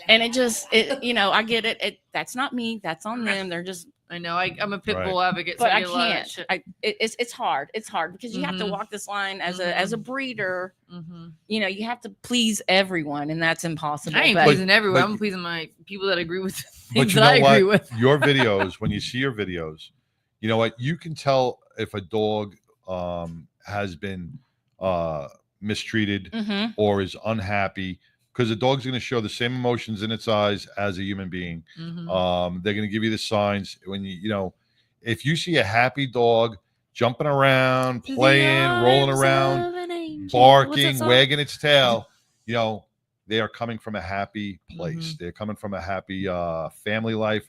And it just, I get it. That's not me. That's on them. They're just. I know. I'm a pit bull advocate, but I can't. It's hard. It's hard because you have to walk this line as a breeder. You have to please everyone, and that's impossible. I ain't pleasing everyone. I'm pleasing my people that agree with things that I agree with. Your videos, when you see your videos, you know what? You can tell if a dog has been mistreated or is unhappy, because the dog's going to show the same emotions in its eyes as a human being. They're going to give you the signs when if you see a happy dog jumping around, playing, rolling around, barking, wagging its tail, they are coming from a happy place. They're coming from a happy family life,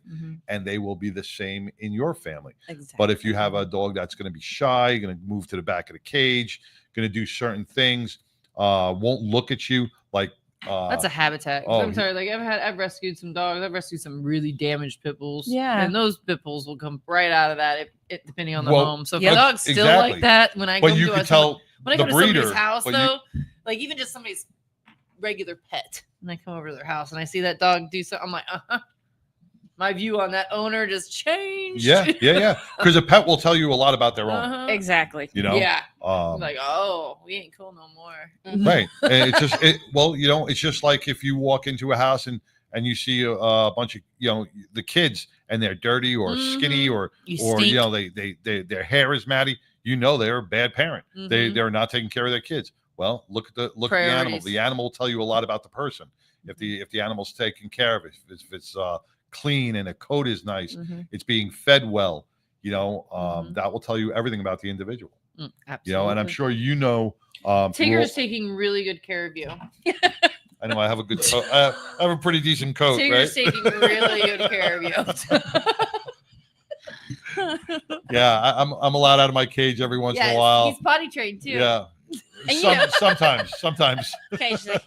and they will be the same in your family. Exactly. But if you have a dog that's going to be shy, going to move to the back of the cage, going to do certain things, won't look at you like. That's a habitat. I'm sorry. Like I've rescued some dogs. I've rescued some really damaged pit bulls. Yeah. And those pit bulls will come right out of that, depending on the home. So if the dog's still like that, when I go to somebody's house, though, like even just somebody's regular pet, and I come over to their house and I see that dog do something, I'm like, my view on that owner just changed. Yeah. Because a pet will tell you a lot about their owner. Exactly. Yeah. Like, we ain't cool no more. Right. And it's just it's just like if you walk into a house and you see a bunch of the kids and they're dirty or skinny or their hair is matty, they're a bad parent. They're not taking care of their kids. Well, look at the animal. The animal will tell you a lot about the person. If the animal's taken care of, if it's clean and a coat is nice, it's being fed well, that will tell you everything about the individual. Absolutely. And I'm sure Tigger's taking really good care of you. I know I have a good coat. I have a pretty decent coat. Tigger's right? taking really good care of you. Yeah, I'm allowed out of my cage every once in a while. He's potty trained too. Yeah. And, you know- Sometimes. Occasionally,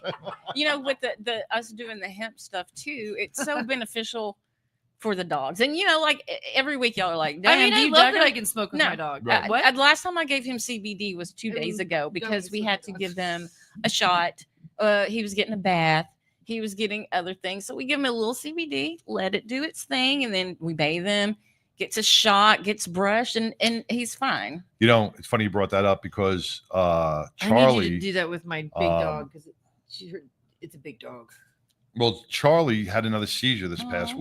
you know, with the us doing the hemp stuff too, it's so beneficial for the dogs. And you know, like every week y'all are like, I mean, "Damn, I you love dug that I it?" can smoke with No. my dog. Right. What? Last time I gave him CBD was 2 days ago because we had to give them a shot. He was getting a bath. He was getting other things. So we give him a little CBD, let it do its thing, and then we bathe him, gets a shot, gets brushed, and he's fine. You know, it's funny you brought that up because I need Charlie. you to do that with my big dog because it's a big dog. Well, Charlie had another seizure this past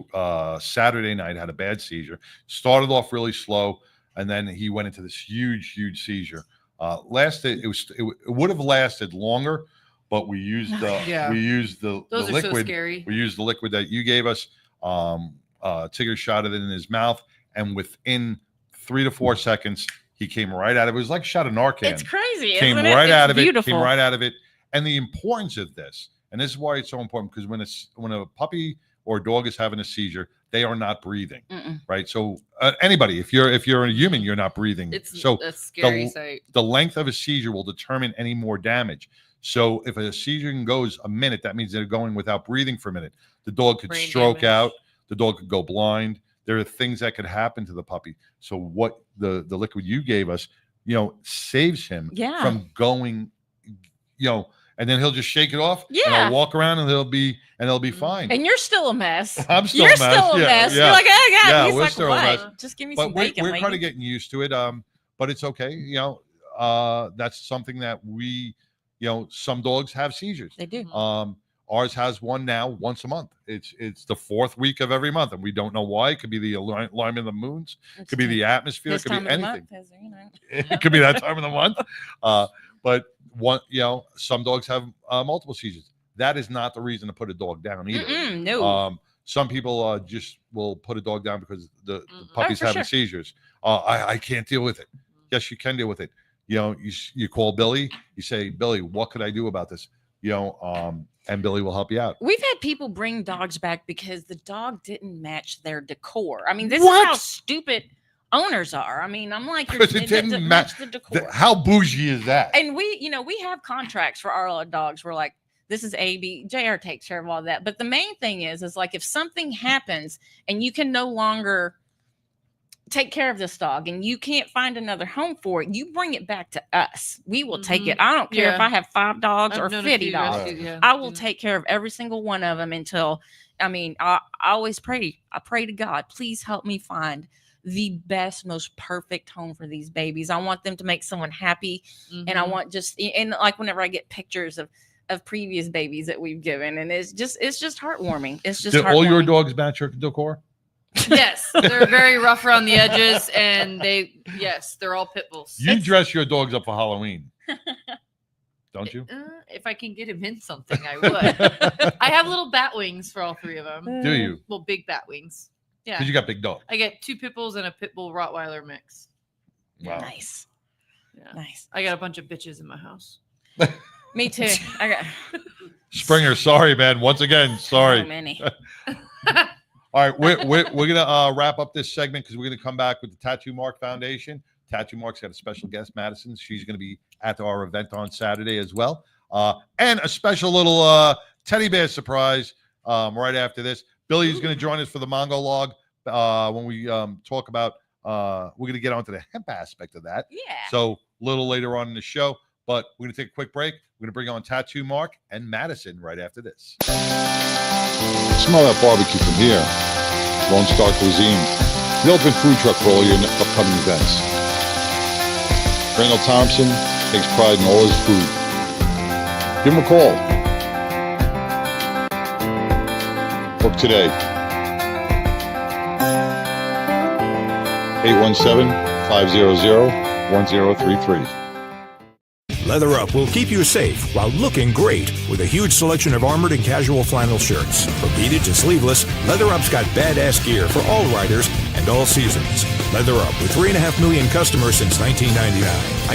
Saturday night. Had a bad seizure. Started off really slow, and then he went into this huge seizure. Lasted. It would have lasted longer, but we used Yeah. the Those are so liquid. scary. We used the liquid that you gave us. Tigger shot it in his mouth, and within 3 to 4 seconds, he came right out of it. It was like a shot of Narcan. It's crazy. Came isn't it? right It's out of beautiful. it. Came right out of it. And the importance of this, and this is why it's so important, because when a puppy or a dog is having a seizure, they are not breathing, right? So anybody, if you're a human, you're not breathing. It's so a scary sight. The length of a seizure will determine any more damage. So if a seizure goes a minute, that means they're going without breathing for a minute. The dog could Brain stroke damage. out. The dog could go blind. There are things that could happen to the puppy. So what the liquid you gave us, saves him Yeah. from going, and then he'll just shake it off. And Yeah. he'll walk around and they'll be fine. And you're still a mess. I'm still You're a mess. still a Yeah, mess. yeah. You're like, oh God. Yeah, He's we're like, still a what? mess. Just give me But some we're bacon. kind of lady. getting used to it. But it's okay. That's something that we, some dogs have seizures. They do. Ours has one now once a month. It's the 4th week of every month, and we don't know why. It could be the alignment of the moons. It could be the atmosphere. It This could time be of the anything. month, It could be that time of the month. But some dogs have multiple seizures. That is not the reason to put a dog down either. No. Some people just will put a dog down because the puppy's for having sure. seizures. I can't deal with it. Yes, you can deal with it. You call Billy. You say, Billy, what could I do about this? And Billy will help you out. We've had people bring dogs back because the dog didn't match their decor. I mean, this What? is how stupid owners are. I mean, I'm like, Because it didn't match the decor. How bougie is that? And we have contracts for our dogs. We're like, this is AB. JR takes care of all that. But the main thing is like if something happens and you can no longer take care of this dog and you can't find another home for it, you bring it back to us. We will take it. I don't care if Yeah. I have 5 dogs I've or known a 50 few dogs. rescues, yeah. I will take care of every single one of them until, I always pray. I pray to God, please help me find the best, most perfect home for these babies. I want them to make someone happy. And I want and like whenever I get pictures of previous babies that we've given, and it's just heartwarming. It's just Did all your heartwarming. dogs match your decor? Yes, they're very rough around the edges, and they're all pit bulls. You dress your dogs up for Halloween, don't you? If I can get him in something, I would. I have little bat wings for all 3 of them. Do you? Well, big bat wings. Yeah. Because you got big dogs. I get 2 pit bulls and a pit bull Rottweiler mix. Wow. Nice. Yeah. Nice. I got a bunch of bitches in my house. Me too. I got Springer, sorry, man. Once again, sorry. so many. All right, we're gonna wrap up this segment because we're gonna come back with the Tattoo Mark Foundation. Tattoo Mark's got a special guest, Madison. She's gonna be at our event on Saturday as well, and a special little teddy bear surprise right after this. Billy is gonna join us for the Mongo log when we talk about. We're gonna get onto the hemp aspect of that. Yeah. So a little later on in the show, but we're gonna take a quick break. We're gonna bring on Tattoo Mark and Madison right after this. Smell that barbecue from here. Lone Star Cuisine, the ultimate food truck for all your upcoming events. Randall Thompson takes pride in all his food. Give him a call. Book today. 817-500-1033. Leather Up will keep you safe while looking great with a huge selection of armored and casual flannel shirts. From beaded to sleeveless, Leather Up's got badass gear for all riders and all seasons. Leather Up with 3.5 million customers since 1999.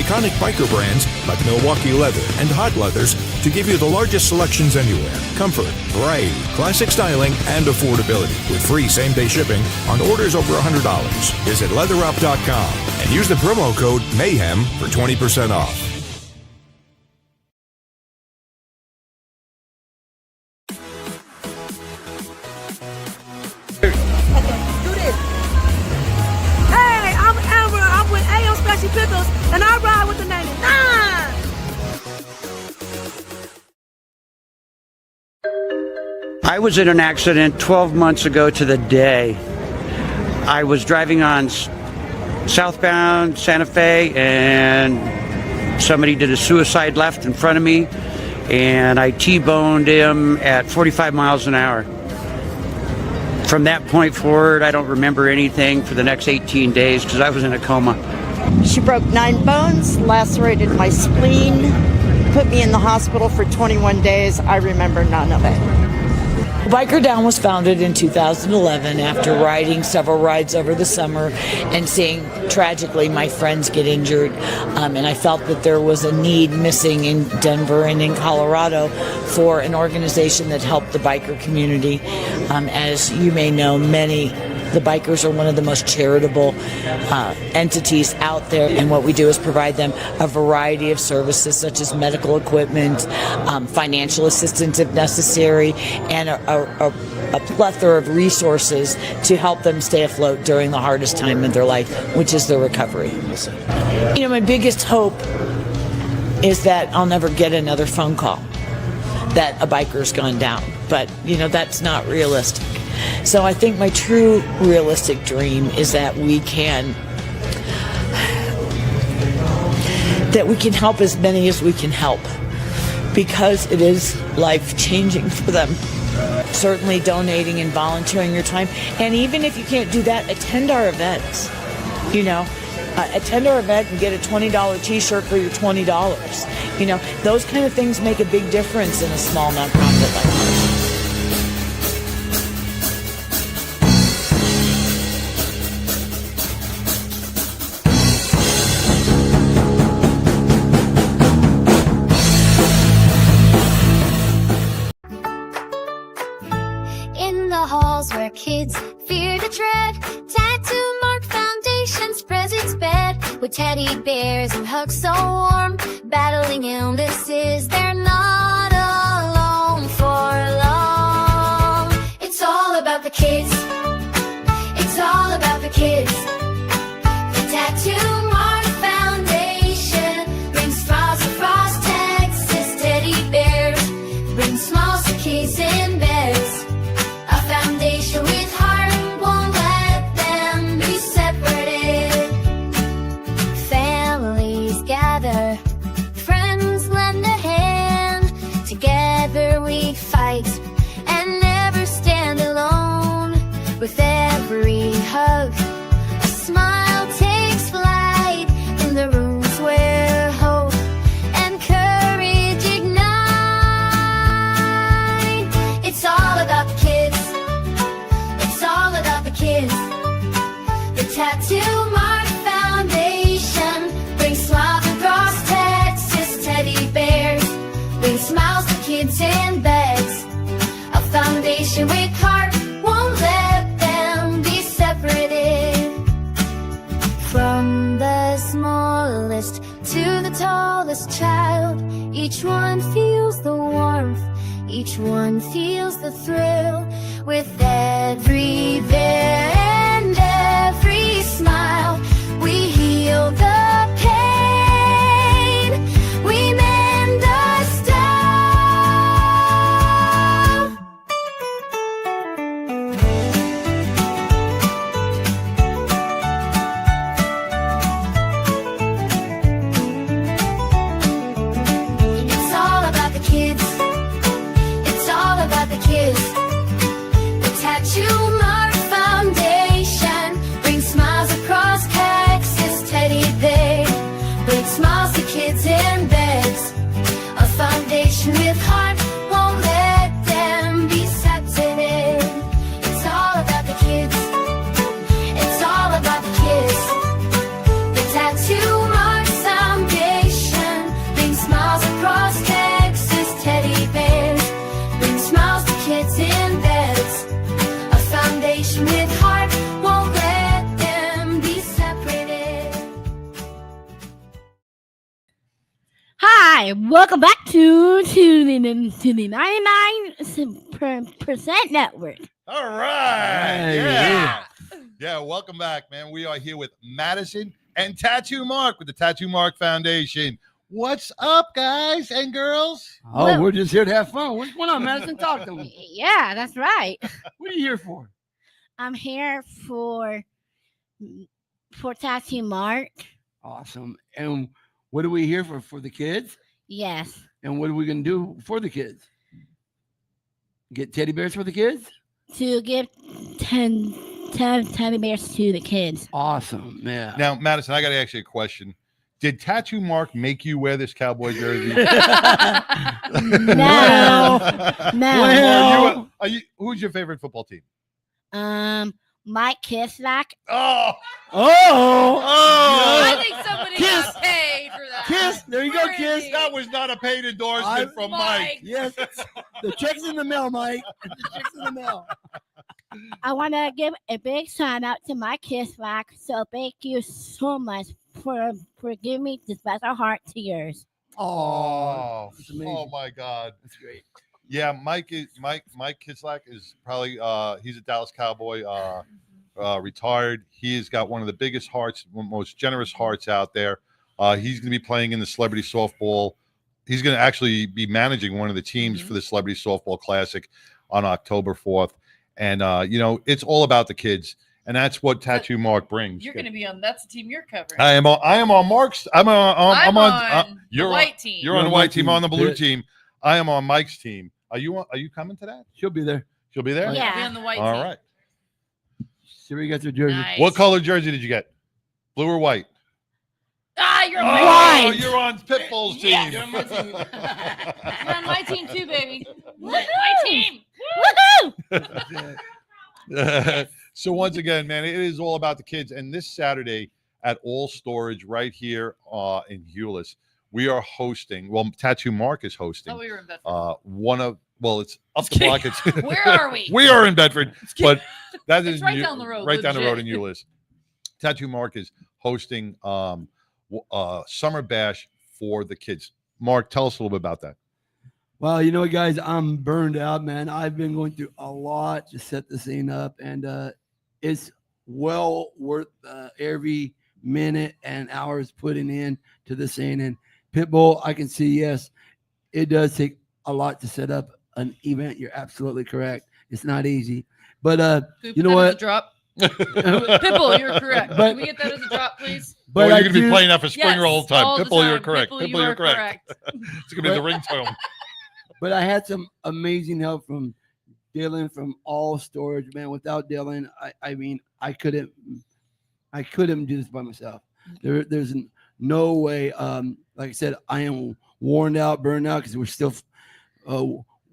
Iconic biker brands like Milwaukee Leather and Hot Leathers to give you the largest selections anywhere. Comfort, variety, classic styling, and affordability with free same-day shipping on orders over $100. Visit leatherup.com and use the promo code MAYHEM for 20% off. Hey, I'm Amber. I'm with A.O. Special Pickles, and I ride with the 99. I was in an accident 12 months ago to the day. I was driving on southbound Santa Fe, and somebody did a suicide left in front of me, and I T-boned him at 45 miles an hour. From that point forward, I don't remember anything for the next 18 days because I was in a coma. She broke 9 bones, lacerated my spleen, put me in the hospital for 21 days. I remember none of it. Biker Down was founded in 2011 after riding several rides over the summer and seeing tragically my friends get injured. And I felt that there was a need missing in Denver and in Colorado for an organization that helped the biker community. As you may know, the bikers are one of the most charitable entities out there, and what we do is provide them a variety of services such as medical equipment, financial assistance if necessary, and a plethora of resources to help them stay afloat during the hardest time in their life, which is their recovery. You know, my biggest hope is that I'll never get another phone call that a biker's gone down, but you know, that's not realistic. So I think my true realistic dream is that we can help as many as we can help, because it is life-changing for them. Certainly donating and volunteering your time, and even if you can't do that, attend our events. You know, attend our event and get a $20 t-shirt for your $20. You know, those kind of things make a big difference in a small nonprofit like ours. Where kids fear to tread, tattoo mark foundations, presents bed with teddy bears and hugs so warm, battling illnesses, they're not alone for long. It's all about the kids, it's all about the kids. The Tattoo Mark Foundation brings smiles across Texas, teddy bears bring smiles to kids in beds. Foundation with heart won't let them be separated. Families gather, friends lend a hand. Together we fight and never stand alone. With every hug, a smile takes flight in the rooms where hope and courage ignite. It's all about the kids. It's all about the kids. The Tattoo Mark Foundation brings smiles across Texas, teddy bears bring smiles to kids in beds. A foundation with heart won't let them be separated. From the smallest to the tallest child, each one feels the warmth, each one feels the thrill. With every bear and every smile, we heal the pain, we mend the style. It's all about the kids, it's all about the kids. Tattoo Mark Foundation Hi, welcome back to the 99% network. All right. Hey, Yeah. Yeah, welcome back, man. We are here with Madison and Tattoo Mark with the Tattoo Mark Foundation. What's up, guys and girls? Oh, we're just here to have fun. What's going on, Madison? Talk to me. Yeah, that's right. What are you here for? I'm here for Tattoo Mark. Awesome. And what are we here for? For the kids? Yes. And what are we going to do for the kids? Get teddy bears for the kids? To give 10 teddy bears to the kids. Awesome. Yeah. Now, Madison, I got to ask you a question. Did Tattoo Mark make you wear this cowboy jersey? No. No. Who's your favorite football team? Mike Kislak. Oh. I think somebody got paid for that. Kiss. There you go, Kiss. That was not a paid endorsement from Mike. Yes. The check's in the mail, Mike. The check's in the mail. I want to give a big shout out to Mike Kislak. So thank you so much for giving me the special heart to yours. Oh, that's amazing. Oh my God. That's great. Yeah, Mike Kislak is probably he's a Dallas Cowboy, retired. He has got one of the biggest hearts, most generous hearts out there. He's going to be playing in the Celebrity Softball. He's going to actually be managing one of the teams for the Celebrity Softball Classic on October 4th. And it's all about the kids, and that's what Tattoo Mark brings. You're going to be on. That's the team you're covering. I am on Mark's. I'm on the white team. You're on the white team. I'm on the blue team. I am on Mike's team. Are you coming to that? She'll be there. She'll be there? Yeah. I'll be on the white All team. right. See where you got your jersey. Nice. What color jersey did you get? Blue or white? Ah, you're on Oh, my team. you're on Pitbull's team. Yeah, you're on my team. You're on my team too, baby. My team. Woohoo! So once again, man, it is all about the kids. And this Saturday at All Storage right here in Hewlett, we are hosting. Well, Tattoo Mark is hosting. Oh, we were in Bedford. It's up the block. It's Where are we? We are in Bedford, but that is It's right down the road, Right down the road in legit. Hewlett. Tattoo Mark is hosting Summer Bash for the kids. Mark, tell us a little bit about that. Well, you know what, guys, I'm burned out, man. I've been going through a lot to set this thing up, and it's well worth every minute and hours putting in to this thing. And Pitbull, I can see, yes, it does take a lot to set up an event. You're absolutely correct. It's not easy, but you know what? Drop. Pitbull, you're correct. But- Can we get that as a drop, please? But you're I going to be do- playing that for Springer all the time. all the Pitbull, you're time. correct. Pitbull, you Pitbull, you're are correct. It's going to be the ringtone. But I had some amazing help from Dylan from All Storage, man. Without Dylan, I mean, I couldn't do this by myself. There's no way. Like I said, I am worn out, burned out, because we're still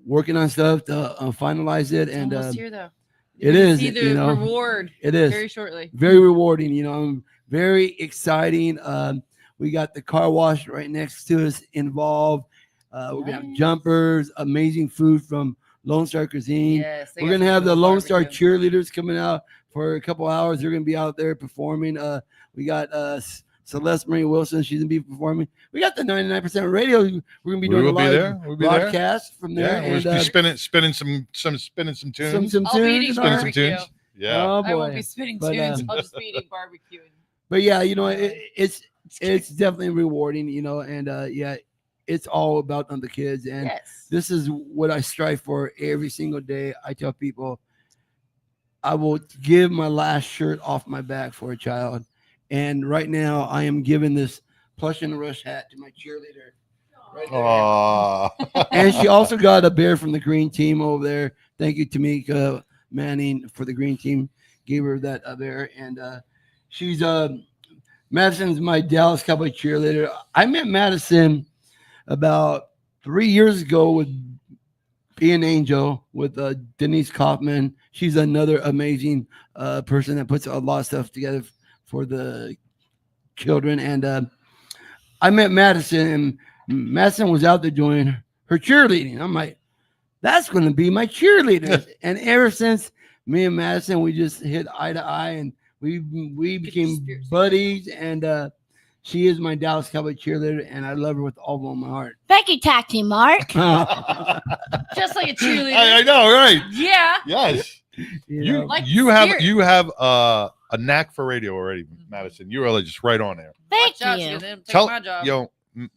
working on stuff to finalize it. And Almost here, though. it You're gonna is, see the you know, reward it is very shortly. very rewarding. You know, I'm very exciting. We got the car wash right next to us involved. We're gonna have jumpers, amazing food from Lone Star Cuisine. Yes, they We're got gonna some have good the Lone Star barbecue. cheerleaders coming out for a couple hours. They're gonna be out there performing. We got Celeste Marie Wilson. She's gonna be performing. We got the 99% radio. We're gonna be doing We a will be live there. We'll be there. broadcast from there. Yeah, we'll just be spinning some tunes. some I'll be eating tunes. barbecue. tunes. Yeah. Oh, I won't boy. be spinning But, tunes. I'll just be eating barbecue. But yeah, you know, it's definitely rewarding, you know, and yeah, it's all about the kids. And Yes. this is what I strive for every single day. I tell people I will give my last shirt off my back for a child. And right now I am giving this Plush and Rush hat to my cheerleader. Right there. Aww. And she also got a bear from the green team over there. Thank you, Tamika Manning, for the green team. Gave her that bear. And she's Madison's my Dallas Cowboy cheerleader. I met Madison about 3 years ago with Ian Angel, with Denise Kaufman. She's another amazing person that puts a lot of stuff together for the children. And I met Madison, and Madison was out there doing her cheerleading. I'm like, that's going to be my cheerleader. And ever since, me and Madison, we just hit eye to eye, and we became buddies. And She is my Dallas Cowboy cheerleader, and I love her with all of my heart. Thank you, Taxi Mark. Just like a cheerleader. I know, right? Yeah. Yes. You Like You have spirit. a knack for radio already, Madison. You are just right on there. Thank Watch out, you. she's gonna take Tell my job.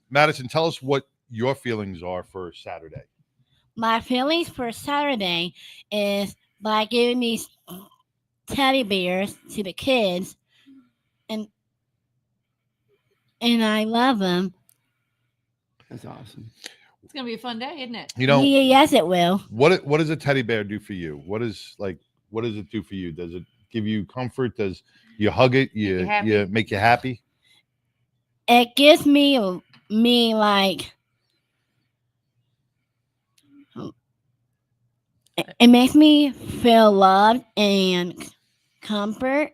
Madison, tell us what your feelings are for Saturday. My feelings for Saturday is by giving these teddy bears to the kids, and I love them. That's awesome. It's gonna be a fun day, isn't it? You know, Yes, it will. what does a teddy bear do for you? What does it do for you? Does it give you comfort? Does you hug it? You happy. make you happy? It gives me like it makes me feel loved and comfort,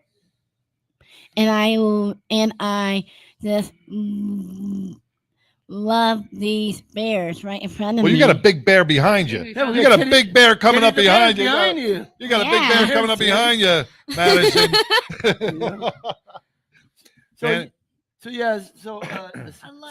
and I just love these bears right in front of Well, me. you got a big bear behind you. Yeah, we You got got a big bear coming Teddy up the bear's behind you. behind you. You got a Yeah. big bear coming up behind you, Madison. So, Man.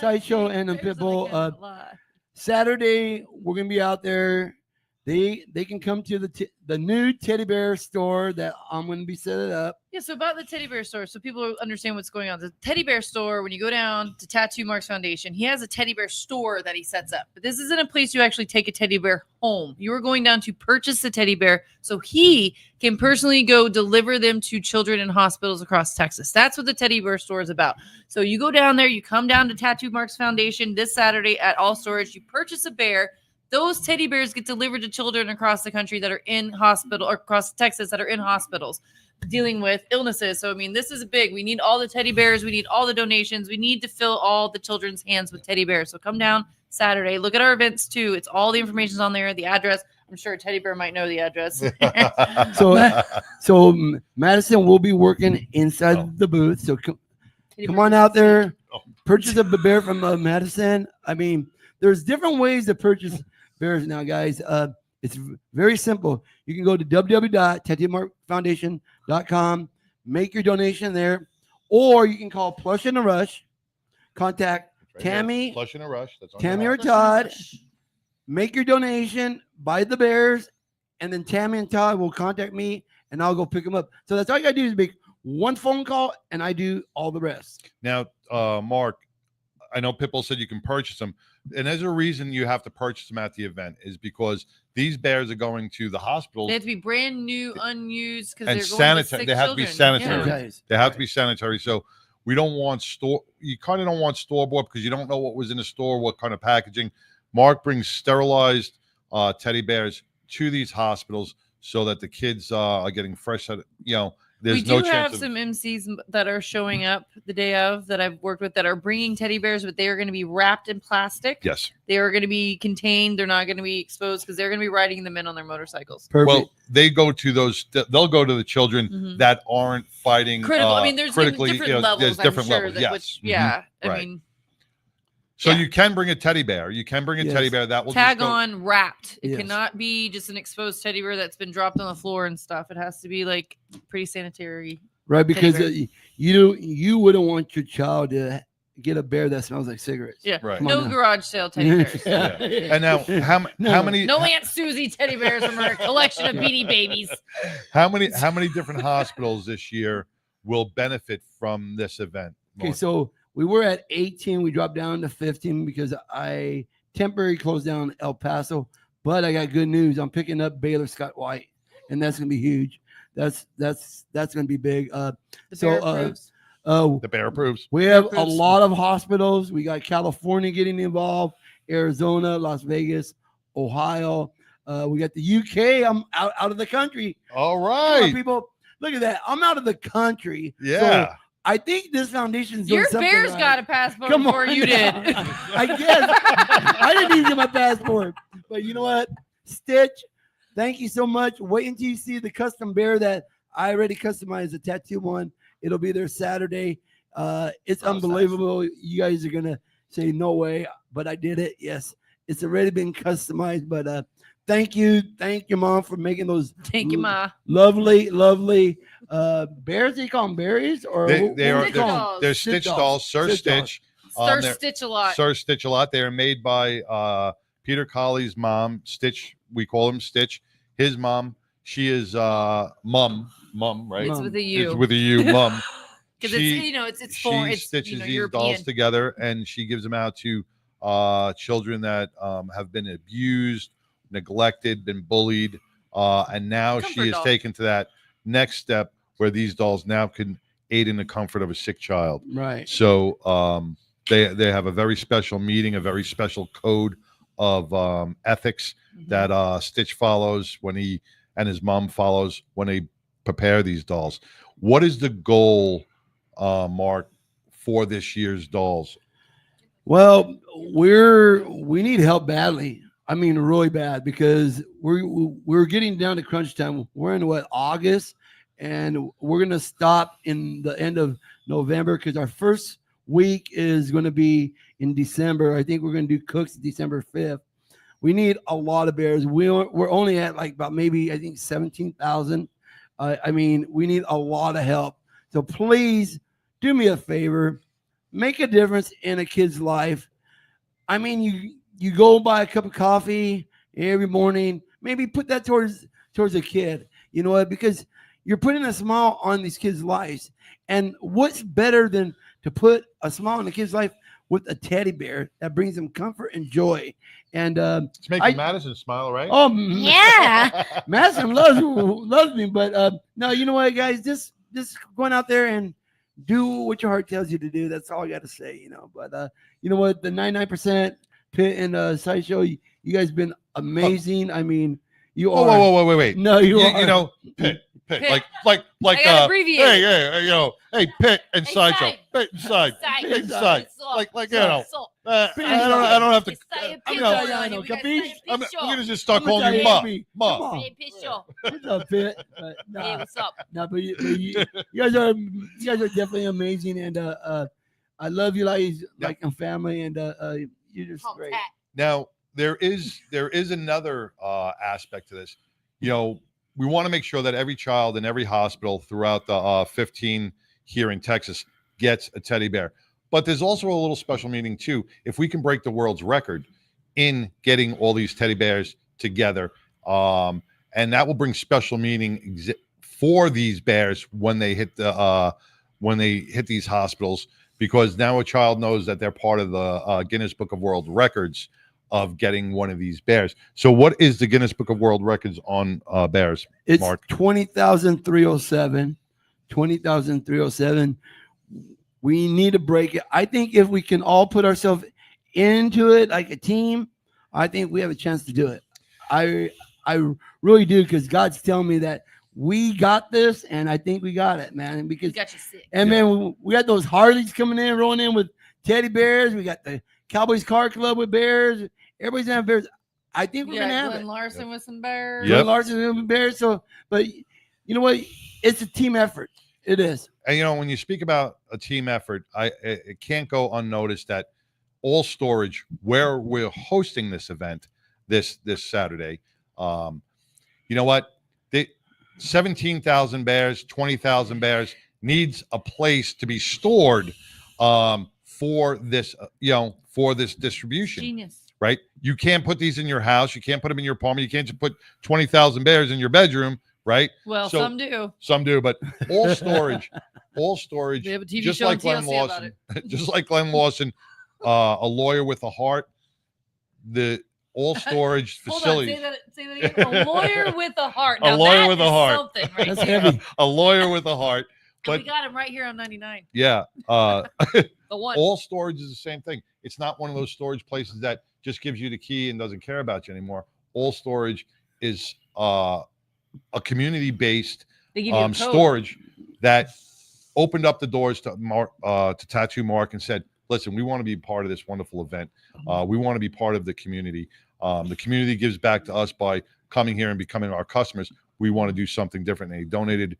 Sideshow and the Pitbull. Saturday, we're gonna be out there. They can come to the new teddy bear store that I'm gonna be setting up. Yeah, so about the teddy bear store, so people understand what's going on. The teddy bear store, when you go down to Tattoo Marks Foundation, he has a teddy bear store that he sets up. But this isn't a place you actually take a teddy bear home. You are going down to purchase the teddy bear so he can personally go deliver them to children in hospitals across Texas. That's what the teddy bear store is about. So you go down there, you come down to Tattoo Marks Foundation this Saturday at All Storage, you purchase a bear. Those teddy bears get delivered to children across the country that are in hospital or across Texas that are in hospitals dealing with illnesses. So, I mean, this is big. We need all the teddy bears. We need all the donations. We need to fill all the children's hands with teddy bears. So come down Saturday. Look at our events too. It's all the information's on there. The address. I'm sure Teddy Bear might know the address. So Madison will be working inside the booth. So come on out there, purchase a bear from Madison. I mean, there's different ways to purchase bears now, guys. It's very simple. You can go to www.tattoomarkfoundation.com, make your donation there, or you can call Plush in a Rush, contact Tammy, Plush in a Rush. That's on Tammy your or house. Todd, make your donation, buy the bears, and then Tammy and Todd will contact me and I'll go pick them up. So that's all you gotta do is make one phone call and I do all the rest. Now, Mark, I know Pitbull said you can purchase them, and there's a reason you have to purchase them at the event is because these bears are going to the hospitals They have to be brand new, unused, because and they're going sanitary. to They have to be sanitary. Yeah. They have to be sanitary. So we don't want you kind of don't want store bought because you don't know what was in the store, what kind of packaging. Mark brings sterilized teddy bears to these hospitals so that the kids are getting fresh. There's We do no chance have of some MCs that are showing up the day of that I've worked with that are bringing teddy bears, but they are going to be wrapped in plastic. Yes. They are going to be contained. They're not going to be exposed because they're going to be riding them in on their motorcycles. Well, they go to those. They'll go to the children Mhm. that aren't fighting. Critical. I mean, there's critically. different levels. There's I'm different sure levels. that Yes. which, Mhm. yeah. I Right. mean, So you can bring a teddy bear. You can bring a teddy bear that will tag just go, on wrapped. It Yes. cannot be just an exposed teddy bear that's been dropped on the floor and stuff. It has to be like pretty sanitary. Right, because teddy bear. you wouldn't want your child to get a bear that smells like cigarettes. Yeah. Right. Come on No now. garage sale teddy bears. Yeah. And now, how many? No Aunt Susie teddy bears from her collection of Beanie Babies. How many different hospitals this year will benefit from this event? Okay, Mark? so we were at 18. We dropped down to 15 because I temporarily closed down El Paso. But I got good news. I'm picking up Baylor Scott White, and that's gonna be huge. That's gonna be big. The bear approves. The bear approves. We have a Approves. lot of hospitals. We got California getting involved, Arizona, Las Vegas, Ohio. We got the UK. I'm out of the country. All Come on, right. people. Look at that. I'm out of the country. Yeah. So I think this foundation's doing Your something bears right. got a passport Come before on you did. now. I guess I didn't even get my passport. But you know what? Stitch, thank you so much. Wait until you see the custom bear that I already customized a tattoo one. It'll be there Saturday. It's unbelievable. You guys are gonna say no way, but I did it. Yes. It's already been customized. But thank you, Mom, for making those. Thank you, Ma. Lovely bears. Do you call them berries or They're Stitch dolls. Sir Stitch. Sir Stitch a lot. Sir Stitch a lot. They are made by Peter Colley's mom, Stitch. We call him Stitch. His mom, she is mum, right? It's with a U. It's with a U, mum. Because it's foreign. She stitches these European. dolls together, and she gives them out to children that have been abused, neglected, been bullied, and now she is taken to that next step where these dolls now can aid in the comfort of a sick child. Right. So they have a very special meeting, a very special code of ethics that Stitch follows when he and his mom follows when they prepare these dolls. What is the goal, Mark, for this year's dolls? Well, we need help badly. I mean, really bad, because we're getting down to crunch time. We're in August, and we're gonna stop in the end of November because our first week is going to be in December. I think we're going to do Cooks December 5th. We need a lot of bears. We're only at like about maybe I think 17,000. I mean, we need a lot of help. So please do me a favor, make a difference in a kid's life. I mean, you go buy a cup of coffee every morning. Maybe put that towards a kid. You know what? Because you're putting a smile on these kids' lives. And what's better than to put a smile on a kid's life with a teddy bear that brings them comfort and joy? And it's making Madison smile, right? Oh yeah, Madison loves me. But no, you know what, guys? Just going out there and do what your heart tells you to do. That's all I got to say, you know. But you know what? The 99% Pit and Sideshow, you guys been amazing. I mean, you are. Whoa, wait. No, you are. You know, Pit. Like I gotta abbreviate. Hey, Pit and Sideshow. Pit and Side. Like you know. I don't have to. I'm gonna just start calling you Ma. What's up, Pit? Hey, what's up? No, but you guys are definitely amazing, and I love you like a family, and you're just great. Now there is another aspect to this. You know, we want to make sure that every child in every hospital throughout the 15 here in Texas gets a teddy bear. But there's also a little special meaning too. If we can break the world's record in getting all these teddy bears together, and that will bring special meaning for these bears when they hit these hospitals, because now a child knows that they're part of the Guinness Book of World Records of getting one of these bears. So what is the Guinness Book of World Records on bears, It's Mark? 20,307. 20,307. We need to break it. I think if we can all put ourselves into it like a team, I think we have a chance to do it. I really do, because God's telling me that we got this, and I think we got it, man. And because Got you sick. and man, we got those Harleys coming in, rolling in with teddy bears. We got the Cowboys Car Club with bears. Everybody's gonna have bears. I think we're gonna have Glenn it. Larson with some bears. Glenn Larson with bears. So, but you know what? It's a team effort. It is. And you know, when you speak about a team effort, it can't go unnoticed that All Storage, where we're hosting this event this Saturday, you know what? 17,000 bears, 20,000 bears needs a place to be stored for this, for this distribution. Genius. Right? You can't put these in your house. You can't put them in your apartment. You can't just put 20,000 bears in your bedroom, right? Well, So- some do. Some do, but all storage, They have a TV just show like on Glenn TLC about Lawson, it. just like Glenn Lawson, a lawyer with a heart. The all storage Hold on, facilities. say that again. A lawyer with a heart. A Now lawyer that with a is heart. something right That's there. heavy. A lawyer with a heart. And But we got him right here on 99. yeah, The one. all storage is the same thing. It's not one of those storage places that just gives you the key and doesn't care about you anymore. All storage is a community-based They give you a code. storage that opened up the doors to Mark, to Tattoo Mark, and said, "Listen, we want to be part of this wonderful event. We want to be part of the community. The community gives back to us by coming here and becoming our customers. We want to do something different." And they donated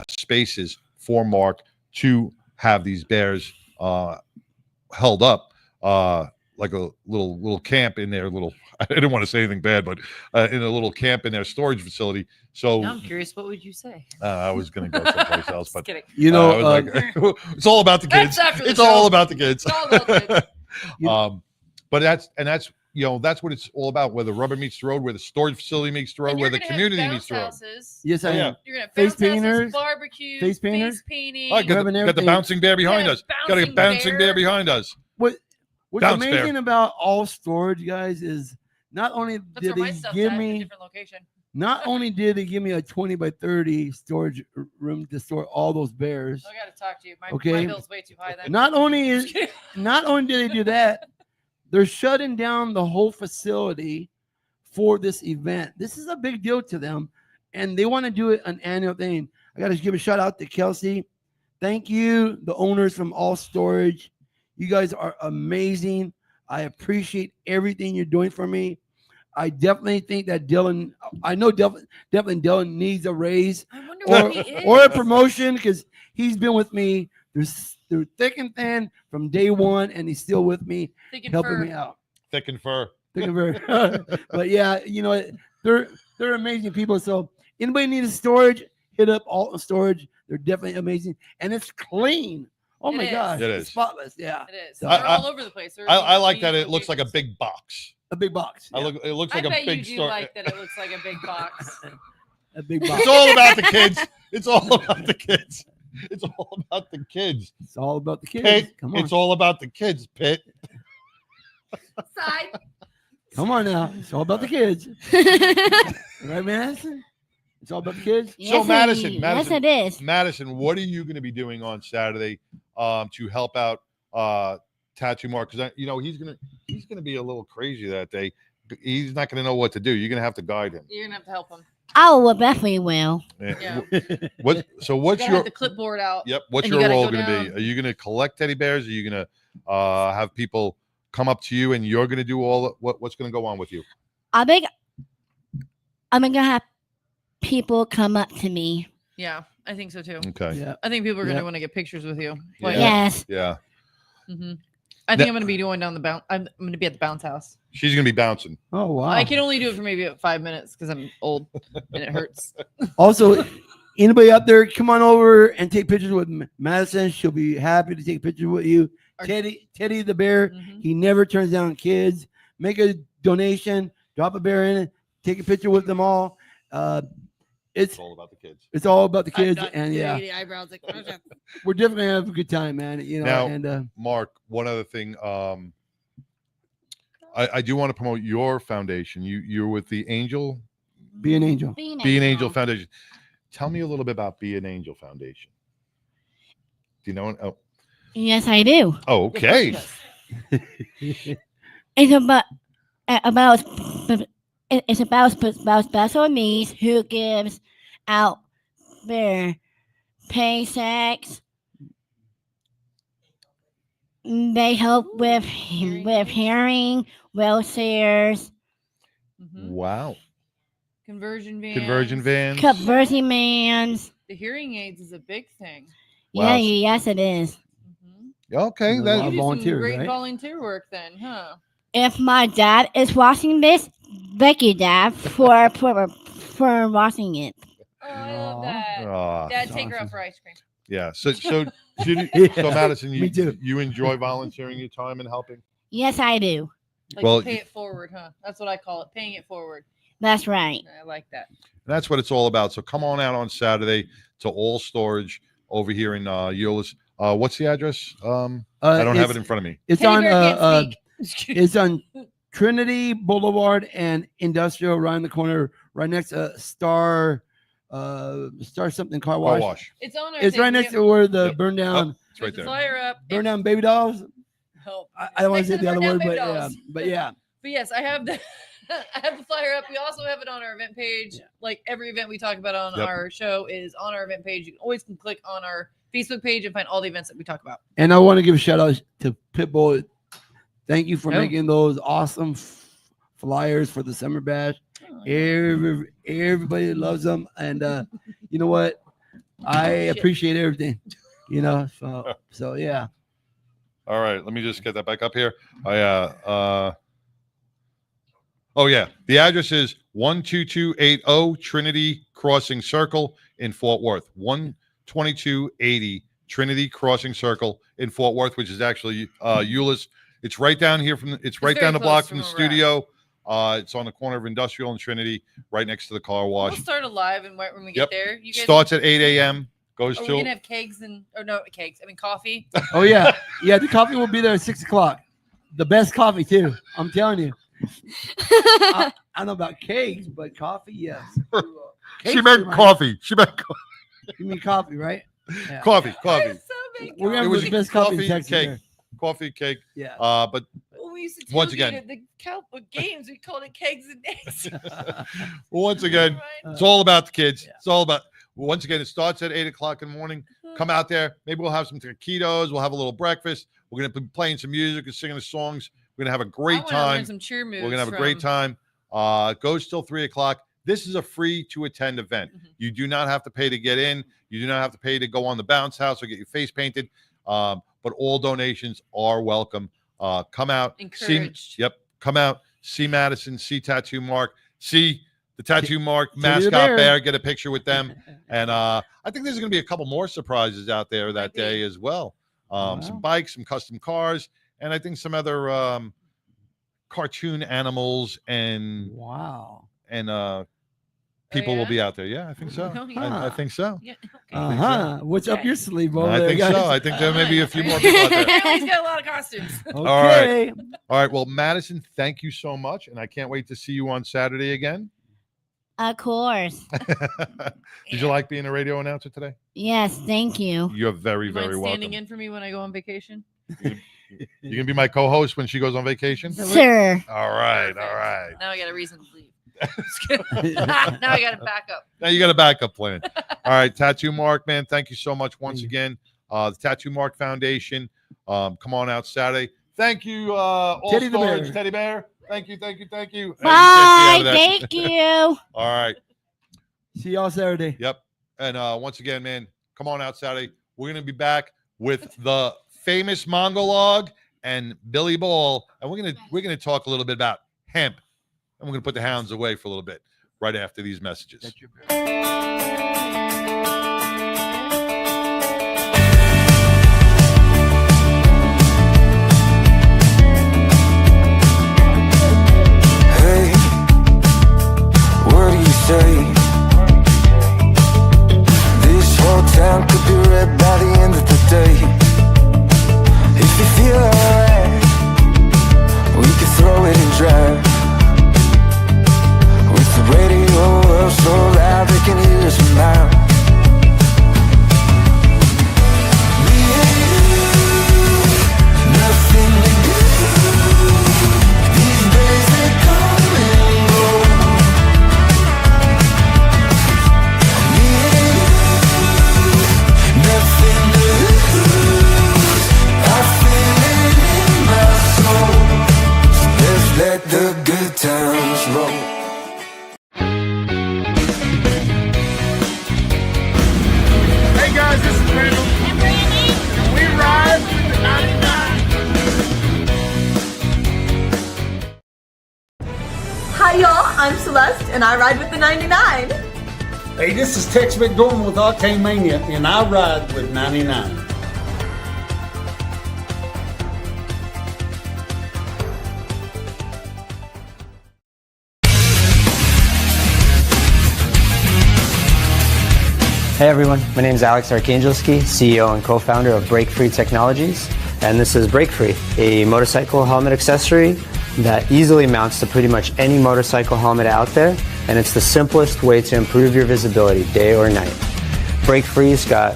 spaces for Mark to have these bears held up like a little camp in their little. I didn't want to say anything bad, but in a little camp in their storage facility. So Now I'm curious, what would you say? I was going to go someplace else, but kidding. You know, I was like, it's all about the kids. That's after the It's all show. about the kids. It's all about the kids. But that's that's what it's all about. Where the rubber meets the road, where the storage facility meets the road, And where you're the gonna have community bounce meets the road. houses. Yes, I Oh, yeah. am. You're gonna have Face bounce houses, painters, barbecues, face painters. painting. Oh, got Grabbing the everything. bouncing bear behind Yeah, us. Got a bouncing bouncing bear bear. behind us. What's Bounce bear. amazing about all storage, guys, is not only That's did where my they stuff's give at, in a me, different location. not only did they give me a 20 by 30 storage room to store all those bears. I gotta talk to you. My Okay. bill's way too high then. Not only did they do that, they're shutting down the whole facility for this event. This is a big deal to them, and they want to do it an annual thing. I got to give a shout out to Kelsey. Thank you, the owners from All Storage. You guys are amazing. I appreciate everything you're doing for me. I definitely think that Dylan, I know definitely Dylan needs a raise or a promotion because he's been with me through thick and thin from day one, and he's still with me, Thick and helping fur. me out. Thick and fur. Thick and fur. But yeah, they're amazing people. So anybody needs storage, hit up Alton Storage. They're definitely amazing, and it's clean. Oh It my is. gosh, It it's is. spotless. Yeah, It is. So- They're all over the place. They're I in like these that. It looks like a locations. big box. a big box. Yeah. It looks like I a bet big you do store. like that it looks like a big box. A big box. It's all about the kids. It's all about the kids. It's all about the kids. It's all about the kids. Pitt, Come on, it's all about the kids, Pitt. Side. come on now. It's all about the kids, right, Madison? It's all about the kids. So Madison, Yes, it is. Madison, what are you going to be doing on Saturday to help out Tattoo Mark? Because he's gonna be a little crazy that day. He's not going to know what to do. You're going to have to guide him. You're gonna have to help them. Oh, well, definitely will. Yeah. What's You gotta your have the clipboard out. Yep. What's and you your gotta role go going to be? down. Are you going to collect teddy bears? Are you going to have people come up to you and you're going to do all what's going to go on with you? I'm gonna have people come up to me. Yeah, I think so too. Okay. Yeah. I think people are gonna Yeah. want to get pictures with you. Yeah. Yes. Yeah. hmm I think I'm gonna be going down the bounce. I'm gonna be at the bounce house. She's going to be bouncing. Oh wow. I can only do it for maybe 5 minutes because I'm old and it hurts. Also, anybody out there, come on over and take pictures with Madison. She'll be happy to take pictures with you. Teddy the bear, he never turns down kids. Make a donation, drop a bear in it, take a picture with them all. It's all about the kids. It's all about the kids, I've got and yeah, the eyebrows like, we're definitely gonna have a good time, man. Now, and Mark, one other thing. I do want to promote your foundation. You're with the Angel. Be an Angel. Be an Be an Angel Foundation. Tell me a little bit about Be an Angel Foundation. Do you know it? Oh, Yes, I do. oh okay. It's about special needs who gives out their paychecks. They help with hearing, wheelchairs, Wow. conversion vans. Conversion vans. conversion vans. The hearing aids is a big thing. Wow. Yes, it is. Okay. There's a That, lot You of do some volunteers, great right? volunteer work then, huh? If my dad is watching this, thank you, Dad, for watching it. Oh, I love that. Aw, Dad, take her out for ice cream. yeah. So Judy, so Madison, Me too. you enjoy volunteering your time and helping? Yes, I do. Like Well, pay it forward, huh? That's what I call it. Paying it forward. That's right. I like that. That's what it's all about. So come on out on Saturday to All Storage over here in Euless. What's the address? I don't have it in front of me. It's Teddy on bear can't speak. it's on Trinity Boulevard and Industrial, around the corner, right next to Star something car Car wash. wash. It's on our It's thing. right We next have- to where the Yep. burn down Oh, it's right the there. flyer up. burn down baby dolls. Help. I don't want Next to say to the other burn down word, baby but yeah, dolls. but yeah. But yes, I have the I have the flyer up. We also have it on our event page. Like every event we talk about on Yep. our show is on our event page. You always can click on our Facebook page and find all the events that we talk about. And I want to give a shout out to Pitbull. Thank you for Oh. making those awesome flyers for the summer bash. Everybody loves them, and you know what? I appreciate everything. So yeah. All right, let me just get that back up here. Oh yeah, the address is 12280 Trinity Crossing Circle in Fort Worth. 12280 Trinity Crossing Circle in Fort Worth, which is actually Euless. It's right down here it's right very down the close block from from the where we're at. studio. It's on the corner of Industrial and Trinity, right next to the car wash. We'll start a live and when we get Yep. there. You guys, Starts at 8 a.m. Goes Are we till gonna have cakes coffee? Oh yeah, yeah. The coffee will be there at 6 o'clock. The best coffee too. I'm telling you. I don't know about cakes, but coffee, yes. She meant coffee. She meant You mean coffee, right? Yeah. coffee. We're gonna It have was the best coffee in coffee Texas. cake. there. Coffee cake. Yeah. But Well, we used to once tailgate again, at the Cowboy games. We called it kegs and eggs. once again, it's all about the kids. It's all about. Once again, it starts at 8 o'clock in the morning. Come out there. Maybe we'll have some taquitos. We'll have a little breakfast. We're gonna be playing some music and singing the songs. We're gonna have a great I wanna learn time. some cheer We're moves gonna have a great time. Goes till 3 o'clock. This is a free to attend event. You do not have to pay to get in. You do not have to pay to go on the bounce house or get your face painted. But all donations are welcome. Come out. Encouraged. Come out. See Madison. See Tattoo Mark. See the Tattoo Mark Teddy the mascot bear. bear. Get a picture with them. And I think there's going to be a couple more surprises out there that day as well. Some bikes, some custom cars, and I think some other cartoon animals and people will be out there. Yeah, I think so. Oh, yeah. I think so. Yeah. I think so. What's up your sleeve over I there, think guys? so. I think there may be a few more people out there. Emily's got a lot of costumes. All right. All right. Well, Madison, thank you so much. And I can't wait to see you on Saturday again. Of course. Did you like being a radio announcer today? Yes, thank you. You're very, You mind very standing welcome. in for me when I go on vacation? You're going to be my co host when she goes on vacation? Sure. All right. All right. Now I got a reason to leave. Now I got to back up. Now you got a backup plan. All right. Tattoo Mark, man. Thank you so much once again. The Tattoo Mark Foundation. Come on out Saturday. Thank you, All Teddy the Storage, Bear. Teddy Bear. Thank you. Thank you. Thank you. Bye. Thank you. All right. See y'all Saturday. Yep. And once again, man, come on out Saturday. We're going to be back with the famous Mongolog and Billy Ball, and we're gonna talk a little bit about hemp, and we're gonna put the hounds away for a little bit right after these messages. Hey, what do you say? This whole town could be red by the end of the day. If you feel alright, we could throw it and drive. With the radio up so loud they can hear us from miles. Me and you, nothing to do. These days they come and go. Me and you, nothing to lose. I feel it in my soul. So let's let the good times roll. Hey guys, this is Randall. And Brandy. And we ride with the 99. Hi y'all, I'm Celeste and I ride with the 99. Hey, this is Tex McDormand with Octane Mania, and I ride with 99. Hey everyone, my name is Alex Arkangelski, CEO and co-founder of Break Free Technologies, and this is Break Free, a motorcycle helmet accessory that easily mounts to pretty much any motorcycle helmet out there, and it's the simplest way to improve your visibility day or night. Break Free's got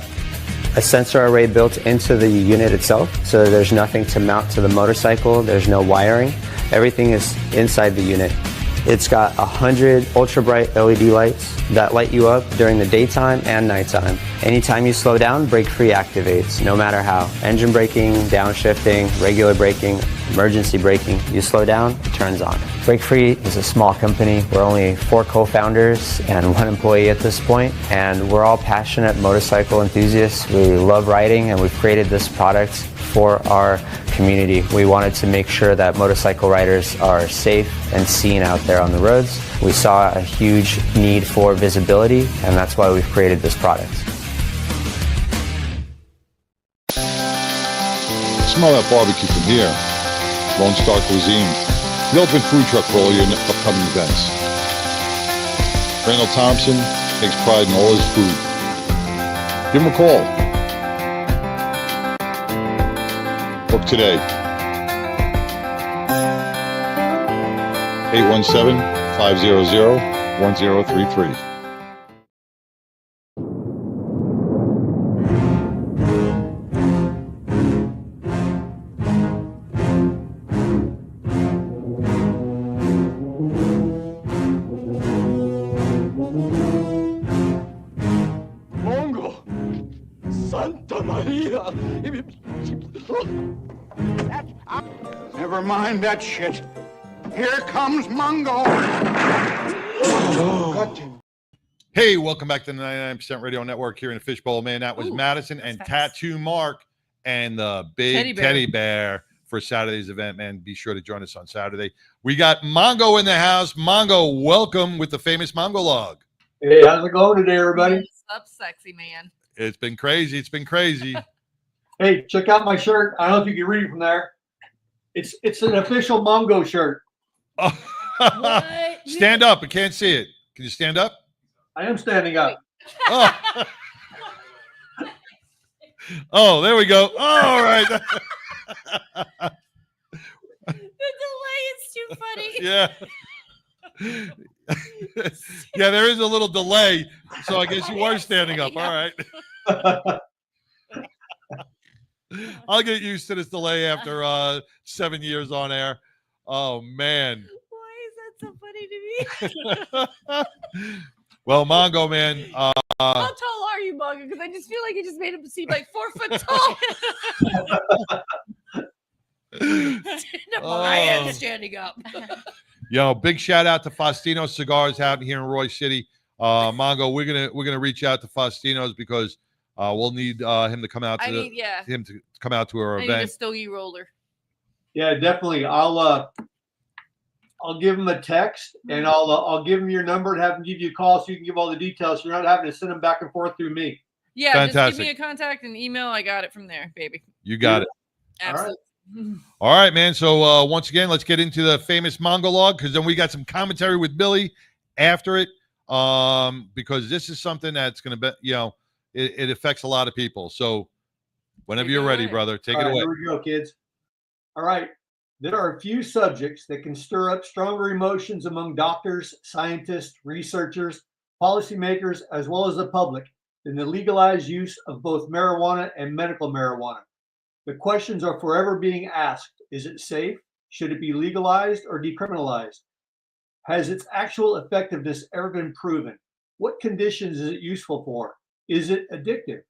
a sensor array built into the unit itself, so there's nothing to mount to the motorcycle, there's no wiring, everything is inside the unit. It's got 100 ultra bright LED lights that light you up during the daytime and nighttime. Anytime you slow down, Break Free activates, no matter how. Engine braking, downshifting, regular braking, emergency braking. You slow down, it turns on. Break Free is a small company. We're only 4 co-founders and 1 employee at this point, and we're all passionate motorcycle enthusiasts. We love riding, and we've created this product for our community. We wanted to make sure that motorcycle riders are safe and seen out there on the roads. We saw a huge need for visibility, and that's why we've created this product. Smell that barbecue from here. Lone Star Cuisine, the ultimate food truck for all your upcoming events. Randall Thompson takes pride in all his food. Give him a call. Book today. 817-500-1033. Mongo! Santa Maria! Never mind that shit. Here comes Mongo! Hey, welcome back to the 99% Radio Network here in the Fishbowl, man. That was Madison and Tattoo Mark and the big teddy bear for Saturday's event, man. Be sure to join us on Saturday. We got Mongo in the house. Mongo, welcome with the famous Mongo Log. Hey, how's it going today, everybody? What's up, sexy man? It's been crazy. It's been crazy. Hey, check out my shirt. I don't know if you can read it from there. It's an official Mongo shirt. Stand up. I can't see it. Can you stand up? I am standing up. Oh, oh, there we go. All right. The delay is too funny. Yeah. Yeah, there is a little delay, so I guess you are standing up. All right. I'll get used to this delay after 7 years on air. Oh, man. Why is that so funny to me? Well, Mongo, man. How tall are you, Mongo? Because I just feel like you just made him seem like 4 foot tall. I am standing up. Yo, big shout out to Faustino Cigars out here in Roy City. Mongo, we're gonna reach out to Faustino's because we'll need him to come out to him to come out to our I event. need a stogie roller. Yeah, definitely. I'll give him a text and I'll give him your number and have him give you a call so you can give all the details. So you're not having to send them back and forth through me. Yeah, Fantastic. just give me a contact and email. I got it from there, baby. You got it. Absolutely. All right, man. So once again, let's get into the famous Mongo Log because then we got some commentary with Billy after it. Because this is something that's going to be, it affects a lot of people. So whenever you're ready, brother, take it away. Here we go, kids. All right. There are a few subjects that can stir up stronger emotions among doctors, scientists, researchers, policymakers, as well as the public than the legalized use of both marijuana and medical marijuana. The questions are forever being asked. Is it safe? Should it be legalized or decriminalized? Has its actual effectiveness ever been proven? What conditions is it useful for? Is it addictive?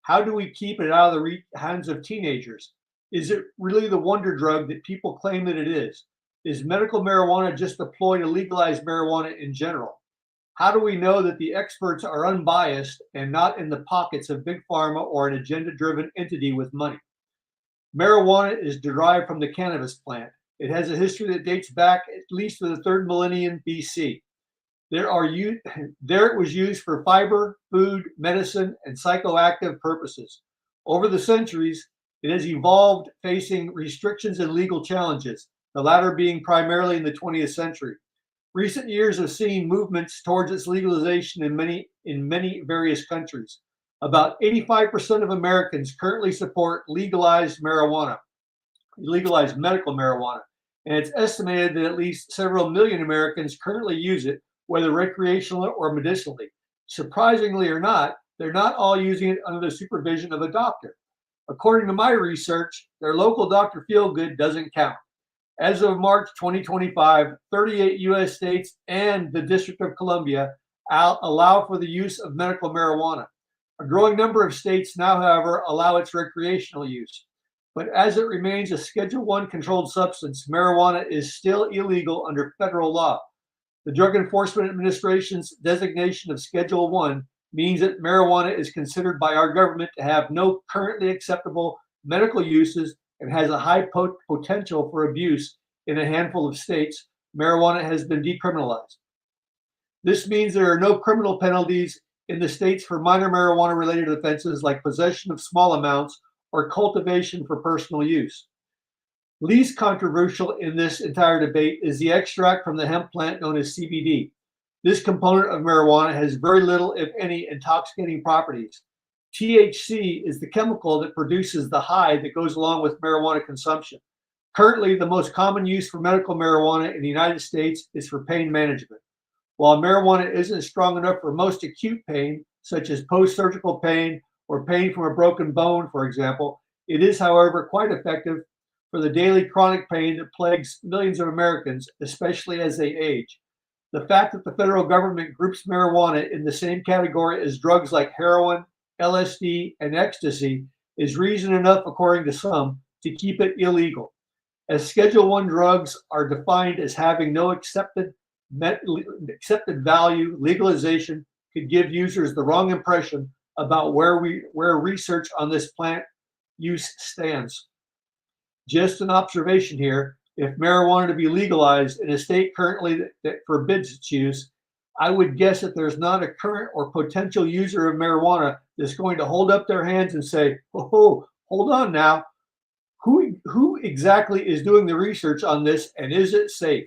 How do we keep it out of the hands of teenagers? Is it really the wonder drug that people claim that it is? Is medical marijuana just a ploy to legalize marijuana in general? How do we know that the experts are unbiased and not in the pockets of big pharma or an agenda-driven entity with money? Marijuana is derived from the cannabis plant. It has a history that dates back at least to the 3rd millennium BC. There it was used for fiber, food, medicine, and psychoactive purposes. Over the centuries, it has evolved facing restrictions and legal challenges, the latter being primarily in the 20th century. Recent years have seen movements towards its legalization in many various countries. About 85% of Americans currently support legalized medical marijuana, and it's estimated that at least several million Americans currently use it, whether recreationally or medicinally. Surprisingly or not, they're not all using it under the supervision of a doctor. According to my research, their local Dr. Feelgood doesn't count. As of March 2025, 38 U.S. states and the District of Columbia allow for the use of medical marijuana. A growing number of states now, however, allow its recreational use. But as it remains a Schedule I controlled substance, marijuana is still illegal under federal law. The Drug Enforcement Administration's designation of Schedule I means that marijuana is considered by our government to have no currently acceptable medical uses and has a high potential for abuse in a handful of states, marijuana has been decriminalized. This means there are no criminal penalties in the states for minor marijuana-related offenses like possession of small amounts or cultivation for personal use. Least controversial in this entire debate is the extract from the hemp plant known as CBD. This component of marijuana has very little, if any, intoxicating properties. THC is the chemical that produces the high that goes along with marijuana consumption. Currently, the most common use for medical marijuana in the United States is for pain management. While marijuana isn't strong enough for most acute pain, such as post-surgical pain or pain from a broken bone, for example, it is, however, quite effective for the daily chronic pain that plagues millions of Americans, especially as they age. The fact that the federal government groups marijuana in the same category as drugs like heroin, LSD, and ecstasy is reason enough, according to some, to keep it illegal. As Schedule I drugs are defined as having no accepted value, legalization could give users the wrong impression about where research on this plant use stands. Just an observation here, if marijuana to be legalized in a state currently that forbids its use, I would guess that there's not a current or potential user of marijuana that's going to hold up their hands and say, oh, hold on now. Who exactly is doing the research on this, and is it safe?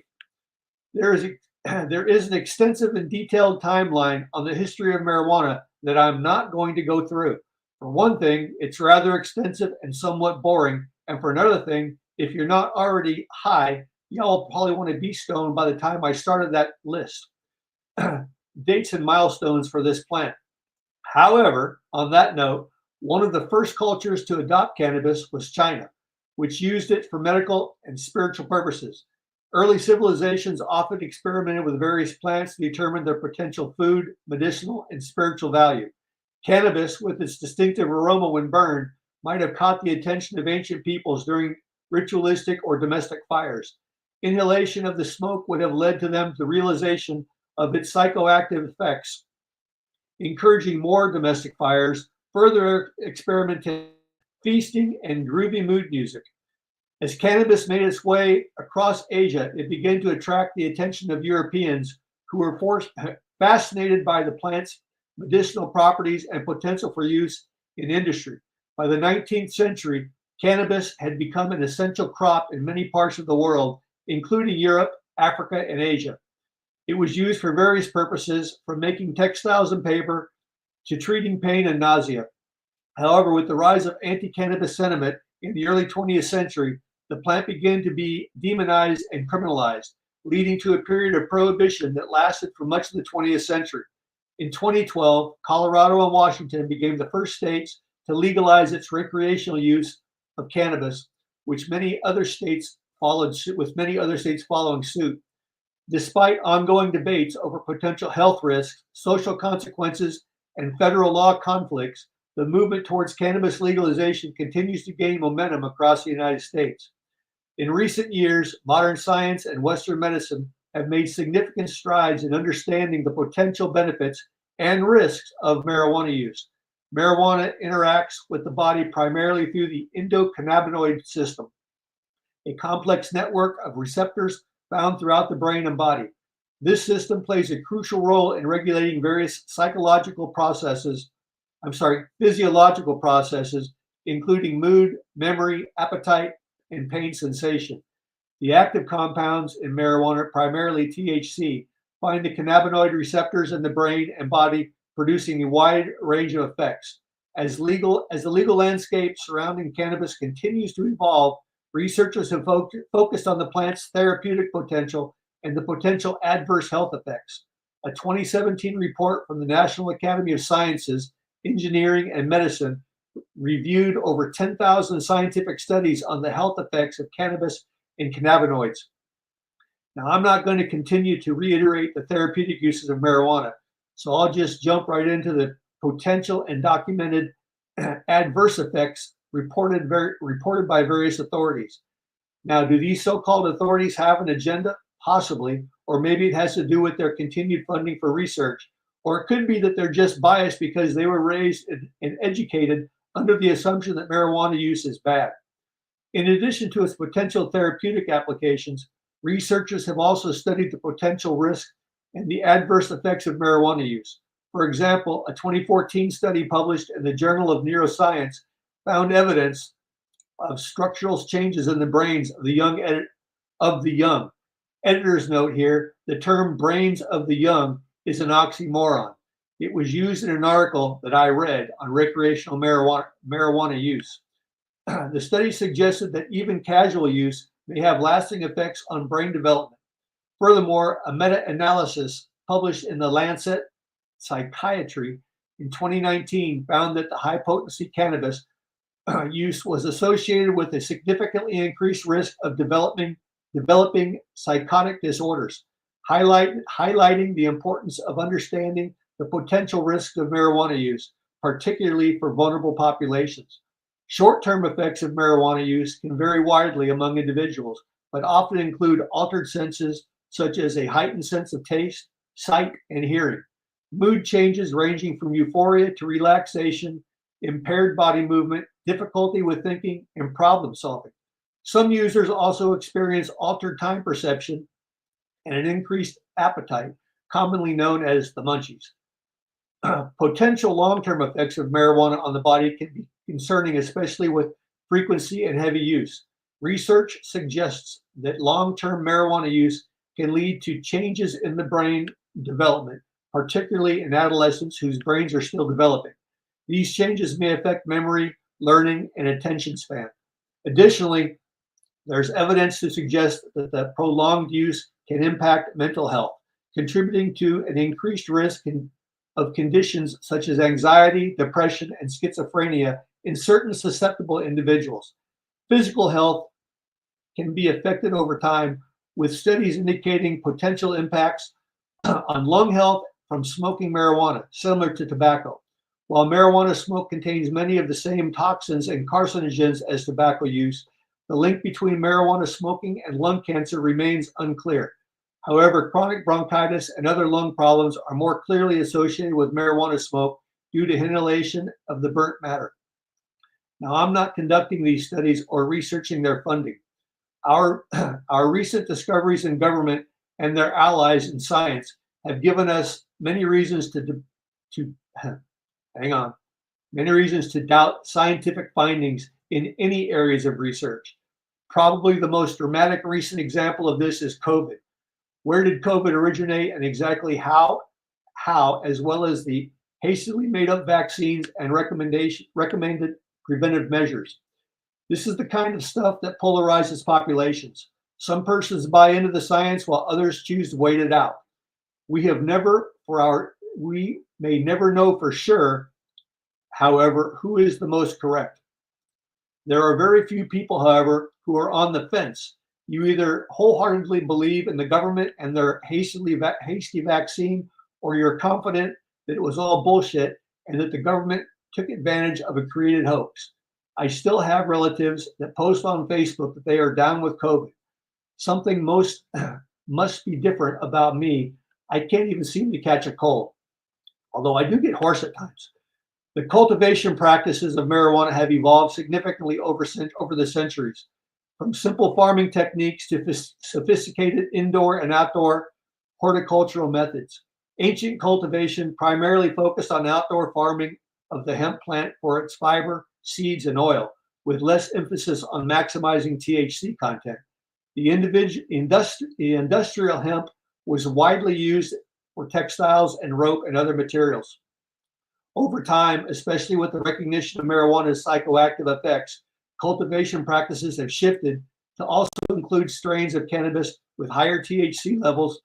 There is an extensive and detailed timeline on the history of marijuana that I'm not going to go through. For one thing, it's rather extensive and somewhat boring. And for another thing, if you're not already high, y'all probably want to be stoned by the time I started that list. Dates and milestones for this plant. However, on that note, one of the first cultures to adopt cannabis was China, which used it for medical and spiritual purposes. Early civilizations often experimented with various plants to determine their potential food, medicinal, and spiritual value. Cannabis, with its distinctive aroma when burned, might have caught the attention of ancient peoples during ritualistic or domestic fires. Inhalation of the smoke would have led to them to the realization of its psychoactive effects, encouraging more domestic fires, further experimentation, feasting, and groovy mood music. As cannabis made its way across Asia, it began to attract the attention of Europeans who were fascinated by the plant's medicinal properties and potential for use in industry. By the 19th century, cannabis had become an essential crop in many parts of the world, including Europe, Africa, and Asia. It was used for various purposes, from making textiles and paper to treating pain and nausea. However, with the rise of anti-cannabis sentiment in the early 20th century, the plant began to be demonized and criminalized, leading to a period of prohibition that lasted for much of the 20th century. In 2012, Colorado and Washington became the first states to legalize its recreational use of cannabis, which many other states followed suit, with many other states following suit. Despite ongoing debates over potential health risks, social consequences, and federal law conflicts, the movement towards cannabis legalization continues to gain momentum across the United States. In recent years, modern science and Western medicine have made significant strides in understanding the potential benefits and risks of marijuana use. Marijuana interacts with the body primarily through the endocannabinoid system, a complex network of receptors found throughout the brain and body. This system plays a crucial role in regulating various physiological processes, including mood, memory, appetite, and pain sensation. The active compounds in marijuana, primarily THC, find the cannabinoid receptors in the brain and body, producing a wide range of effects. As the legal landscape surrounding cannabis continues to evolve, researchers have focused on the plant's therapeutic potential and the potential adverse health effects. A 2017 report from the National Academy of Sciences, Engineering, and Medicine reviewed over 10,000 scientific studies on the health effects of cannabis and cannabinoids. Now, I'm not going to continue to reiterate the therapeutic uses of marijuana, so I'll just jump right into the potential and documented adverse effects reported by various authorities. Now, do these so-called authorities have an agenda? Possibly, or maybe it has to do with their continued funding for research, or it could be that they're just biased because they were raised and educated under the assumption that marijuana use is bad. In addition to its potential therapeutic applications, researchers have also studied the potential risk and the adverse effects of marijuana use. For example, a 2014 study published in the Journal of Neuroscience found evidence of structural changes in the brains of the young. Editor's note here, the term brains of the young is an oxymoron. It was used in an article that I read on recreational marijuana use. The study suggested that even casual use may have lasting effects on brain development. Furthermore, a meta-analysis published in the Lancet Psychiatry in 2019 found that the high-potency cannabis use was associated with a significantly increased risk of developing psychotic disorders, highlighting the importance of understanding the potential risks of marijuana use, particularly for vulnerable populations. Short-term effects of marijuana use can vary widely among individuals, but often include altered senses such as a heightened sense of taste, sight, and hearing, mood changes ranging from euphoria to relaxation, impaired body movement, difficulty with thinking, and problem solving. Some users also experience altered time perception and an increased appetite, commonly known as the munchies. Potential long-term effects of marijuana on the body can be concerning, especially with frequency and heavy use. Research suggests that long-term marijuana use can lead to changes in the brain development, particularly in adolescents whose brains are still developing. These changes may affect memory, learning, and attention span. Additionally, there's evidence to suggest that the prolonged use can impact mental health, contributing to an increased risk of conditions such as anxiety, depression, and schizophrenia in certain susceptible individuals. Physical health can be affected over time, with studies indicating potential impacts on lung health from smoking marijuana, similar to tobacco. While marijuana smoke contains many of the same toxins and carcinogens as tobacco use, the link between marijuana smoking and lung cancer remains unclear. However, chronic bronchitis and other lung problems are more clearly associated with marijuana smoke due to inhalation of the burnt matter. Now, I'm not conducting these studies or researching their funding. Our recent discoveries in government and their allies in science have given us many reasons many reasons to doubt scientific findings in any areas of research. Probably the most dramatic recent example of this is COVID. Where did COVID originate and exactly how, as well as the hastily made up vaccines and recommended preventive measures. This is the kind of stuff that polarizes populations. Some persons buy into the science while others choose to wait it out. We may never know for sure, however, who is the most correct. There are very few people, however, who are on the fence. You either wholeheartedly believe in the government and their hasty vaccine, or you're confident that it was all bullshit and that the government took advantage of a created hoax. I still have relatives that post on Facebook that they are down with COVID. Something must be different about me. I can't even seem to catch a cold, although I do get hoarse at times. The cultivation practices of marijuana have evolved significantly over the centuries, from simple farming techniques to sophisticated indoor and outdoor horticultural methods. Ancient cultivation primarily focused on outdoor farming of the hemp plant for its fiber, seeds, and oil, with less emphasis on maximizing THC content. The industrial hemp was widely used for textiles and rope and other materials. Over time, especially with the recognition of marijuana's psychoactive effects, cultivation practices have shifted to also include strains of cannabis with higher THC levels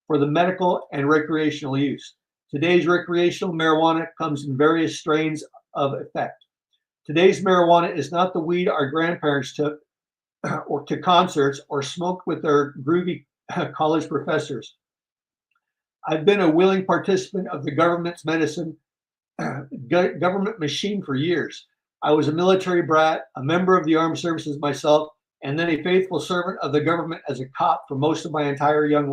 for the medical and recreational use. Today's recreational marijuana comes in various strains of effect. Today's marijuana is not the weed our grandparents took or to concerts or smoked with their groovy college professors. I've been a willing participant of the government's government machine for years. I was a military brat, a member of the armed services myself, and then a faithful servant of the government as a cop for most of my entire young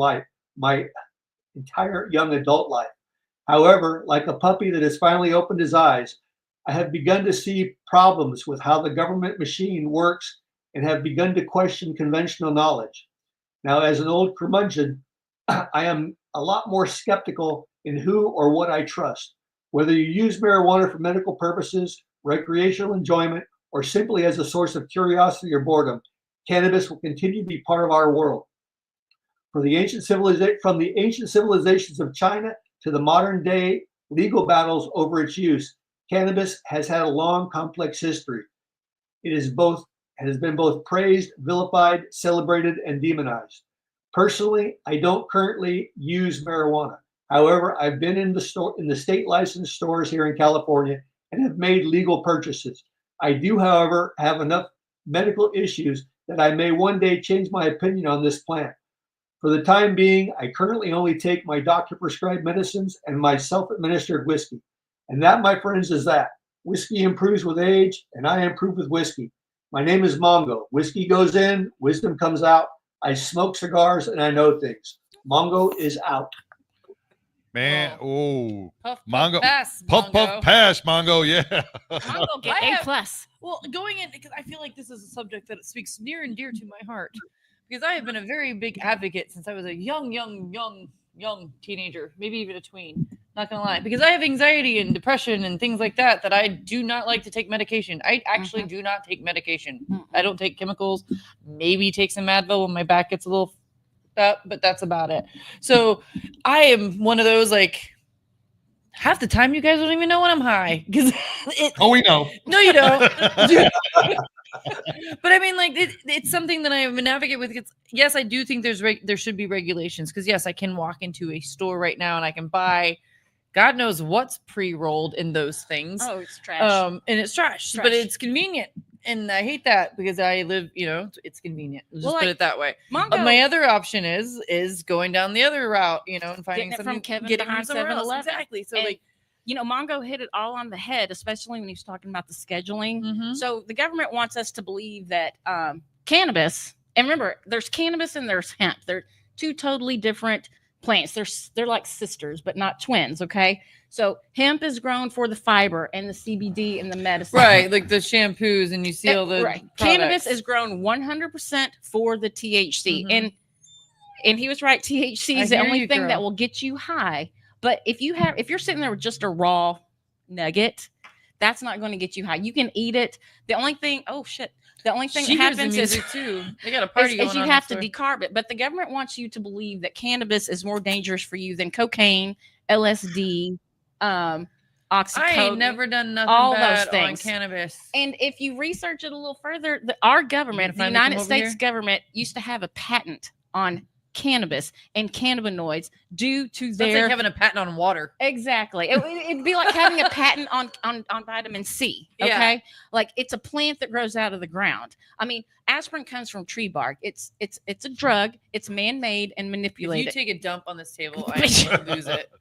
adult life. However, like a puppy that has finally opened his eyes, I have begun to see problems with how the government machine works and have begun to question conventional knowledge. Now, as an old curmudgeon, I am a lot more skeptical in who or what I trust. Whether you use marijuana for medical purposes, recreational enjoyment, or simply as a source of curiosity or boredom, cannabis will continue to be part of our world. From the ancient civilizations of China to the modern day legal battles over its use, cannabis has had a long, complex history. It has been both praised, vilified, celebrated, and demonized. Personally, I don't currently use marijuana. However, I've been in the state licensed stores here in California and have made legal purchases. I do, however, have enough medical issues that I may one day change my opinion on this plant. For the time being, I currently only take my doctor prescribed medicines and my self-administered whiskey. And that, my friends, is that. Whiskey improves with age, and I improve with whiskey. My name is Mongo. Whiskey goes in, wisdom comes out. I smoke cigars and I know things. Mongo is out. Man, oh, Puff, Mongo, pass, puff, Mongo. pass, Mongo, yeah. Mongo get I A have- plus. Well, going in, because I feel like this is a subject that speaks near and dear to my heart, because I have been a very big advocate since I was a young teenager, maybe even a tween. Not gonna lie, because I have anxiety and depression and things like that. That I do not like to take medication. I actually do not take medication. I don't take chemicals. Maybe take some Advil when my back gets a little up, but that's about it. So I am one of those, like, half the time you guys don't even know when I'm high because Oh, we know. no, you don't. But I mean, like, it's something that I am an advocate with. Yes, I do think there should be regulations, because yes, I can walk into a store right now and I can buy God knows what's pre-rolled in those things. Oh, it's trash. And it's trash, but it's convenient. And I hate that because I live, it's convenient. Let's Well, just put like, it that way. Mongo- My other option is going down the other route, and finding Getting it something from Kevin getting it behind from somewhere else. 7-Eleven. Exactly. So And, like, Mongo hit it all on the head, especially when he was talking about the scheduling. So the government wants us to believe that cannabis, and remember, there's cannabis and there's hemp. They're two totally different plants. They're like sisters, but not twins. Okay. So hemp is grown for the fiber and the CBD and the medicine. right, like the shampoos, and you see all the right. Cannabis products. is grown 100% for the THC, and he was right. THC I is the hear only you, thing girl. that will get you high. But if you're sitting there with just a raw nugget, that's not going to get you high. You can eat it. The only thing, the only thing She that hears the happens music is too. They got a party going is you on have next to door. decarb it. But the government wants you to believe that cannabis is more dangerous for you than cocaine, LSD, oxycodone. I ain't never done nothing all bad those things. on cannabis. And if you research it a little further, our government, the finally come United over States here? government, used to have a patent on cannabis and cannabinoids due to That's like their having a patent on water. exactly. It'd be like having a patent on vitamin C. Okay, Yeah. like it's a plant that grows out of the ground. I mean, aspirin comes from tree bark. It's a drug. It's man-made and If manipulated. you take a dump on this table, I am gonna lose it.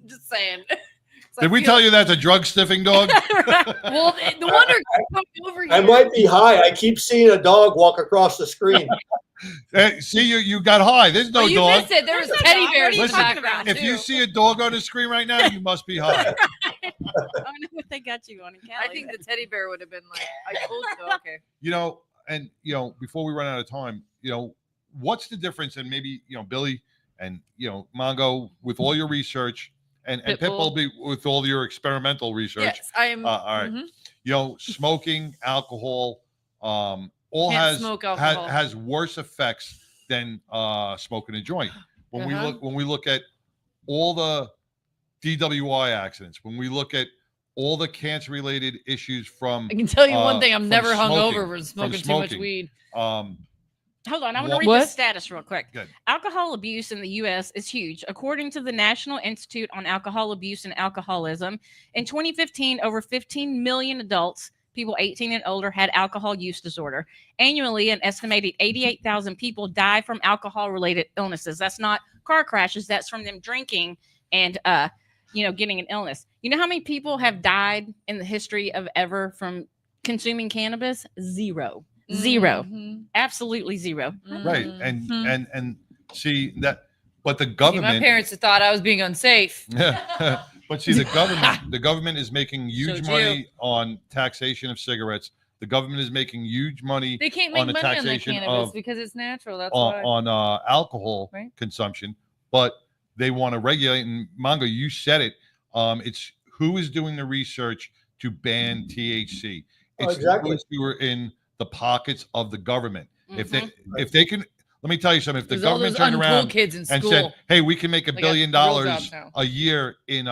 Just saying. Did we tell you that's a drug sniffing dog? Well, no wonder over here. I might be high. I keep seeing a dog walk across the screen. See, you got high. There's no Oh, you dog. missed it. There was teddy bears in the Listen, background. if you too. see a dog on the screen right now, you must be high. I know what they got you on in Cali. I think the teddy bear would have been like, I told you. Okay. And before we run out of time, what's the difference? And maybe Billy and Mongo, with all your research, and Pitbull. Pitbull with all your experimental research. Yes, I am. All right. mhm. Smoking, alcohol, all Can't smoke alcohol. has worse effects than smoking a joint. When we look at all the DWI accidents, when we look at all the cancer related issues from, I can tell you one thing: I'm from never hungover smoking, for from smoking too much smoking. weed. Hold on, I want to What- read the What? status real quick. Good. Alcohol abuse in the U.S. is huge. According to the National Institute on Alcohol Abuse and Alcoholism, in 2015, over 15 million adults, people 18 and older, had alcohol use disorder. Annually, an estimated 88,000 people die from alcohol-related illnesses. That's not car crashes. That's from them drinking and, getting an illness. You know how many people have died in the history of ever from consuming cannabis? Zero. Zero. Mhm. Absolutely zero. Right. And see that But the See, my government, parents had thought I was being unsafe. but see, the government is making huge So money on taxation of cigarettes. The government is making huge money They can't make on the money on the taxation cannabis of because it's natural. That's why. on alcohol Right. consumption, but they want to regulate. And Mongo, you said it. It's who is doing the research to ban THC. Oh, It's exactly. those who are in the pockets of the government. If Mm-hmm. they can, let me tell you something. If the There's all government those turned untold around kids in and school. said, "Hey, we can make $1 They got billion real jobs now. a year in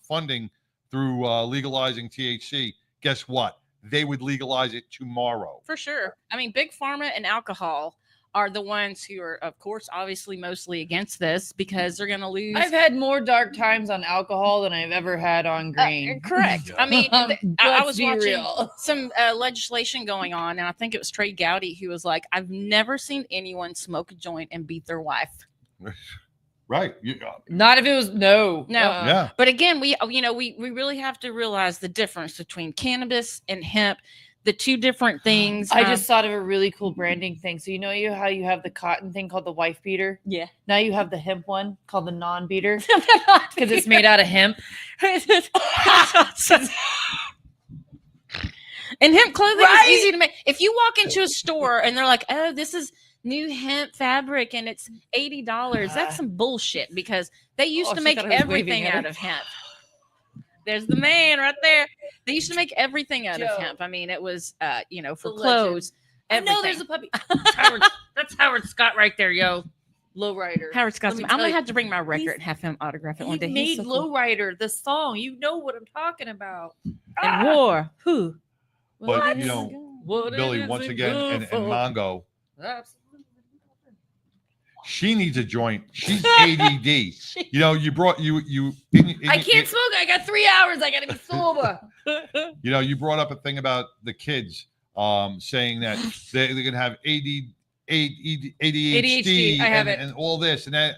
funding through legalizing THC," guess what? They would legalize it tomorrow. For sure. I mean, big pharma and alcohol are the ones who are, of course, obviously mostly against this because they're going to lose. I've had more dark times on alcohol than I've ever had on green. Correct. I mean, I Let's was be watching real. some legislation going on, and I think it was Trey Gowdy who was like, "I've never seen anyone smoke a joint and beat their wife." Right. Not if it was no. No. Yeah. But again, we really have to realize the difference between cannabis and hemp, the two different things. I just thought of a really cool branding thing. So how you have the cotton thing called the wife beater? Yeah. Now you have the hemp one called the non-beater because it's made out of hemp. And hemp clothing Right? is easy to make. If you walk into a store and they're like, "Oh, this is new hemp fabric and it's $80," that's some bullshit because they used Oh, to she make thought I was waving everything at out her. of hemp. There's the man right there. They used to make everything out Joe. of hemp. I mean, it was, for The legend. clothes. I know there's a puppy. That's Howard Scott right there, yo. Lowrider. Howard Scott's. Let me I'm tell gonna you, have to bring my record and have him autograph it one day. He He's made so cool. Lowrider the song. You know what I'm talking about. And war. Who? But you know, What Billy, is once it again, good and for? Mongo, Absolutely. she needs a joint. She's ADD. You know, you brought you I can't smoke. I got 3 hours. I gotta be sober. You know, you brought up a thing about the kids saying that they're going to have ADHD I have and, it. and all this and that.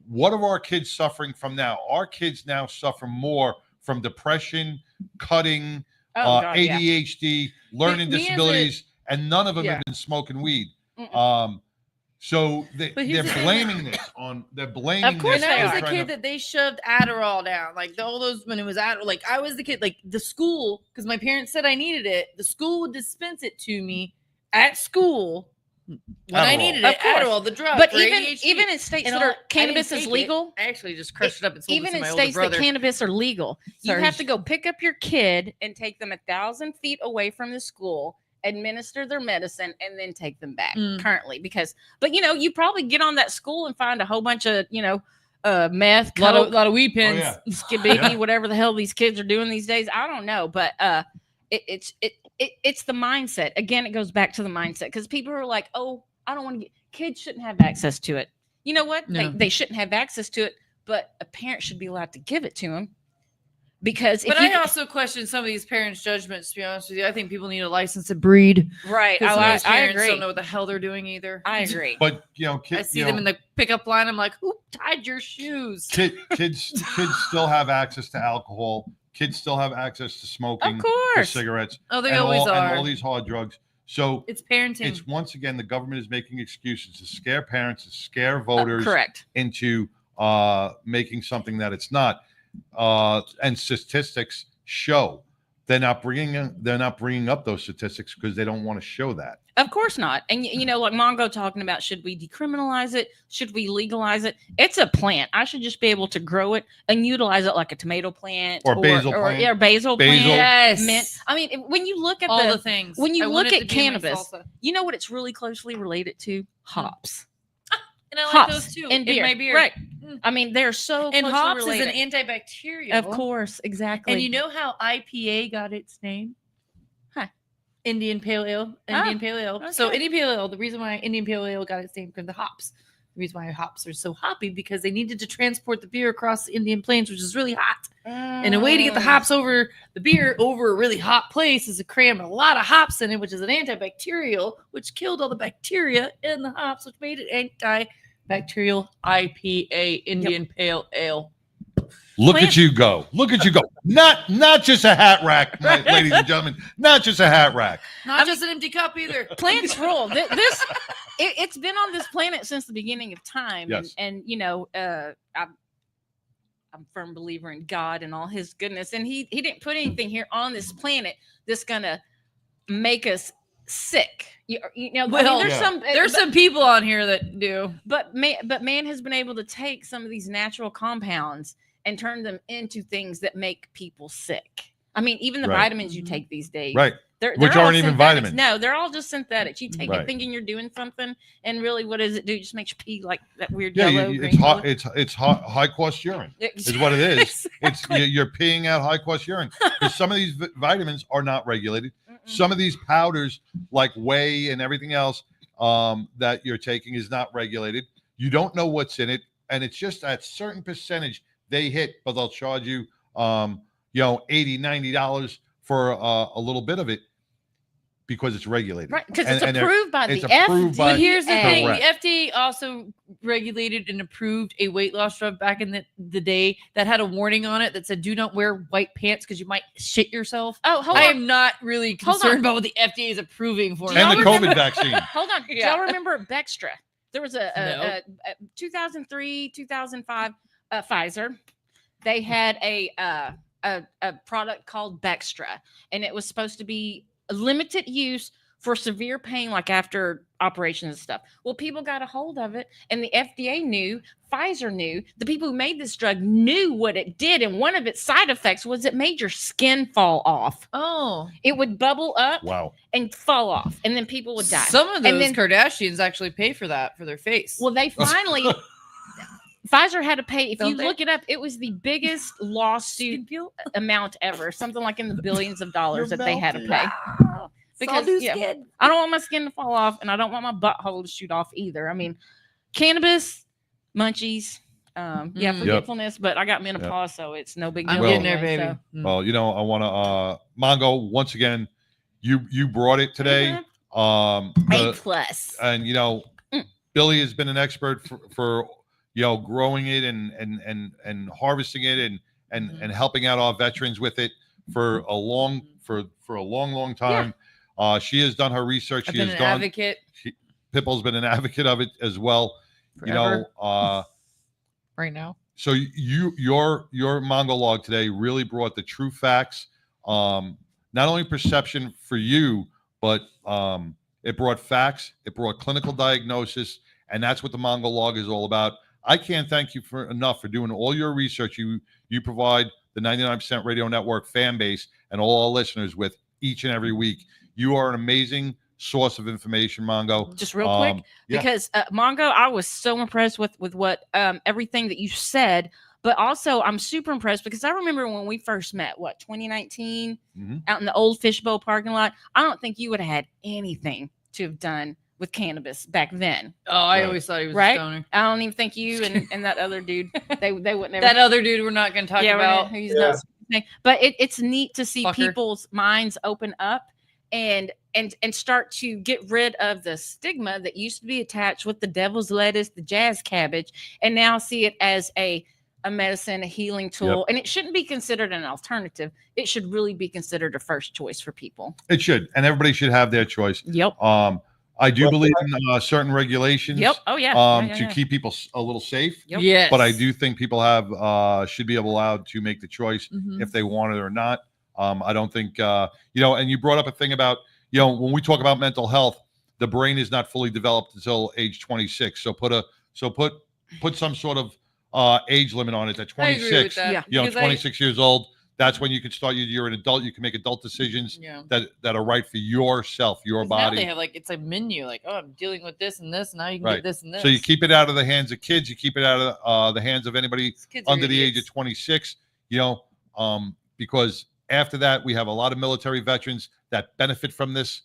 What are our kids suffering from now? Our kids now suffer more from depression, cutting, Oh, God, yeah. ADHD, learning Me as a- disabilities, and none of them Yeah. have been smoking weed. Mm-mm. So But they're here's the thing. blaming this on. They're blaming. Of course this When I on was a trying kid, to- that they shoved Adderall down, like all those when it was Adderall. Like I was the kid, like the school, because my parents said I needed it. The school would dispense it to me at school when I Adderall. needed Of it. course. Adderall, the drug. But for even ADHD. even in states And that all- are I didn't cannabis is take it. legal, I actually just crushed it up and sold even it to in my older states that brother. cannabis are legal, you Sorry. have to go pick up your kid and take them 1,000 feet away from the school, administer their medicine, and then take them back. Mm. Currently, but you probably get on that school and find a whole bunch of meth, A lot coke, of weed pins. yeah. skibidi, Yeah. whatever the hell these kids are doing these days. I don't know, but it's the mindset. Again, it goes back to the mindset because people are like, "Oh, I don't want to get." Kids shouldn't have access to it. You know what? No. They shouldn't have access to it, but a parent should be allowed to give it to them because But if you I also question some of these parents' judgments. To be honest with you, I think people need a license to breed. right, Because some of I these parents agree. don't know what the hell they're doing either. I agree. But you know, I kids. see them in the pickup line. I'm like, who tied your shoes? Kids still have access to alcohol. Kids still have access to smoking, to course. cigarettes. Oh, they and always all, are. And all these hard drugs. So It's parenting. it's once again the government is making excuses to scare parents, to scare voters Correct. into making something that it's not. And statistics show they're not bringing up those statistics because they don't want to show that. Of course not. And like Mongo talking about, should we decriminalize it? Should we legalize it? It's a plant. I should just be able to grow it and utilize it like a tomato plant Or basil plant. Yeah, basil Basil. plant. Yes. Mint. I mean, when you look at all the things. when you I look want it at to be in my cannabis, salsa. you know what it's really closely related to? Hops. And I like Hops those too. and in beer. my beer. Right. Mm. I mean, they're so And closely hops related. is an antibacterial. Of course, exactly. And you know how IPA got its name? Huh. Indian Pale Ale. Indian Pale Ale. So okay. Indian Pale Ale, the reason why Indian Pale Ale got its name because the hops. The reason why hops are so hoppy because they needed to transport the beer across the Indian Plains, which is really hot. And a way to get the hops over the beer over a really hot place is to cram a lot of hops in it, which is an antibacterial, which killed all the bacteria in the hops, which made it antibacterial IPA, Indian Pale Ale. Look Plant- at you go. Look at you go. Not just a hat rack, ladies and gentlemen. Not just a hat rack. Not just an empty cup either. Plants rule. It's been on this planet since the beginning of time. Yes. And you know, I'm a firm believer in God and all his goodness. And he didn't put anything here on this planet that's gonna make us sick. You know, Well, there's there's some people on here that do. but man has been able to take some of these natural compounds and turn them into things that make people sick. I mean, even the Right. vitamins you take these days, Right. They're Which all aren't even synthetics. vitamins. No, they're all just synthetics. You take Right. it thinking you're doing something, and really, what does it do? It just makes you pee like that weird Yeah, yellow. it's green hot. color. It's high cost urine. Is what it is. It's you're peeing out high cost urine. Because some of these vitamins are not regulated. Some of these powders, like whey and everything else, that you're taking, is not regulated. You don't know what's in it, and it's just at certain percentage they hit, but they'll charge you, $80, $90 for a little bit of it because it's regulated. Right, because And- it's and they're- approved by it's the approved by- But here's the thing: the Correct. FDA also regulated and approved a weight loss drug back in the day that had a warning on it that said, "Do not wear white pants because you might shit yourself." Oh, hold I on. am not really Hold on. concerned about what the FDA is approving for. Do me. And y'all the COVID remember- vaccine. Hold on. Do Yeah. y'all remember Bextra? There was a No. 2003, 2005 Pfizer. They had a product called Bextra, and it was supposed to be a limited use for severe pain, like after operations and stuff. Well, people got a hold of it, and the FDA knew, Pfizer knew, the people who made this drug knew what it did, and one of its side effects was it made your skin fall off. Oh, It would bubble up Wow. and fall off, and then people would die. some of And those then- Kardashians actually pay for that for their face. Well, they finally, Pfizer had to pay. If Don't you they? look it up, it was the biggest lawsuit amount ever, something like in the billions of dollars that they had to pay. Because yeah, I don't want my skin to fall off, and I don't want my butthole to shoot off either. I mean, cannabis, munchies, Yep. forgetfulness, but I got menopause, so it's no big deal. I'm getting there, anyway, baby. so- Well, I want to Mongo, once again, you brought it today. A plus. And Billy has been an expert for growing it and harvesting it and helping out our veterans with it for a long time. She has done her research. I've She been has an done. advocate. Pipple's been an advocate of it as well. Forever. Right now. So your Mongo log today really brought the true facts, not only perception for you, but it brought facts, it brought clinical diagnosis, and that's what the Mongo log is all about. I can't thank you enough for doing all your research you provide the 99% Radio Network fan base and all our listeners with each and every week. You are an amazing source of information, Mongo. Just real quick, yeah. because Mongo, I was so impressed with what everything that you said, but also I'm super impressed because I remember when we first met, 2019, out in the old Fishbowl parking lot. I don't think you would have had anything to have done with cannabis back then. Oh, I always thought he was a right. stoner. I don't even think you and that other dude they would never. That other dude we're not going to talk about. He's not. But it's neat to see Fucker. people's minds open up and start to get rid of the stigma that used to be attached with the devil's lettuce, the jazz cabbage, and now see it as a medicine, a healing tool. Yep. And it shouldn't be considered an alternative. It should really be considered a first choice for people. It should, and everybody should have their choice. Yep. I do believe in certain regulations. Yep. Oh, yeah. Yeah, to yeah. keep people a little safe. Yep. Yes. But I do think people should be allowed to make the choice Mhm. if they want it or not. I don't think and you brought up a thing about when we talk about mental health, the brain is not fully developed until age 26. So put some sort of age limit on it at I agree with 26. that. Yeah. Because 26 years old. That's when you can start. You're an adult. You can make adult decisions Yeah. that are right for yourself, your 'Cause Now body. they have it's a menu. I'm dealing with this and this. Now you can Right. get this and this. So you keep it out of the hands of kids. You keep it out of the hands of anybody kids are under the age idiots. of 26. Because after that, we have a lot of military veterans that benefit from this.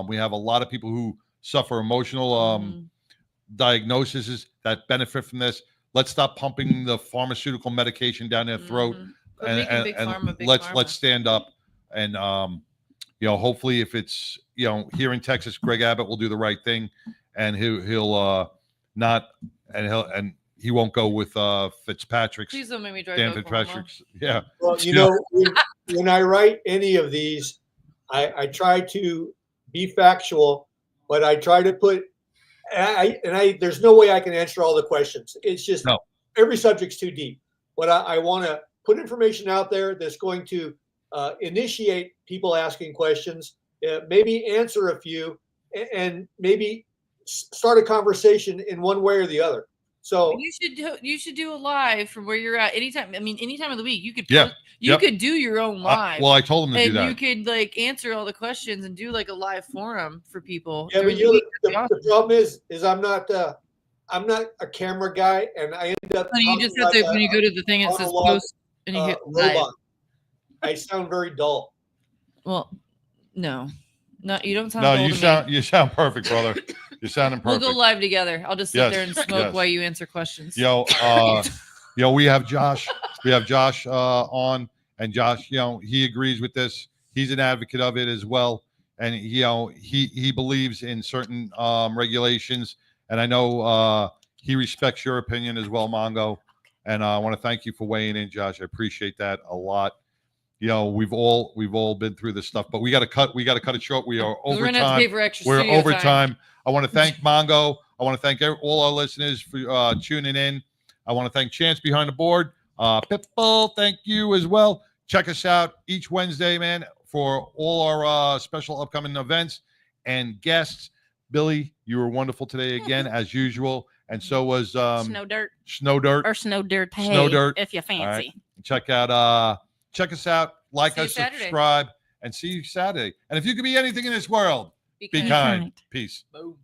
We have a lot of people who suffer emotional diagnoses that benefit from this. Let's stop pumping the pharmaceutical medication down their throat, Quit making big pharma big let's pharma. stand up and hopefully if it's here in Texas, Greg Abbott will do the right thing, and he'll he won't go with Fitzpatrick's. Please don't make me drive Dan to Oklahoma. Fitzpatrick's. Yeah. Well, you know, when I write any of these, I try to be factual, but I try to put, there's no way I can answer all the questions. It's just every subject's too deep. But I want to put information out there that's going to initiate people asking questions, maybe answer a few, and maybe start a conversation in one way or the other. So you should do a live from where you're at anytime. I mean, any time of the week you could Yeah. could do your own live. Well, I told him to do and that. you could like answer all the questions and do like a live forum for people. Yeah, but during you know, the week. the problem is I'm not a camera guy, and I end up. So you just have to when you go to the thing it says monologue, post and you hit live. robot. I sound very dull. Well, no, you don't sound. No, dull to me. you sound perfect, brother. You're sounding We'll perfect. go live together. I'll just sit Yes, there and smoke yes. while you answer questions. Yo, we have Josh. We have Josh on, and Josh, he agrees with this. He's an advocate of it as well, and he believes in certain regulations, and I know he respects your opinion as well, Mongo. And I want to thank you for weighing in, Josh. I appreciate that a lot. We've all been through this stuff, but we got to cut it short. We are We're gonna have to overtime. pay for extra We're studio overtime. I want to thank Mongo. I want to thank all our listeners for tuning in. I want to thank Chance behind the board. Pitbull, thank you as well. Check us out each Wednesday, man, for all our special upcoming events and guests. Billy, you were wonderful today again, as usual. And so was Snow Dirt. Snow Dirt. Or Snow Dirt. Hey, Snow Dirt. if you All right. fancy. Check us out, like See you us, Saturday. subscribe, and see you Saturday. And if you could be anything in this world, be kind. Peace. Boom.